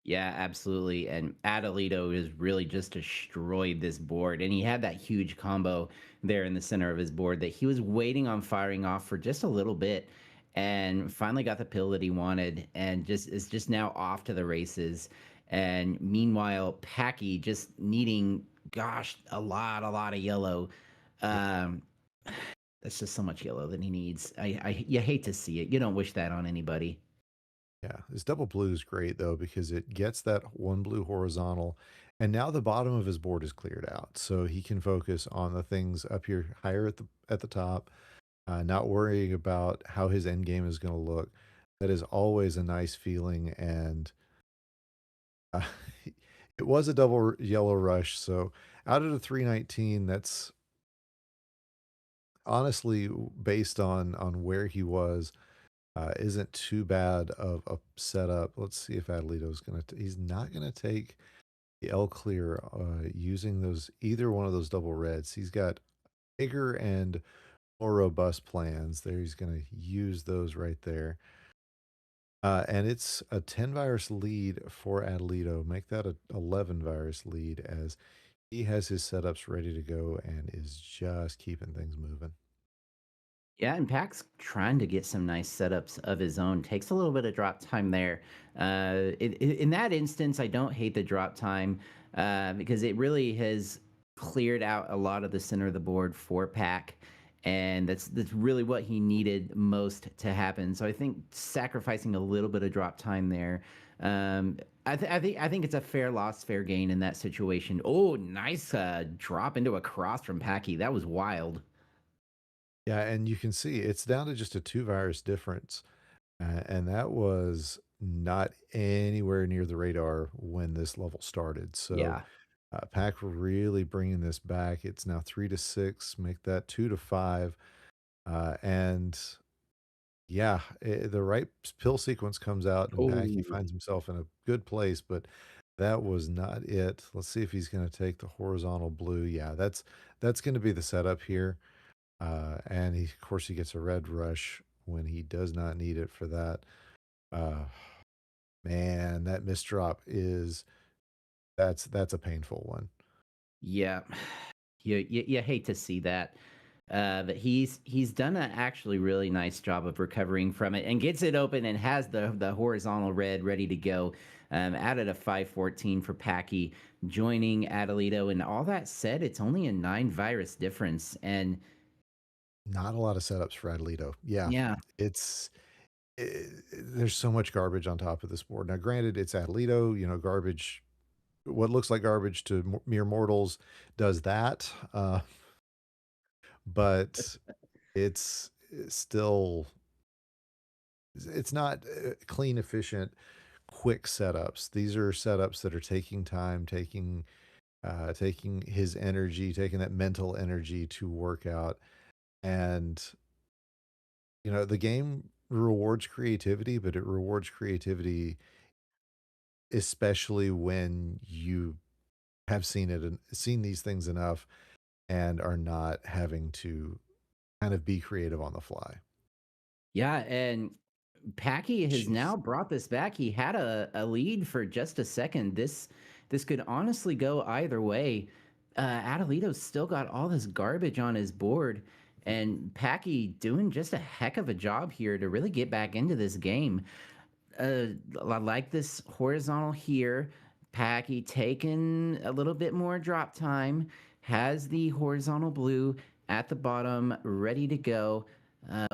Yeah, absolutely. And Adelito has really just destroyed this board. And he had that huge combo there in the center of his board that he was waiting on firing off for just a little bit and finally got the pill that he wanted and just is just now off to the races. And meanwhile, Packy just needing, gosh, a lot of yellow. Um, that's just so much yellow that he needs. You hate to see it. You don't wish that on anybody. Yeah, this double blue is great though because it gets that one blue horizontal, and now the bottom of his board is cleared out, so he can focus on the things up here higher at the top, not worrying about how his end game is going to look. That is always a nice feeling, and uh, it was a double yellow rush. So out of the 319, that's honestly based on where he was. Isn't too bad of a setup. Let's see if Adelito's he's not gonna take the L clear using those either one of those double reds. He's got bigger and more robust plans. There, he's gonna use those right there. And it's a 10 virus lead for Adelito. Make that a 11 virus lead as he has his setups ready to go and is just keeping things moving. Yeah, and Pack's trying to get some nice setups of his own. Takes a little bit of drop time there. In that instance, I don't hate the drop time because it really has cleared out a lot of the center of the board for Pack, and that's really what he needed most to happen. So I think sacrificing a little bit of drop time there. I think it's a fair loss, fair gain in that situation. Oh, nice drop into a cross from Packy. That was wild. Yeah, and you can see it's down to just a 2 virus difference. And that was not anywhere near the radar when this level started. So Yeah. Pack really bringing this back. It's now 3 to 6, make that 2 to 5. And yeah, the right pill sequence comes out, and Pack, he Oh. finds himself in a good place, but that was not it. Let's see if he's going to take the horizontal blue. Yeah, that's going to be the setup here. And he, of course, he gets a red rush when he does not need it for that. Uh, Man, that misdrop is that's a painful one. Yeah, you hate to see that, but he's done an actually really nice job of recovering from it and gets it open and has the horizontal red ready to go. Added a 514 for Packy, joining Adelito, and all that said, it's only a 9 virus difference, and Not a lot of setups for Adelito. Yeah, yeah, it's there's so much garbage on top of this board. Now, granted, it's Adelito, garbage. What looks like garbage to mere mortals does that, but it's still it's not clean, efficient, quick setups. These are setups that are taking time, taking his energy, taking that mental energy to work out. And the game rewards creativity, but it rewards creativity especially when you have seen it and seen these things enough and are not having to kind of be creative on the fly. Yeah, and Packy has Jeez. now brought this back. He had a lead for just a second. This could honestly go either way. Adelito's still got all this garbage on his board, and Packy doing just a heck of a job here to really get back into this game. I like this horizontal here. Packy taking a little bit more drop time, has the horizontal blue at the bottom ready to go. Uh,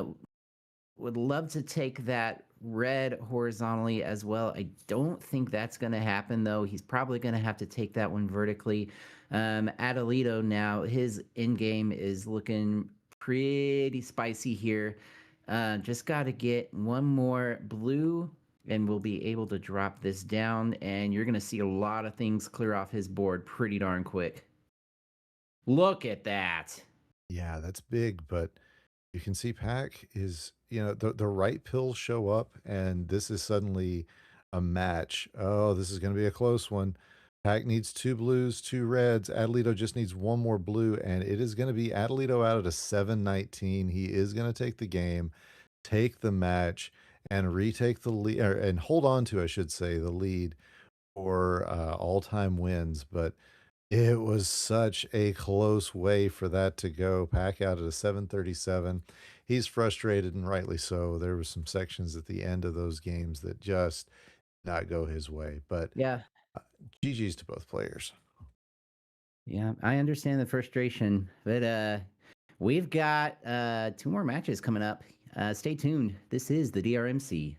would love to take that red horizontally as well. I don't think that's going to happen though. He's probably going to have to take that one vertically. Adelito now, his in game is looking pretty spicy here. Just got to get one more blue and we'll be able to drop this down. And you're going to see a lot of things clear off his board pretty darn quick. Look at that. Yeah, that's big, but you can see Pack is, the right pills show up, and this is suddenly a match. Oh, this is going to be a close one. Pack needs two blues, two reds. Adelito just needs one more blue, and it is going to be Adelito out at a 7-19. He is going to take the game, take the match, and retake the lead, and hold on to, I should say, the lead for all-time wins. But it was such a close way for that to go. Pack out at a 737. He's frustrated and rightly so. There were some sections at the end of those games that just did not go his way. But Yeah. uh, GG's to both players. Yeah, I understand the frustration, but we've got two more matches coming up. Stay tuned. This is the DRMC.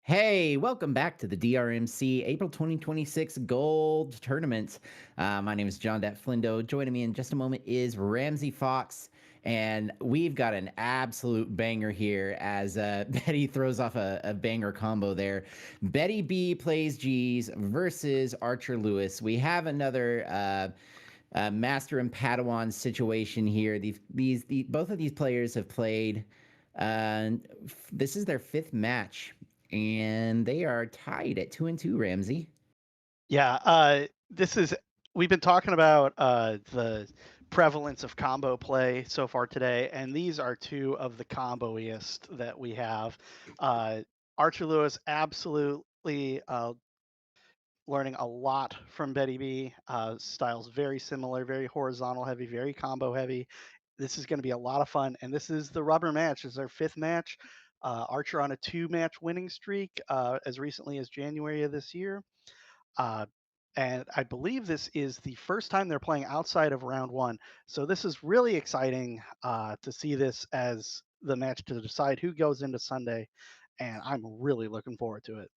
Hey, welcome back to the DRMC April 2026 Gold Tournament. My name is John Dat Flindo. Joining me in just a moment is Ramsey Fox. And we've got an absolute banger here as Betty throws off a banger combo there. Betty B plays G's versus Archer Lewis. We have another Master and Padawan situation here. Both of these players have played. This is their fifth match, and they are tied at 2-2. Ramsey. Yeah, this is we've been talking about the prevalence of combo play so far today, and these are two of the comboiest that we have. Archer Lewis absolutely learning a lot from Betty B. Styles very similar, very horizontal heavy, very combo heavy. This is going to be a lot of fun, and this is the rubber match. This is our fifth match. Archer on a two-match winning streak as recently as January of this year. Uh, and I believe this is the first time they're playing outside of round one. So this is really exciting to see this as the match to decide who goes into Sunday. And I'm really looking forward to it.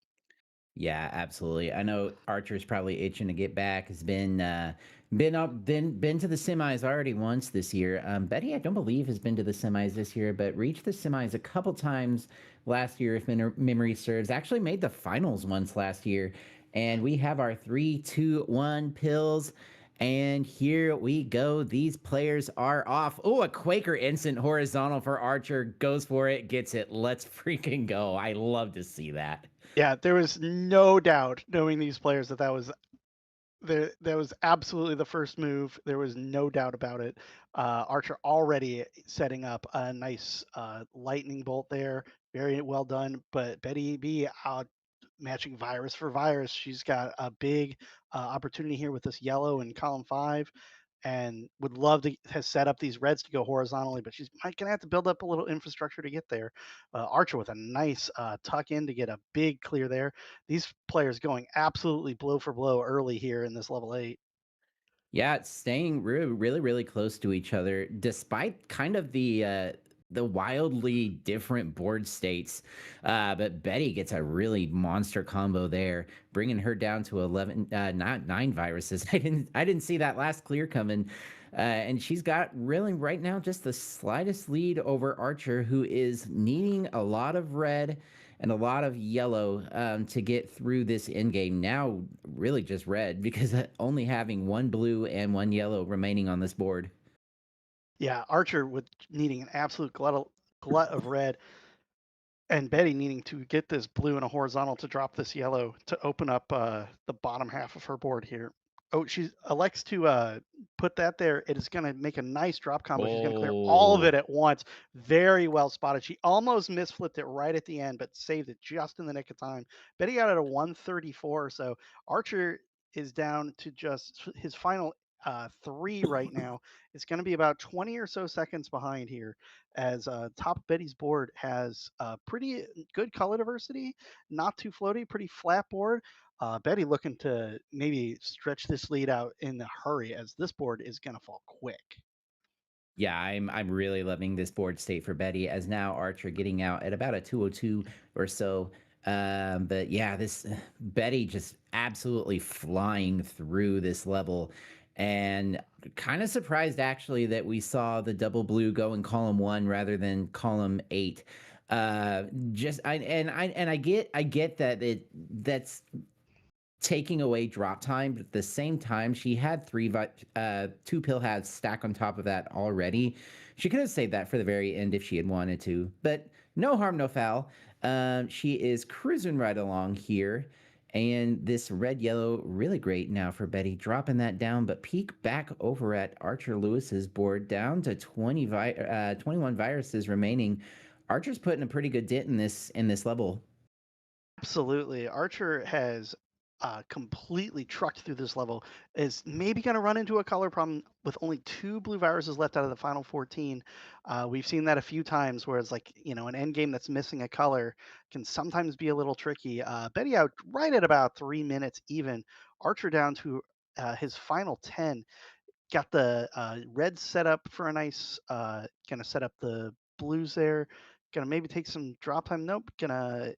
Yeah, absolutely. I know Archer's probably itching to get back. Has been to the semis already once this year. Betty, I don't believe has been to the semis this year, but reached the semis a couple times last year, if memory serves. Actually made the finals once last year. And we have our 3-2-1 pills. And here we go. These players are off. Oh, a Quaker instant horizontal for Archer. Goes for it, gets it. Let's freaking go. I love to see that. Yeah, there was no doubt knowing these players that was absolutely the first move. There was no doubt about it. Archer already setting up a nice lightning bolt there. Very well done. But Betty B matching virus for virus. She's got a big opportunity here with this yellow in column 5 and would love to has set up these reds to go horizontally, but she's gonna have to build up a little infrastructure to get there. Archer with a nice tuck in to get a big clear there. These players going absolutely blow for blow early here in this level 8. Yeah, it's staying really close to each other, despite kind of the wildly different board states. But Betty gets a really monster combo there, bringing her down to 11, not 9 viruses. I didn't see that last clear coming. And she's got really right now just the slightest lead over Archer, who is needing a lot of red and a lot of yellow to get through this end game. Now, really just red because only having one blue and one yellow remaining on this board. Yeah, Archer with needing an absolute glut of red, and Betty needing to get this blue and a horizontal to drop this yellow to open up the bottom half of her board here. Oh, she elects to put that there. It is going to make a nice drop combo. She's going to clear all of Oh, it at once. Very well spotted. She almost misflipped it right at the end, but saved it just in the nick of time. Betty got it at 134. So Archer is down to just his final 3 right now. It's going to be about 20 or so seconds behind here as top of Betty's board has pretty good color diversity, not too floaty, pretty flat board. Betty looking to maybe stretch this lead out in a hurry as this board is going to fall quick. yeah, I'm really loving this board state for Betty as now Archer getting out at about a 202 or so. But yeah, this Betty just absolutely flying through this level, and kind of surprised actually that we saw the double blue go in column 1 rather than column 8. Just I get that that's taking away drop time, but at the same time, she had 2 pill halves stacked on top of that already. She could have saved that for the very end if she had wanted to, but no harm, no foul. She is cruising right along here. And this red yellow, really great now for Betty, dropping that down, but peek back over at Archer Lewis's board down to 21 viruses remaining. Archer's putting a pretty good dent in this level. Absolutely. Archer has completely trucked through this level. Is maybe going to run into a color problem with only 2 blue viruses left out of the final 14. We've seen that a few times where it's like, an end game that's missing a color can sometimes be a little tricky. Betty out right at about 3 minutes even. Archer down to his final 10. Got the red set up for a nice, going to set up the blues there. Gonna maybe take some drop time. Nope. Gonna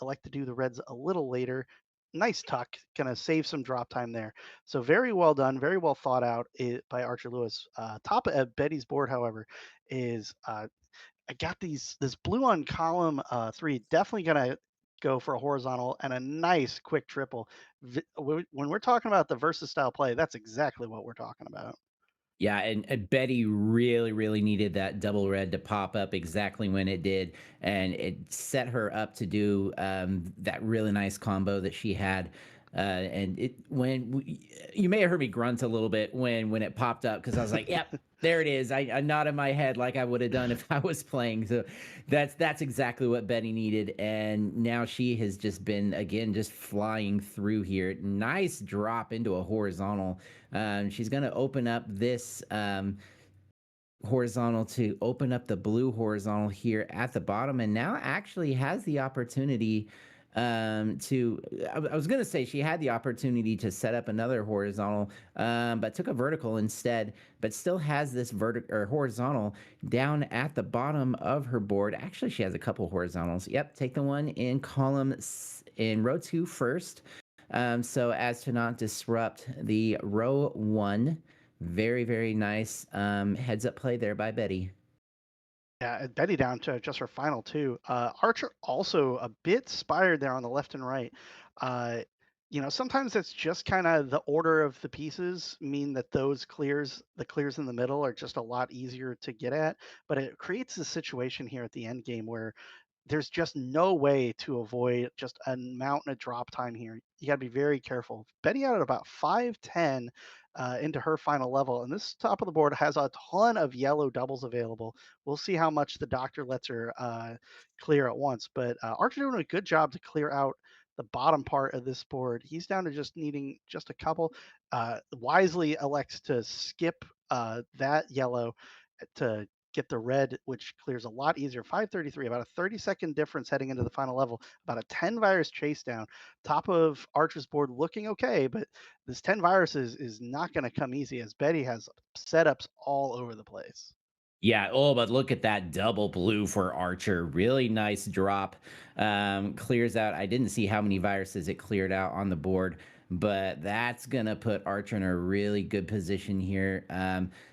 elect to do the reds a little later. Nice tuck. Gonna save some drop time there. So very well done. Very well thought out by Archer Lewis. Top of Betty's board, however, is I got this blue on column 3. Definitely gonna go for a horizontal and a nice quick triple. When we're talking about the versus style play, that's exactly what we're talking about. Yeah, and Betty really, really needed that double red to pop up exactly when it did, and it set her up to do that really nice combo that she had. And it when you may have heard me grunt a little bit when it popped up because I was like, "Yep, there it is." I nodded my head like I would have done if I was playing. So that's exactly what Betty needed, and now she has just been again just flying through here. Nice drop into a horizontal. She's going to open up this horizontal to open up the blue horizontal here at the bottom, and now actually has the opportunity to. I was going to say she had the opportunity to set up another horizontal, but took a vertical instead. But still has this vertical or horizontal down at the bottom of her board. Actually, she has a couple horizontals. Yep, take the one in in row 2 first, so as to not disrupt the row 1. Very, very nice heads up play there by Betty. Yeah, Betty down to just her final two. Archer also a bit spired there on the left and right. Uh, sometimes it's just kind of the order of the pieces mean that the clears in the middle are just a lot easier to get at. But it creates a situation here at the end game where there's just no way to avoid just a mountain of drop time here. You got to be very careful. Betty out at about 510 into her final level, and this top of the board has a ton of yellow doubles available. We'll see how much the doctor lets her clear at once. But Archer doing a good job to clear out the bottom part of this board. He's down to just needing just a couple. Wisely elects to skip that yellow to get the red, which clears a lot easier. 533, about a 30-second difference heading into the final level, about a 10 virus chase down. Top of Archer's board looking okay, but this 10 viruses is not going to come easy as Betty has setups all over the place. Yeah. Oh, but look at that double blue for Archer. Really nice drop. Clears out. I didn't see how many viruses it cleared out on the board, but that's going to put Archer in a really good position here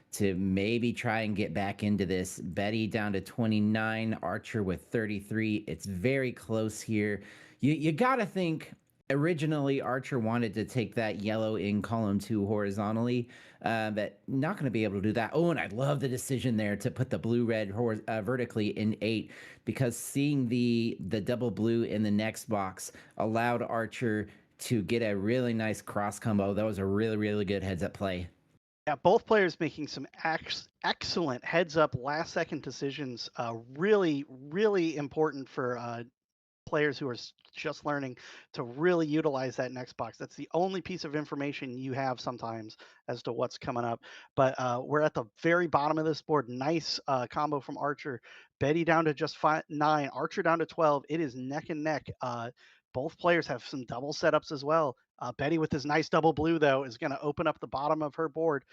to maybe try and get back into this. Betty down to 29, Archer with 33. It's very close here. You got to think originally Archer wanted to take that yellow in column 2 horizontally, but not going to be able to do that. Oh, and I love the decision there to put the blue red vertically in 8 because seeing the double blue in the next box allowed Archer to get a really nice cross combo. That was a really, really good heads up play. Yeah, both players making some excellent heads up last second decisions. Really, really important for players who are just learning to really utilize that next box. That's the only piece of information you have sometimes as to what's coming up. But we're at the very bottom of this board. Nice combo from Archer. Betty down to just 9. Archer down to 12. It is neck and neck. Both players have some double setups as well. Betty with this nice double blue, though, is going to open up the bottom of her board.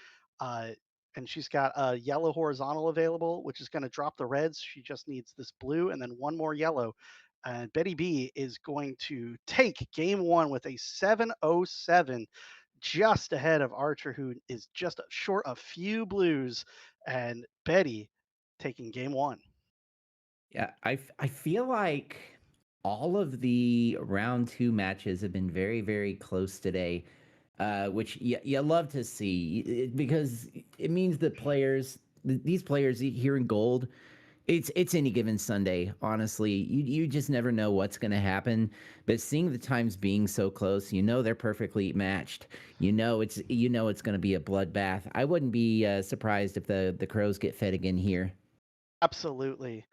Uh, and she's got a yellow horizontal available, which is going to drop the reds. She just needs this blue and then one more yellow. And Betty B is going to take game 1 with a 707, just ahead of Archer, who is just short a few blues. And Betty taking game 1. Yeah, I feel like all of the round 2 matches have been very, very close today, which you love to see because it means that these players here in gold, it's any given Sunday. Honestly, you just never know what's going to happen. But seeing the times being so close, they're perfectly matched. It's going to be a bloodbath. I wouldn't be surprised if the crows get fed again here. Absolutely.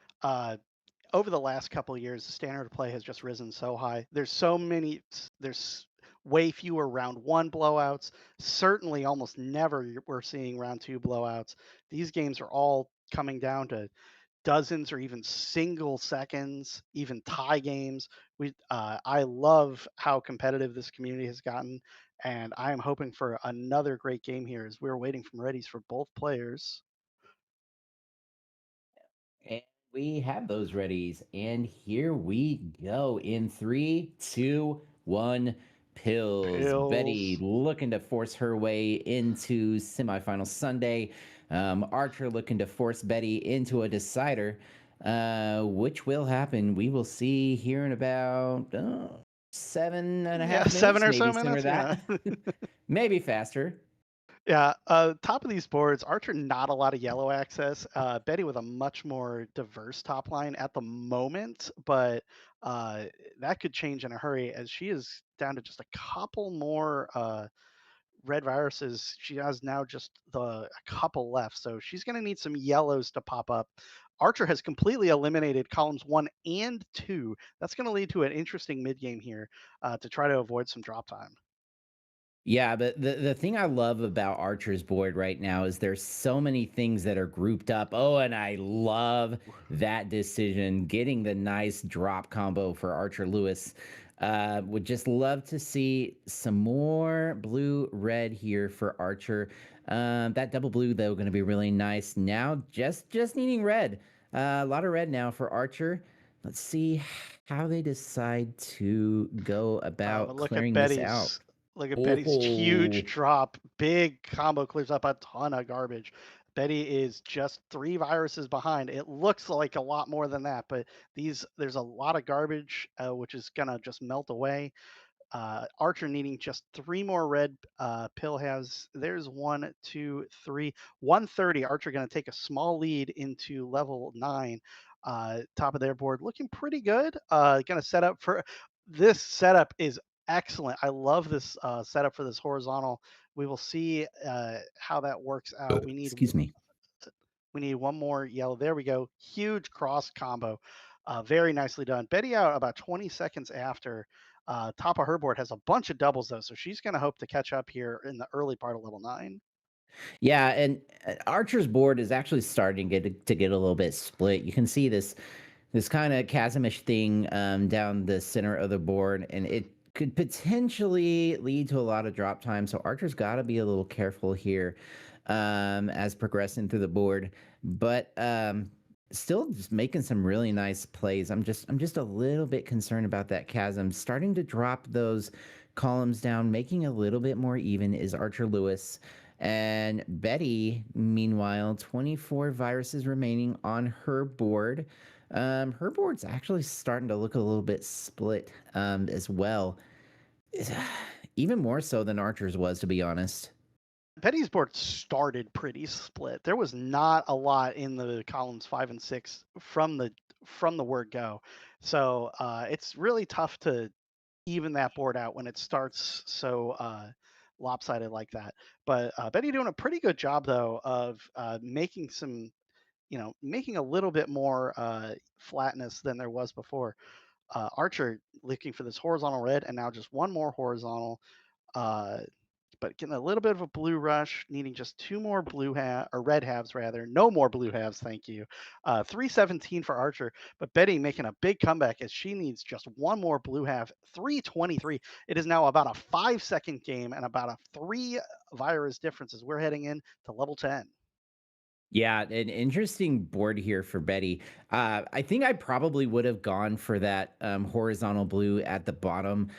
Over the last couple of years, the standard of play has just risen so high. There's way fewer round 1 blowouts. Certainly, almost never we're seeing round 2 blowouts. These games are all coming down to dozens or even single seconds, even tie games. I love how competitive this community has gotten, and I am hoping for another great game here as we're waiting from readies for both players. We have those readies, and here we go in 3, 2, 1. Pills. Betty Pills. looking to force her way into semifinal Sunday. Archer looking to force Betty into a decider, which will happen. We will see here in about seven and a Yeah, half 7 minutes, or so maybe sooner minutes. that, Yeah. maybe faster. Yeah, top of these boards, Archer not a lot of yellow access. Betty with a much more diverse top line at the moment, but uh, that could change in a hurry as she is down to just a couple more red viruses. She has now just a couple left, so she's going to need some yellows to pop up. Archer has completely eliminated columns 1 and 2. That's going to lead to an interesting mid game here to try to avoid some drop time. Yeah, but the thing I love about Archer's board right now is there's so many things that are grouped up. Oh, and I love that decision, getting the nice drop combo for Archer Lewis. Would just love to see some more blue red here for Archer. That double blue though going to be really nice. Now just needing red. A lot of red now for Archer. Let's see how they decide to go But about look at clearing this out. Betty's huge Oh, drop. Big combo clears up a ton of garbage. Betty is just 3 viruses behind. It looks like a lot more than that, but there's a lot of garbage which is gonna just melt away. Archer needing just 3 more red pill has. There's 1, 2, 3, 130. Archer going to take a small lead into level 9. Top of their board, looking pretty good. Going to set up for this setup is excellent. I love this setup for this horizontal. We will see how that works out. excuse me. We need 1 more yellow. There we go. Huge cross combo. Very nicely done. Betty out about 20 seconds after. Top of her board has a bunch of doubles though, so she's going to hope to catch up here in the early part of level 9. Yeah, and Archer's board is actually starting to get a little bit split. You can see this kind of chasmish thing down the center of the board, and it could potentially lead to a lot of drop time. So Archer's got to be a little careful here as progressing through the board, but still just making some really nice plays. I'm just a little bit concerned about that chasm starting to drop those columns down, making a little bit more even is Archer Lewis. And Betty, meanwhile, 24 viruses remaining on her board. Her board's actually starting to look a little bit split as well. Even more so than Archer's was, to be honest. Betty's board started pretty split. There was not a lot in the columns 5 and 6 from the word go. So it's really tough to even that board out when it starts so lopsided like that. But Betty doing a pretty good job though of making some, making a little bit more flatness than there was before. Archer looking for this horizontal red, and now just 1 more horizontal. Uh, but getting a little bit of a blue rush, needing just 2 more or red halves rather. No more blue halves, thank you. 317 for Archer, but Betty making a big comeback as she needs just 1 more blue half. 323. It is now about a 5-second game and about a 3 virus difference as we're heading in to level 10. Yeah, an interesting board here for Betty. I think I probably would have gone for that horizontal blue at the bottom.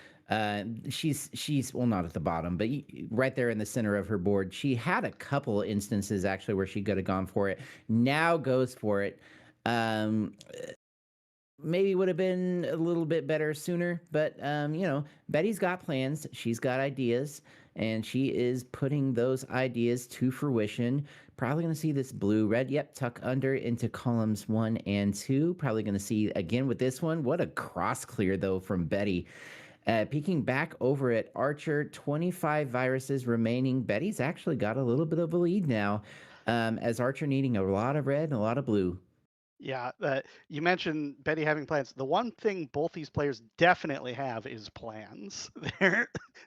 She's well, not at the bottom, but right there in the center of her board. She had a couple instances actually where she could have gone for it. Now goes for it. Um, Maybe would have been a little bit better sooner, but Betty's got plans, she's got ideas, and she is putting those ideas to fruition. Probably going to see this blue red, yep, tuck under into columns 1 and 2. Probably going to see again with this one. What a cross clear though from Betty. Peeking back over at Archer, 25 viruses remaining. Betty's actually got a little bit of a lead now, as Archer needing a lot of red and a lot of blue. Yeah, you mentioned Betty having plans. The one thing both these players definitely have is plans.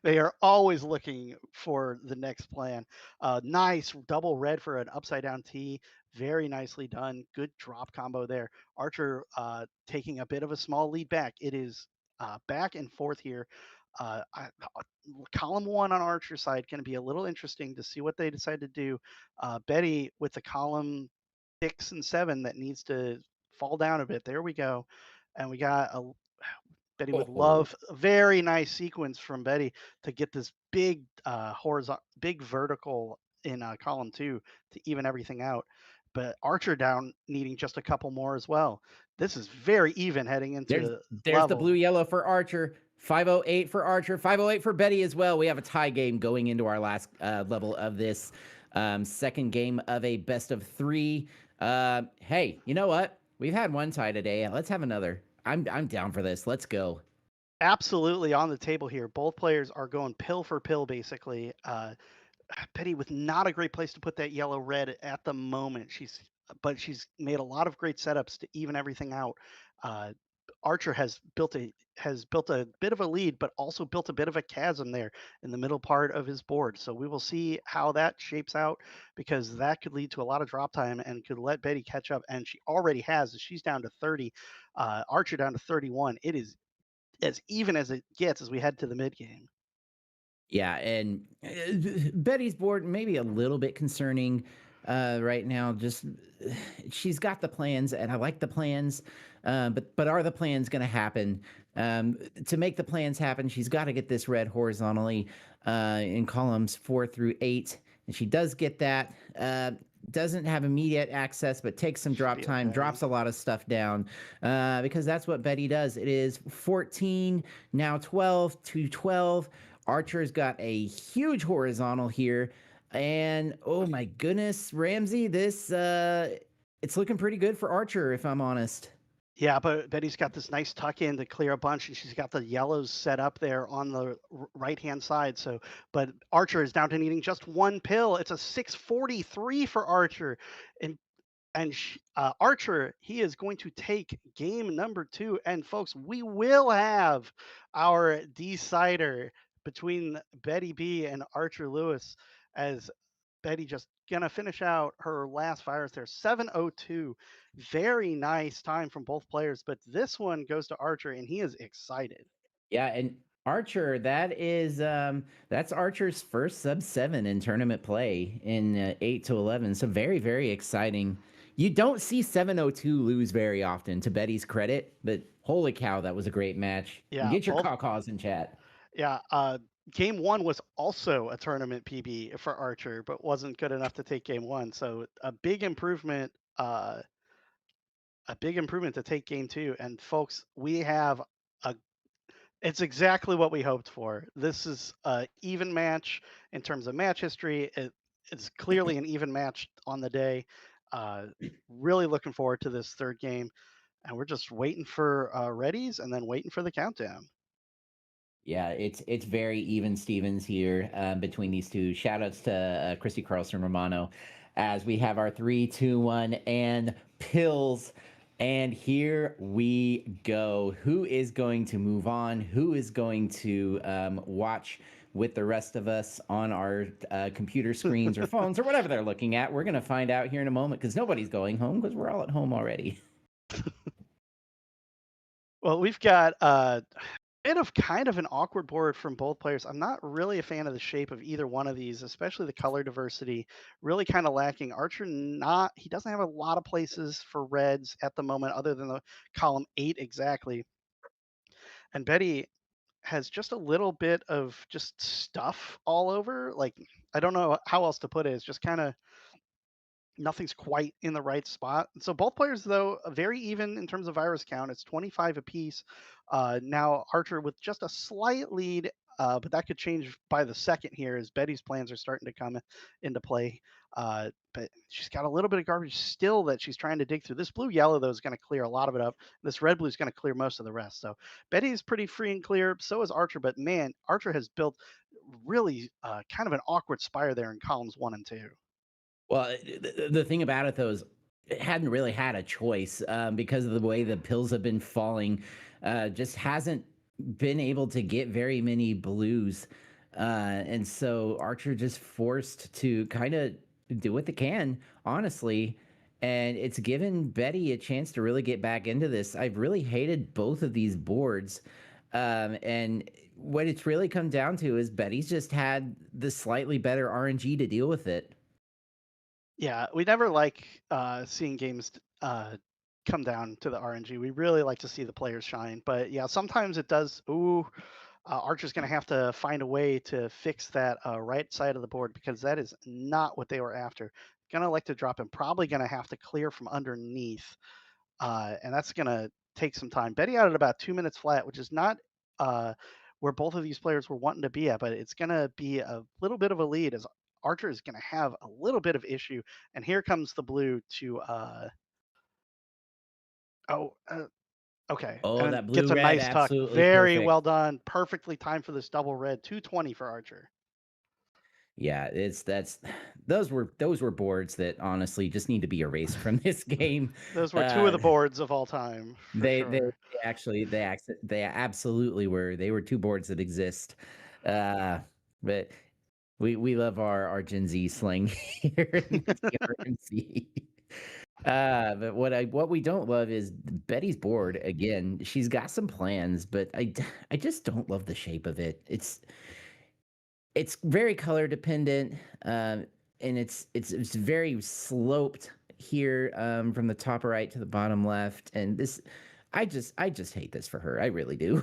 They are always looking for the next plan. Nice double red for an upside down T. Very nicely done. Good drop combo there. Archer taking a bit of a small lead back. It is back and forth here. Column 1 on Archer's side going to be a little interesting to see what they decide to do. Betty with the column 6 and 7 that needs to fall down a bit. There we go. And we got a Betty would Oh, love a very nice sequence from Betty to get this big horizontal, big vertical in column 2 to even everything out. But Archer down needing just a couple more as well. This is very even heading there's into there's the blue level. yellow for Archer. 508 for Archer. 508 for Betty as well. We have a tie game going into our last level of this second game of a best of 3. Hey, you know what? We've had one tie today. Let's have another. I'm down for this. Let's go. Absolutely on the table here. Both players are going pill for pill, basically. Petty with not a great place to put that yellow red at the moment. But she's made a lot of great setups to even everything out. Uh, Archer has built a bit of a lead, but also built a bit of a chasm there in the middle part of his board. So we will see how that shapes out, because that could lead to a lot of drop time and could let Betty catch up. And she already has. She's down to 30, Archer down to 31. It is as even as it gets as we head to the mid game. Yeah, and Betty's board maybe a little bit concerning right now. Just she's got the plans, and I like the plans, but are the plans going to happen? To make the plans happen, she's got to get this red horizontally in columns 4 through 8, and she does get that. Doesn't have immediate access, but takes some drop time, drops a lot of stuff down because that's what Betty does. It is 14, now 12 to 12. Archer's got a huge horizontal here. And oh my goodness, Ramsey, this it's looking pretty good for Archer, if I'm honest. Yeah, but Betty's got this nice tuck in to clear a bunch, and she's got the yellows set up there on the right hand side. So, but Archer is down to needing just one pill. It's a 643 for Archer, and Archer, he is going to take game number 2. And folks, we will have our decider between Betty B and Archer Lewis, as Betty just gonna finish out her last virus there. 702. Very nice time from both players, but this one goes to Archer, and he is excited. Yeah, and Archer, that's Archer's first sub 7 in tournament play in 8 to 11. So very, very exciting. You don't see 702 lose very often, to Betty's credit, but holy cow, that was a great match. Yeah, Get your both caw-caws in chat. Yeah, game 1 was also a tournament PB for Archer, but wasn't good enough to take game 1. So a big improvement to take game 2. And folks, we have a it's exactly what we hoped for. This is a even match in terms of match history. It's clearly an even match on the day. Uh, really looking forward to this third game, and we're just waiting for readies and then waiting for the countdown. Yeah, it's very even Stevens here between these two. Shout outs to Christy Carlson Romano as we have our 3, 2, 1 and pills. And here we go. Who is going to move on? Who is going to watch with the rest of us on our computer screens or phones or whatever they're looking at? We're going to find out here in a moment, because nobody's going home because we're all at home already. Well, we've got a bit of kind of an awkward board from both players. I'm not really a fan of the shape of either one of these, especially the color diversity. Really kind of lacking. Archer he doesn't have a lot of places for reds at the moment, other than the column 8 exactly. And Betty has just a little bit of just stuff all over. Like, I don't know how else to put it. It's just kind of nothing's quite in the right spot. So both players, though, very even in terms of virus count. It's 25 apiece. Now Archer with just a slight lead, but that could change by the second here as Betty's plans are starting to come into play. But she's got a little bit of garbage still that she's trying to dig through. This blue yellow, though, is going to clear a lot of it up. This red blue is going to clear most of the rest. So Betty's pretty free and clear. So is Archer. But man, Archer has built really kind of an awkward spire there in columns 1 and 2. Well, the thing about it, though, is it hadn't really had a choice because of the way the pills have been falling. Just hasn't been able to get very many blues. And so Archer just forced to kind of do what they can, honestly. And it's given Betty a chance to really get back into this. I've really hated both of these boards. And what it's really come down to is Betty's just had the slightly better RNG to deal with it. Yeah, we never like seeing games come down to the RNG. We really like to see the players shine, but yeah, sometimes it does. Ooh, Archer's going to have to find a way to fix that right side of the board because that is not what they were after. Going to like to drop him. Probably going to have to clear from underneath, and that's going to take some time. Betty out at about 2 minutes flat, which is not where both of these players were wanting to be at, but it's going to be a little bit of a lead as Archer is going to have a little bit of issue. And here comes the blue to oh. Okay, Oh, and that gets blue a red, nice tuck. absolutely Very perfect. well done. Perfectly timed for this double red. 220 for Archer. Yeah, those were boards that honestly just need to be erased from this game. Those were two of Uh, the boards of all time, for sure. they actually they absolutely were. They were two boards that exist. But we love our Gen Z slang here in TRMC. But what we don't love is Betty's board again. She's got some plans, but I just don't love the shape of it. It's very color dependent, and it's very sloped here, from the top right to the bottom left, and this I just hate this for her. I really do.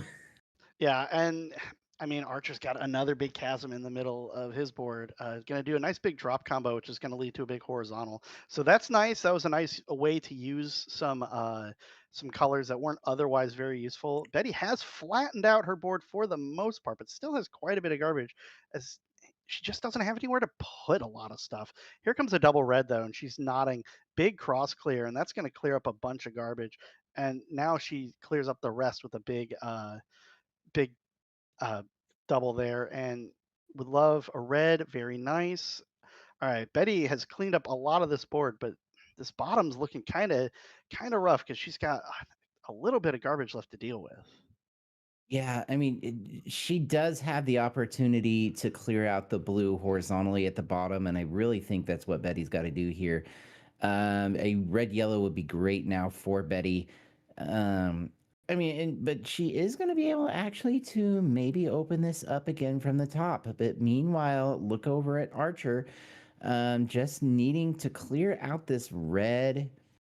Yeah, and I mean, Archer's got another big chasm in the middle of his board. Going to do a nice big drop combo, which is going to lead to a big horizontal. So that's nice. That was a nice way to use some colors that weren't otherwise very useful. Betty has flattened out her board for the most part, but still has quite a bit of garbage, as she just doesn't have anywhere to put a lot of stuff. Here comes a double red though, and she's nodding big cross clear, and that's going to clear up a bunch of garbage. And now she clears up the rest with a big uh, double there, and would love a red. Very nice. All right, Betty has cleaned up a lot of this board, but this bottom's looking kind of rough because she's got a little bit of garbage left to deal with. Yeah, I mean, she does have the opportunity to clear out the blue horizontally at the bottom, and I really think that's what Betty's got to do here. A red yellow would be great now for Betty. Um, I mean, but she is going to be able actually to maybe open this up again from the top. But meanwhile, look over at Archer, just needing to clear out this red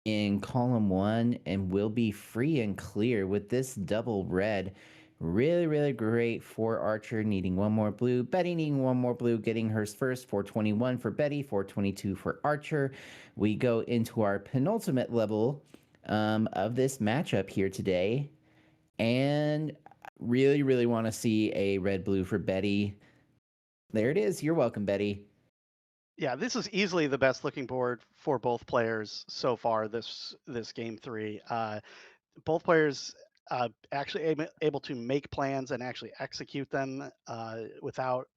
in column one, and we'll be free and clear with this double red. Really, really great for Archer, needing one more blue. Betty needing one more blue, getting hers first. 421 for Betty, 422 for Archer. We go into our penultimate level, of this matchup here today. And really, really want to see a red blue for Betty. There it is. You're welcome, Betty. Yeah, this is easily the best looking board for both players so far. This game three, both players actually able to make plans and actually execute them without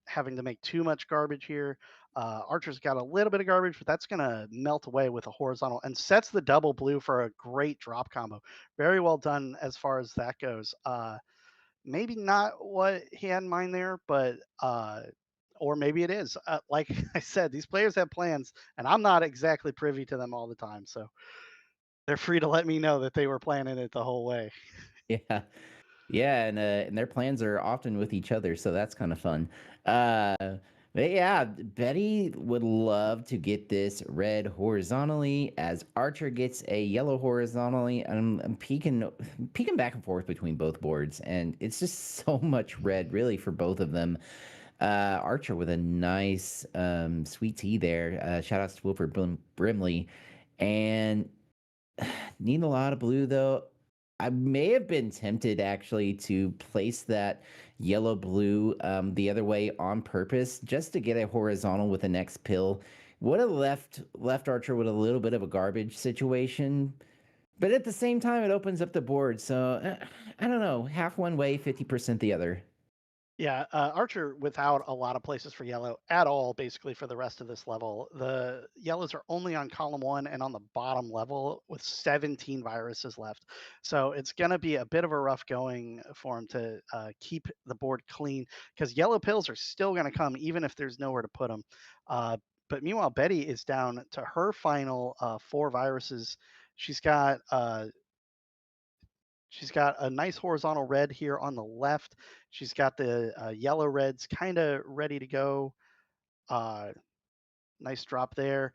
having to make too much garbage here. Archer's got a little bit of garbage, but that's going to melt away with a horizontal and sets the double blue for a great drop combo. Very well done as far as that goes. Maybe not what he had in mind there, but or maybe it is. Like I said, these players have plans, and I'm not exactly privy to them all the time. So they're free to let me know that they were planning it the whole way. Yeah. Yeah, and their plans are often with each other, so that's kind of fun. Uh, but yeah, Betty would love to get this red horizontally as Archer gets a yellow horizontally. I'm peeking back and forth between both boards, and it's just so much red, really, for both of them. Archer with a nice, sweet tea there. Shout outs to Wilford Brimley, and need a lot of blue though. I may have been tempted actually to place that yellow blue, the other way on purpose just to get a horizontal with the next pill. Would have left Archer with a little bit of a garbage situation, but at the same time it opens up the board. So I don't know, half one way, 50% the other. Yeah, Archer without a lot of places for yellow at all, basically for the rest of this level. The yellows are only on column one and on the bottom level with 17 viruses left. So it's going to be a bit of a rough going for him to keep the board clean because yellow pills are still going to come even if there's nowhere to put them. But meanwhile, Betty is down to her final 4 viruses. She's got She's got a nice horizontal red here on the left. She's got the yellow reds kind of ready to go. Uh, nice drop there.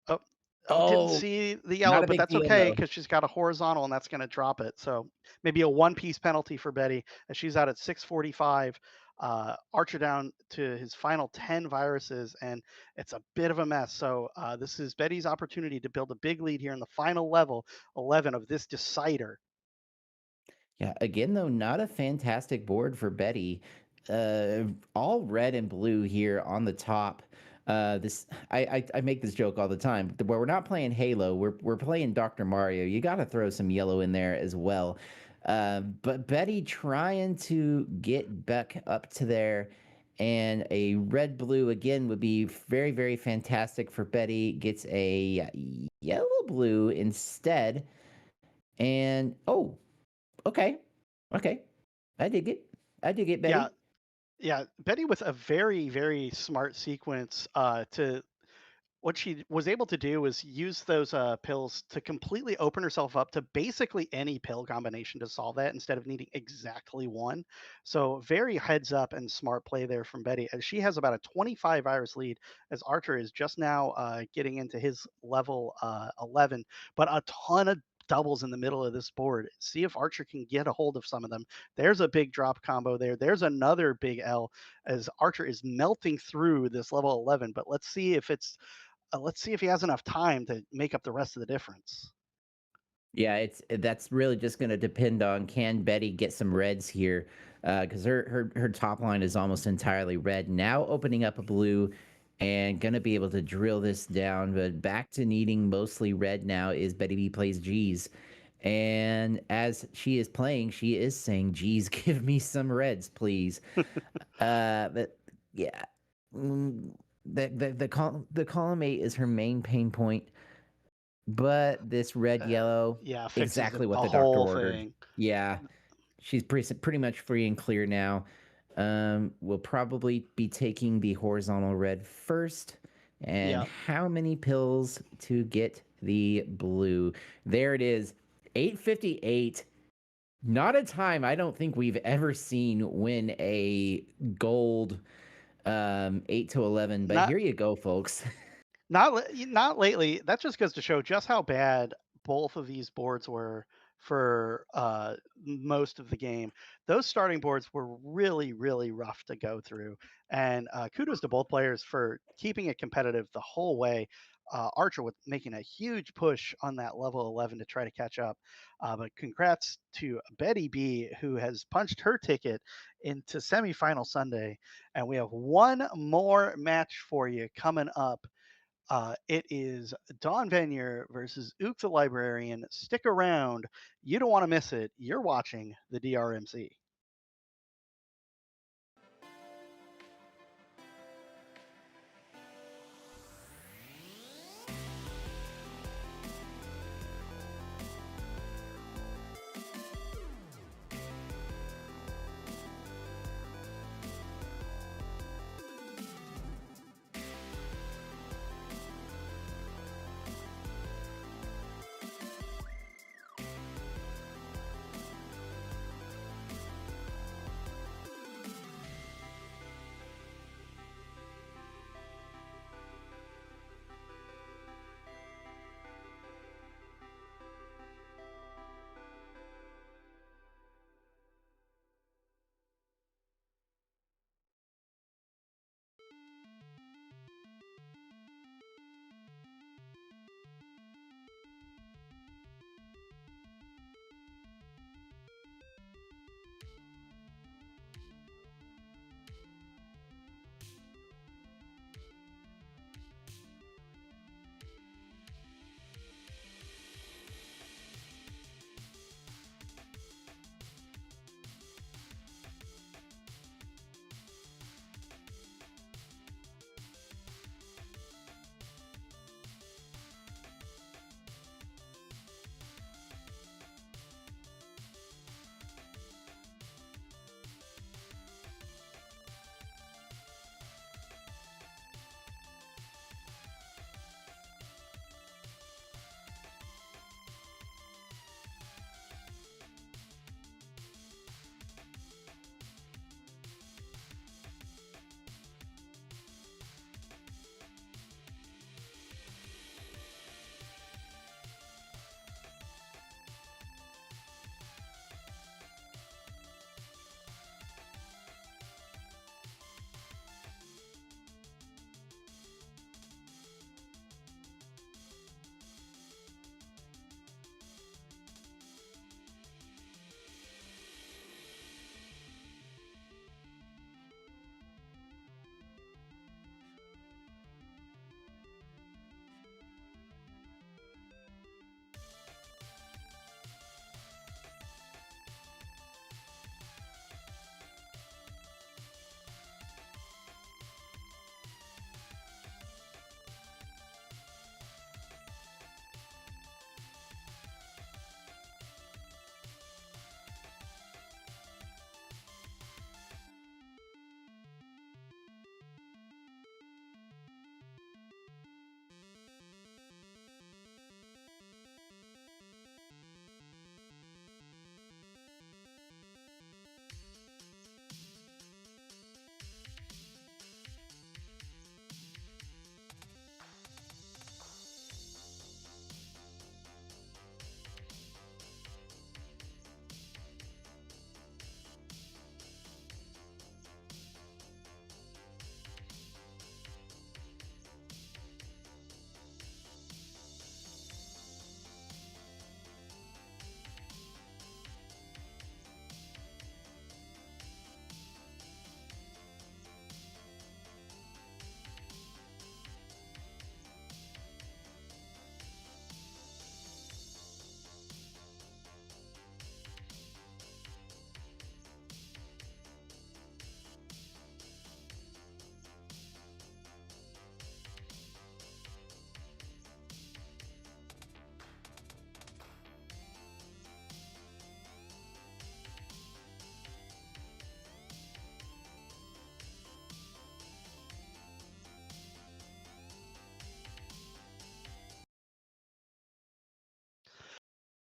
Oh, Oh, didn't Oh, see the not yellow, a but big that's deal okay though. because she's got a horizontal and that's going to drop it. So maybe a one-piece penalty for Betty as she's out at 6:45. Archer down to his final 10 viruses, and it's a bit of a mess. So this is Betty's opportunity to build a big lead here in the final level 11 of this decider. Yeah, again though, not a fantastic board for Betty. All red and blue here on the top. This I make this joke all the time. Where we're not playing Halo, we're playing Dr. Mario. You got to throw some yellow in there as well. But Betty trying to get back up to there, and a red blue again would be very very fantastic for Betty. Gets a yellow blue instead, and oh, okay. Okay. I dig it. I dig it, Yeah, Betty. yeah. Betty with a very, very smart sequence to what she was able to do was use those pills to completely open herself up to basically any pill combination to solve that instead of needing exactly one. So very heads up and smart play there from Betty. As she has about a 25 virus lead as Archer is just now getting into his level 11, but a ton of doubles in the middle of this board. See if Archer can get a hold of some of them. There's a big drop combo there. There's another big L as Archer is melting through this level 11, but let's see if he has enough time to make up the rest of the difference. Yeah, that's really just going to depend on can Betty get some reds here, because her top line is almost entirely red. Now opening up a blue, and gonna be able to drill this down. But back to needing mostly red now is Betty B plays G's, and as she is playing, she is saying, "G's, give me some reds, please." But yeah, mm, the column 8 is her main pain point. But this red yellow, Yeah, fixes exactly what the the doctor whole ordered. thing. Yeah, she's pretty much free and clear now. We'll probably be taking the horizontal red first. And Yeah, how many pills to get the blue? There it is, 858. Not a time I don't think we've ever seen win a gold 8 to 11. But not here you go, folks. not lately. That just goes to show just how bad both of these boards were for most of the game. Those starting boards were really, really rough to go through, and kudos to both players for keeping it competitive the whole way. Archer with making a huge push on that level 11 to try to catch up. But congrats to Betty B, who has punched her ticket into semifinal Sunday. And we have one more match for you coming up. It is Don Venier versus Ook the Librarian. Stick around. You don't want to miss it. You're watching the DRMC.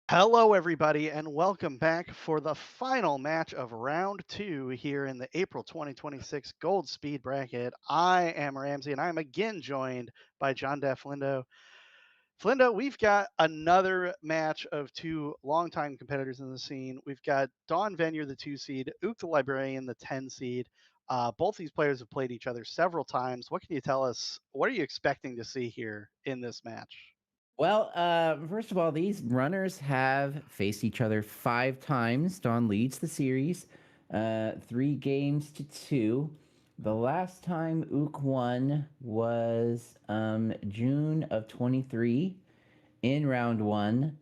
Hello, everybody, and welcome back for the final match of round 2 here in the April 2026 Gold Speed Bracket. I am Ramsey, and I'm again joined by John Def Lindo. Flindo, we've got another match of two longtime competitors in the scene. We've got Don Venier, the 2 seed, Ook the Librarian, the 10 seed. Both these players have played each other several times. What can you tell us? What are you expecting to see here in this match? Well, first of all, these runners have faced each other 5 times. Dawn leads the series, 3 games to 2. The last time Ook won was June of 23 in round 1.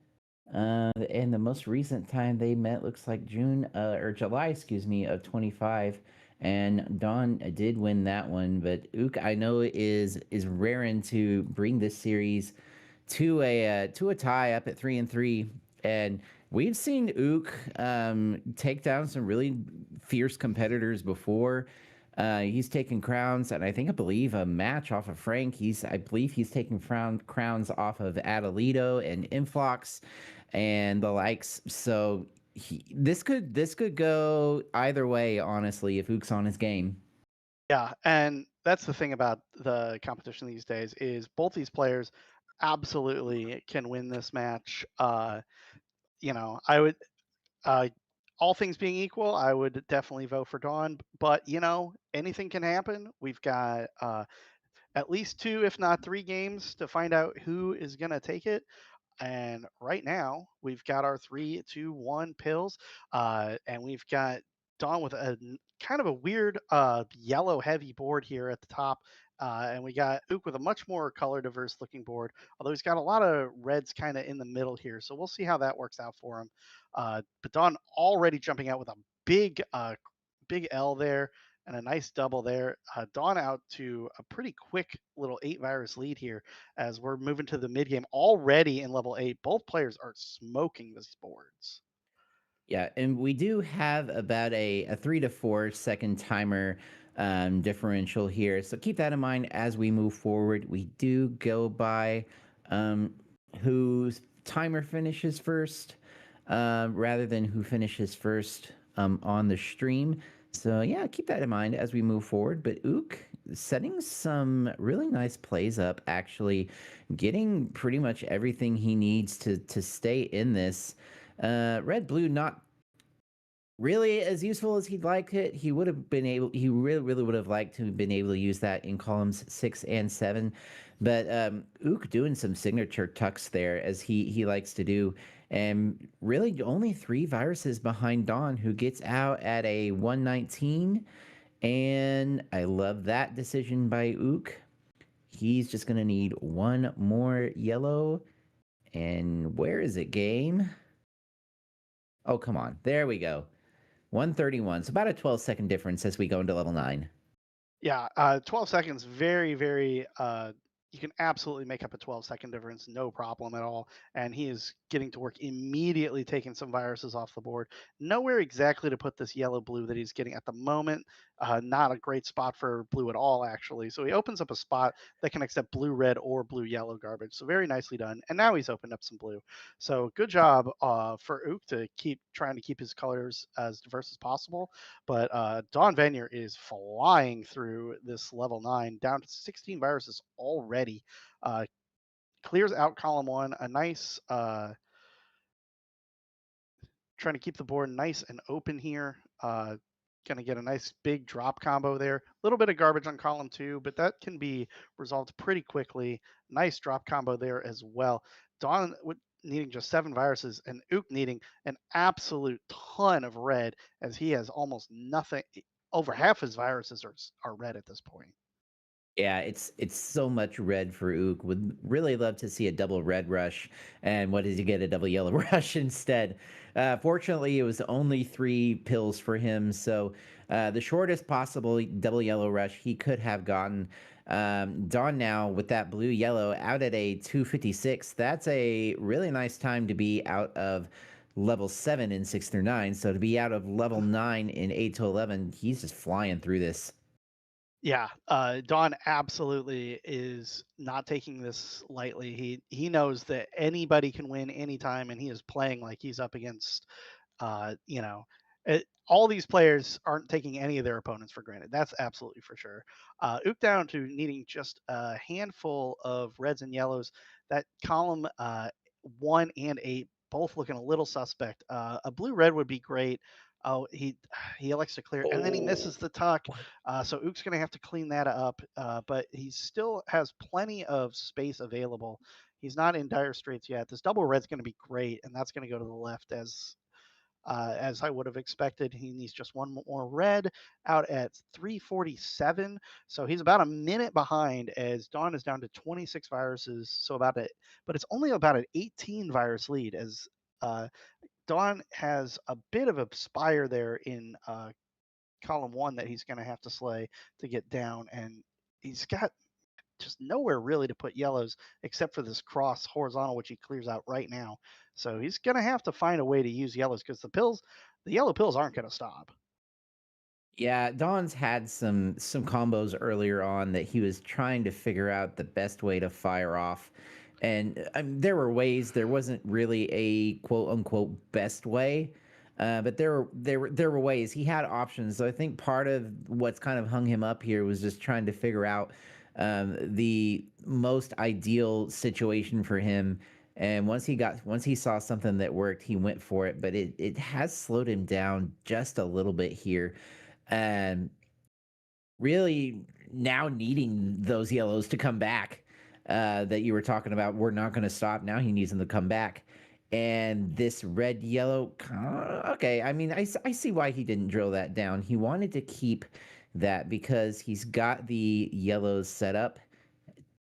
And the most recent time they met looks like June or July, excuse me, of 25. And Dawn did win that one, but Ook I know is raring to bring this series to a tie up at 3-3, and we've seen Ook take down some really fierce competitors before. He's taken crowns, and I believe a match off of Frank. I believe he's taken crowns off of Adelito and Influx and the likes. So this could go either way, honestly, if Ook's on his game. Yeah, and that's the thing about the competition these days is both these players absolutely can win this match. I would, uh, all things being equal, I would definitely vote for Dawn. But anything can happen. We've got at least 2, if not 3 games to find out who is going to take it. And right now, we've got our 3-2-1 pills, and we've got Dawn with kind of a weird yellow heavy board here at the top. And we got Ook with a much more color diverse looking board, although he's got a lot of reds kind of in the middle here. So we'll see how that works out for him. But Dawn already jumping out with a big L there and a nice double there. Dawn out to a pretty quick little 8 virus lead here as we're moving to the mid game already in level 8. Both players are smoking these boards. Yeah, and we do have about a 3 to 4 second timer differential here. So keep that in mind as we move forward. We do go by whose timer finishes first rather than who finishes first on the stream. So yeah, keep that in mind as we move forward. But Ook setting some really nice plays up, actually getting pretty much everything he needs to stay in this. Red blue not really as useful as he'd like it. He really would have liked to have been able to use that in columns 6 and 7. But Ook doing some signature tucks there as he likes to do. And really only 3 viruses behind Dawn, who gets out at a 119. And I love that decision by Ook. He's just going to need 1 more yellow. And where is it, game? Oh, come on. There we go. 131. So about a 12-second difference as we go into level 9. Yeah, 12 seconds, very, very you can absolutely make up a 12-second difference, no problem at all. And he is getting to work immediately, taking some viruses off the board. Nowhere exactly to put this yellow blue that he's getting at the moment. Not a great spot for blue at all, actually. So he opens up a spot that can accept blue red or blue yellow garbage. So very nicely done. And now he's opened up some blue. So good job for Ook to keep trying to keep his colors as diverse as possible. But Don Venier is flying through this level 9, down to 16 viruses already. Clears out column 1, a nice trying to keep the board nice and open here. Going to get a nice big drop combo there. A little bit of garbage on column 2, but that can be resolved pretty quickly. Nice drop combo there as well. Dawn needing just 7 viruses and Ook needing an absolute ton of red as he has almost nothing. Over half his viruses are red at this point. Yeah, it's so much red for Ook. Would really love to see a double red rush. And what did he get? A double yellow rush instead. Fortunately, it was only 3 pills for him. So the shortest possible double yellow rush he could have gotten. Dawn now with that blue yellow out at a 256. That's a really nice time to be out of level 7 in 6 through 9. So to be out of level 9 in 8 to 11, he's just flying through this. Yeah, Don absolutely is not taking this lightly. He knows that anybody can win anytime, and he is playing like he's up against, you know, all these players aren't taking any of their opponents for granted. That's absolutely for sure. Ook down to needing just a handful of reds and yellows. That column 1 and 8 both looking a little suspect. A blue red would be great. Oh, he elects to clear, and then he Oh, misses the tuck. So Ook's going to have to clean that up, but he still has plenty of space available. He's not in dire straits yet. This double red's going to be great, and that's going to go to the left as I would have expected. He needs just one more red out at 347. So he's about a minute behind as Dawn is down to 26 viruses. So about it, but it's only about an 18 virus lead as uh, Dawn has a bit of a spire there in column 1 that he's going to have to slay to get down. And he's got just nowhere really to put yellows except for this cross horizontal, which he clears out right now. So he's going to have to find a way to use yellows because the yellow pills aren't going to stop. Yeah, Don's had some combos earlier on that he was trying to figure out the best way to fire off. And there were ways. There wasn't really a quote unquote best way, but there were ways. He had options. So I think part of what's kind of hung him up here was just trying to figure out the most ideal situation for him. And once he saw something that worked, he went for it. But it has slowed him down just a little bit here, and really now needing those yellows to come back that you were talking about. We're not going to stop. Now he needs them to come back. And this red yellow, okay. I mean, I see why he didn't drill that down. He wanted to keep that because he's got the yellows set up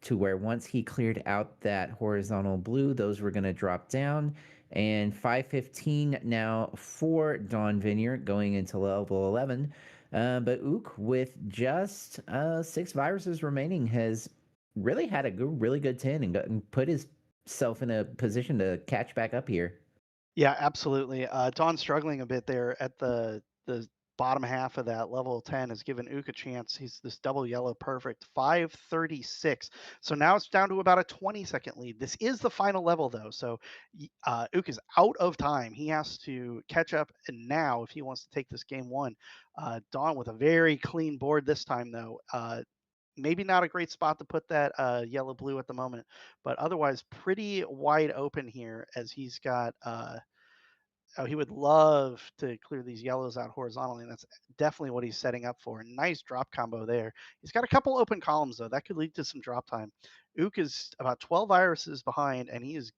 to where once he cleared out that horizontal blue, those were going to drop down. And 515 now for Don Vineyard going into level 11. But Ook, with just 6 viruses remaining, has really had a really good 10 and put himself in a position to catch back up here. Yeah, absolutely. Dawn's struggling a bit there at the bottom half of that level 10 has given Ook a chance. He's this double yellow perfect 536. So now it's down to about a 20-second lead. This is the final level though. So Ook is out of time. He has to catch up and now if he wants to take this game 1. Dawn with a very clean board this time though. Maybe not a great spot to put that yellow blue at the moment, but otherwise pretty wide open here as he's got oh, he would love to clear these yellows out horizontally, and that's definitely what he's setting up for. Nice drop combo there. He's got a couple open columns though. That could lead to some drop time. Ook is about 12 viruses behind, and he is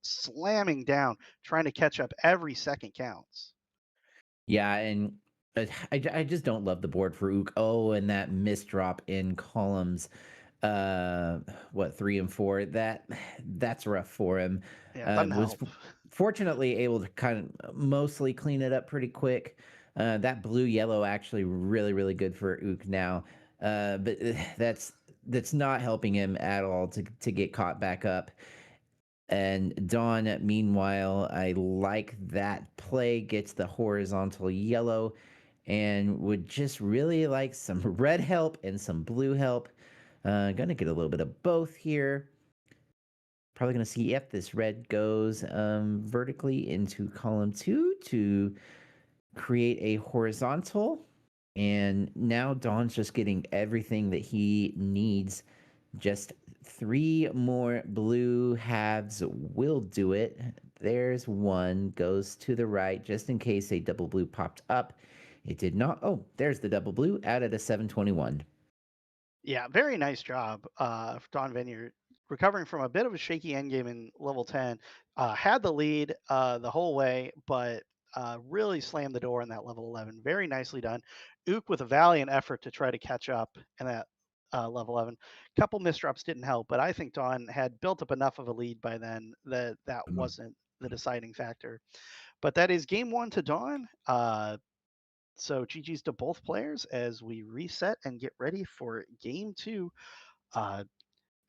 slamming down, trying to catch up. Every second counts. Yeah, and I just don't love the board for Ook. Oh, and that misdrop in columns, what 3 and 4? That's rough for him. Yeah, doesn't Was help. fortunately able to kind of mostly clean it up pretty quick. That blue yellow actually really good for Ook now. But that's not helping him at all to get caught back up. And Dawn, meanwhile, I like that play, gets the horizontal yellow, and would just really like some red help and some blue help. Gonna get a little bit of both here. Probably gonna see if this red goes vertically into column 2 to create a horizontal. And now Dawn's just getting everything that he needs. Just 3 more blue halves will do it. There's one, goes to the right, just in case a double blue popped up. It did not. Oh, there's the double blue out at a 721. Yeah, very nice job, Don Vineyard. Recovering from a bit of a shaky endgame in level 10, had the lead the whole way, but really slammed the door in that level 11. Very nicely done. Ook with a valiant effort to try to catch up in that level 11. Couple misdrops didn't help, but I think Don had built up enough of a lead by then that that Mhm. wasn't the deciding factor. But that is game 1 to Dawn. So GG's to both players as we reset and get ready for game 2. Uh,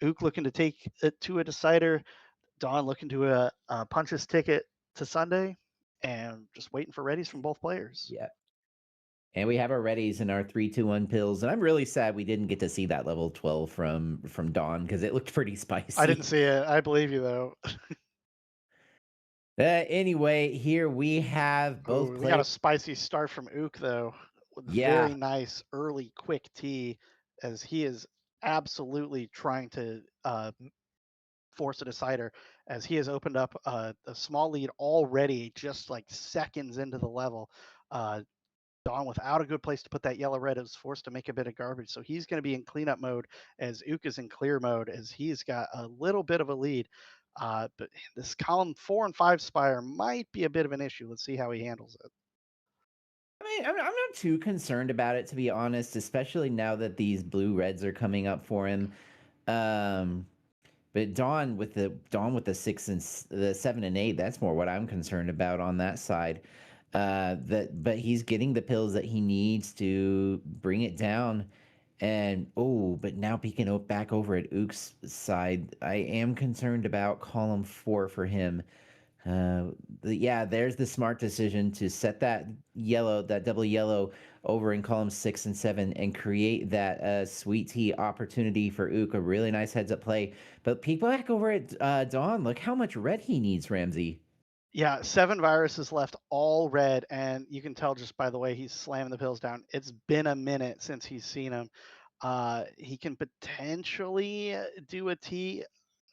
Ook looking to take it to a decider. Don looking to punch his ticket to Sunday, and just waiting for readies from both players. Yeah. And we have our readies and our 3-2-1 pills. And I'm really sad we didn't get to see that level 12 from Dawn because it looked pretty I didn't spicy. see it. I believe you though. Anyway, here we have both Oh, we got a players. spicy start from Ook though, with Yeah. very nice early quick tee, as he is absolutely trying to force a decider, as he has opened up a small lead already, just like seconds into the level. Uh, Dawn, without a good place to put that yellow red, is forced to make a bit of garbage. So he's going to be in cleanup mode as Ook is in clear mode, as he's got a little bit of a lead. But this column 4 and 5 spire might be a bit of an issue. Let's see how he handles it. I mean, I'm not too concerned about it, to be honest, especially now that these blue reds are coming up for him. Um, but Dawn with the the 7 and 8, that's more what I'm concerned about on that side. But he's getting the pills that he needs to bring it down. And but now peeking back over at Ook's side, I am concerned about column 4 for him. Yeah, there's the smart decision to set that double yellow over in column 6 and 7 and create that sweet tea opportunity for Ook. A really nice heads up play. But peek back over at Dawn. Look how much red he needs, Ramsey. Yeah, 7 viruses left, all red, and you can tell just by the way he's slamming the pills down. It's been a minute since he's seen them. He can potentially do a T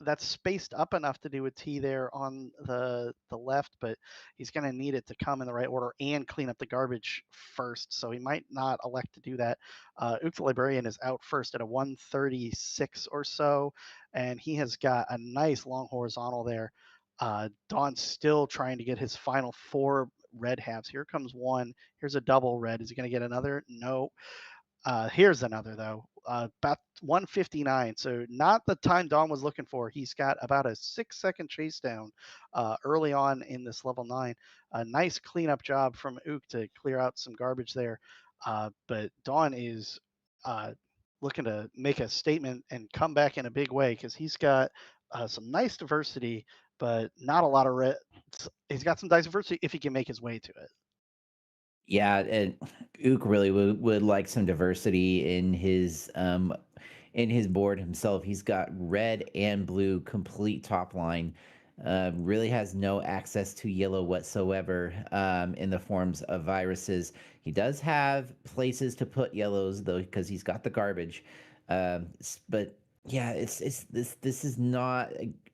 that's spaced up enough to do a T there on the left, but he's going to need it to come in the right order and clean up the garbage first. So he might not elect to do that. Ook the Librarian is out first at a 136 or so, and he has got a nice long horizontal there. Dawn's still trying to get his final 4 red halves. Here comes one. Here's a double red. Is he going to get another? No. Here's another though. About 159. So not the time Dawn was looking for. He's got about a 6-second chase down early on in this level 9. A nice cleanup job from Ook to clear out some garbage there. But Dawn is looking to make a statement and come back in a big way, because he's got some nice diversity, but not a lot of red. He's got some diversity if he can make his way to it. Yeah, and Ook really would like some diversity in his board himself. He's got red and blue complete top line. Really has no access to yellow whatsoever in the forms of viruses. He does have places to put yellows though, because he's got the garbage. But yeah, it's this is not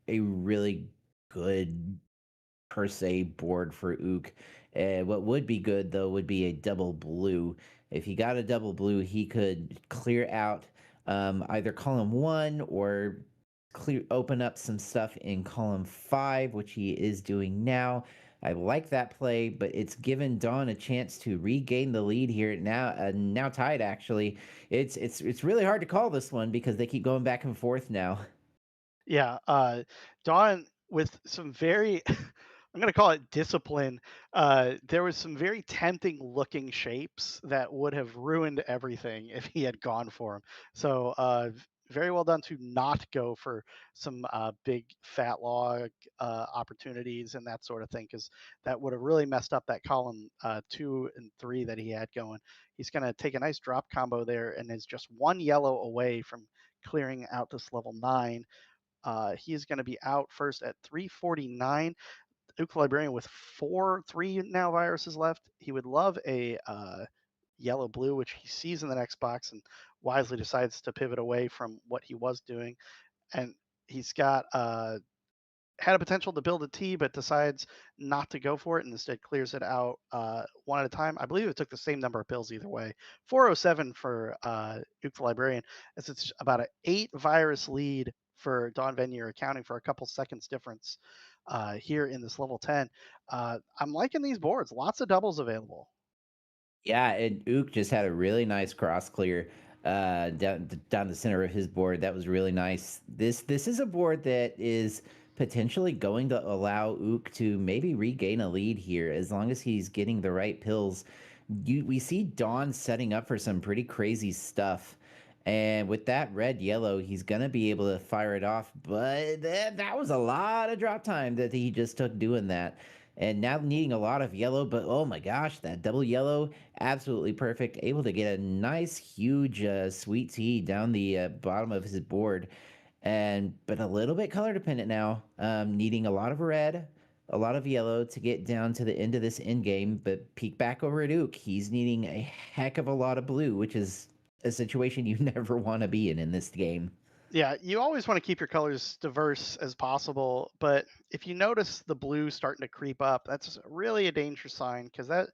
a really good per se board for Ook. What would be good though would be a double blue. If he got a double blue, he could clear out either column 1 or open up some stuff in column 5, which he is doing now. I like that play, but it's given Dawn a chance to regain the lead here now tied actually. It's really hard to call this one because they keep going back and forth now. Yeah, Dawn with some very I'm going to call it discipline. There was some very tempting looking shapes that would have ruined everything if he had gone for them. So very well done to not go for some big fat log opportunities and that sort of thing, because that would have really messed up that column 2 and 3 that he had going. He's going to take a nice drop combo there and is just 1 yellow away from clearing out this level 9. He is going to be out first at 349. Ook Librarian with 3 now viruses left. He would love a yellow blue, which he sees in the next box and wisely decides to pivot away from what he was doing. And he's got had a potential to build a T, but decides not to go for it and instead clears it out one at a time. I believe it took the same number of pills either way. 407 for Ook the Librarian, as it's about an 8 virus lead for Dawn Venier, accounting for a couple seconds difference here in this level 10. I'm liking these boards. Lots of doubles available. Yeah, and Ook just had a really nice cross clear down the center of his board. That was really nice. This is a board that is potentially going to allow Ook to maybe regain a lead here as long as he's getting the right pills. We see Dawn setting up for some pretty crazy stuff. And with that red yellow, he's gonna be able to fire it off. But that was a lot of drop time that he just took doing that. and now needing a lot of yellow, but oh my gosh, that double yellow, absolutely perfect. Able to get a nice, huge sweet tea down the bottom of his board, and but a little bit color dependent now. Needing a lot of red, a lot of yellow to get down to the end of this end game. But peek back over at Ook, he's needing a heck of a lot of blue, which is a situation you never want to be in this game. Yeah, you always want to keep your colors diverse as possible, but if you notice the blue starting to creep up, that's really a danger sign because that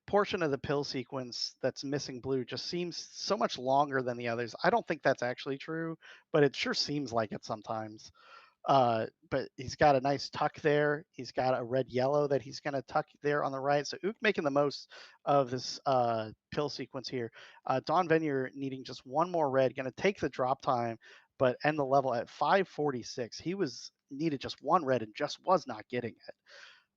portion of the pill sequence that's missing blue just seems so much longer than the others. I don't think that's actually true, but it sure seems like it sometimes. But he's got a nice tuck there. He's got a red yellow that he's going to tuck there on the right. So Ook making the most of this pill sequence here. Don Venier needing just one more red, going to take the drop time, but end the level at 546. He was needed just one red and just was not getting it.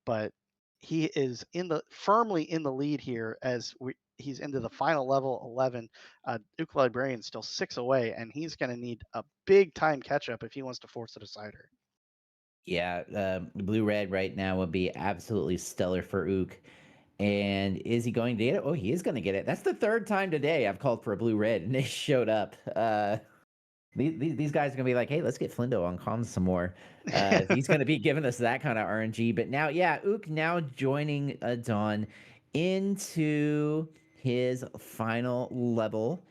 But he is firmly in the lead here as he's into the final level 11. Ook the Librarian still 6 away, and he's going to need a big time catch up if he wants to force a decider. Yeah, blue red right now would be absolutely stellar for Ook. And is he going to get it? Oh, he is going to get it. That's the third time today I've called for a blue red, and they showed up. These guys are going to be like, hey, let's get Flindo on comms some more. He's going to be giving us that kind of RNG. But now, yeah, Ook now joining Dawn into his final level.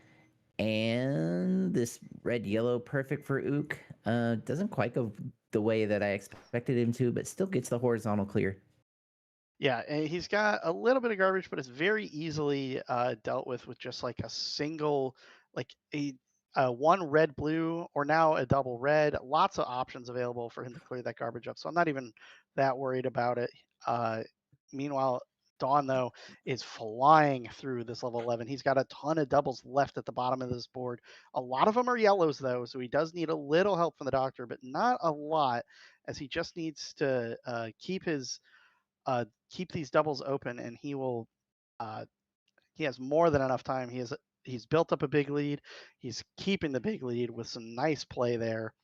And this red yellow, perfect for Ook. Doesn't quite go the way that I expected him to, but still gets the horizontal clear. Yeah, and he's got a little bit of garbage, but it's very easily dealt with just like a single, like a one red blue or now a double red. Lots of options available for him to clear that garbage up. So I'm not even that worried about it. Meanwhile, Dawn though is flying through this level 11. He's got a ton of doubles left at the bottom of this board. A lot of them are yellows though, so he does need a little help from the doctor, but not a lot, as he just needs to keep these doubles open, and he will. He has more than enough time. He's built up a big lead. He's keeping the big lead with some nice play there.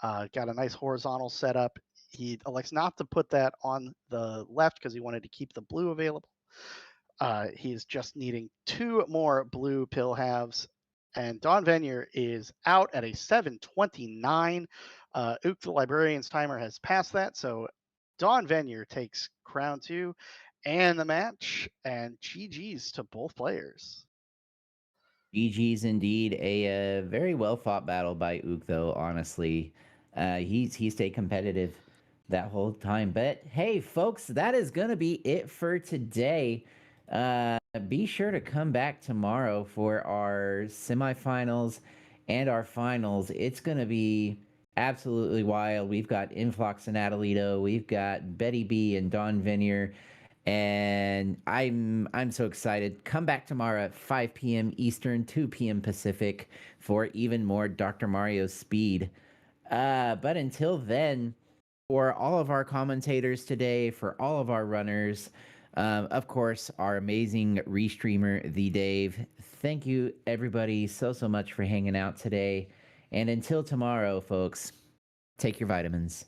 Got a nice horizontal setup. He elects not to put that on the left because he wanted to keep the blue available. He's just needing 2 more blue pill halves, and Don Venier is out at a 7:29. Ook the Librarian's timer has passed that, so Don Venier takes crown 2 and the match, and GG's to both players. GG's indeed. A very well fought battle by Ook, though, honestly. He stayed competitive that whole time. But hey, folks, that is going to be it for today. Be sure to come back tomorrow for our semifinals and our finals. It's going to be absolutely wild. We've got Influx and Adelito. We've got Betty B and Don Venier. And I'm so excited. Come back tomorrow at 5 p.m. Eastern, 2 p.m. Pacific for even more Dr. Mario speed. But until then, for all of our commentators today, for all of our runners, of course, our amazing restreamer, The Dave. Thank you, everybody, so much for hanging out today. And until tomorrow, folks, take your vitamins.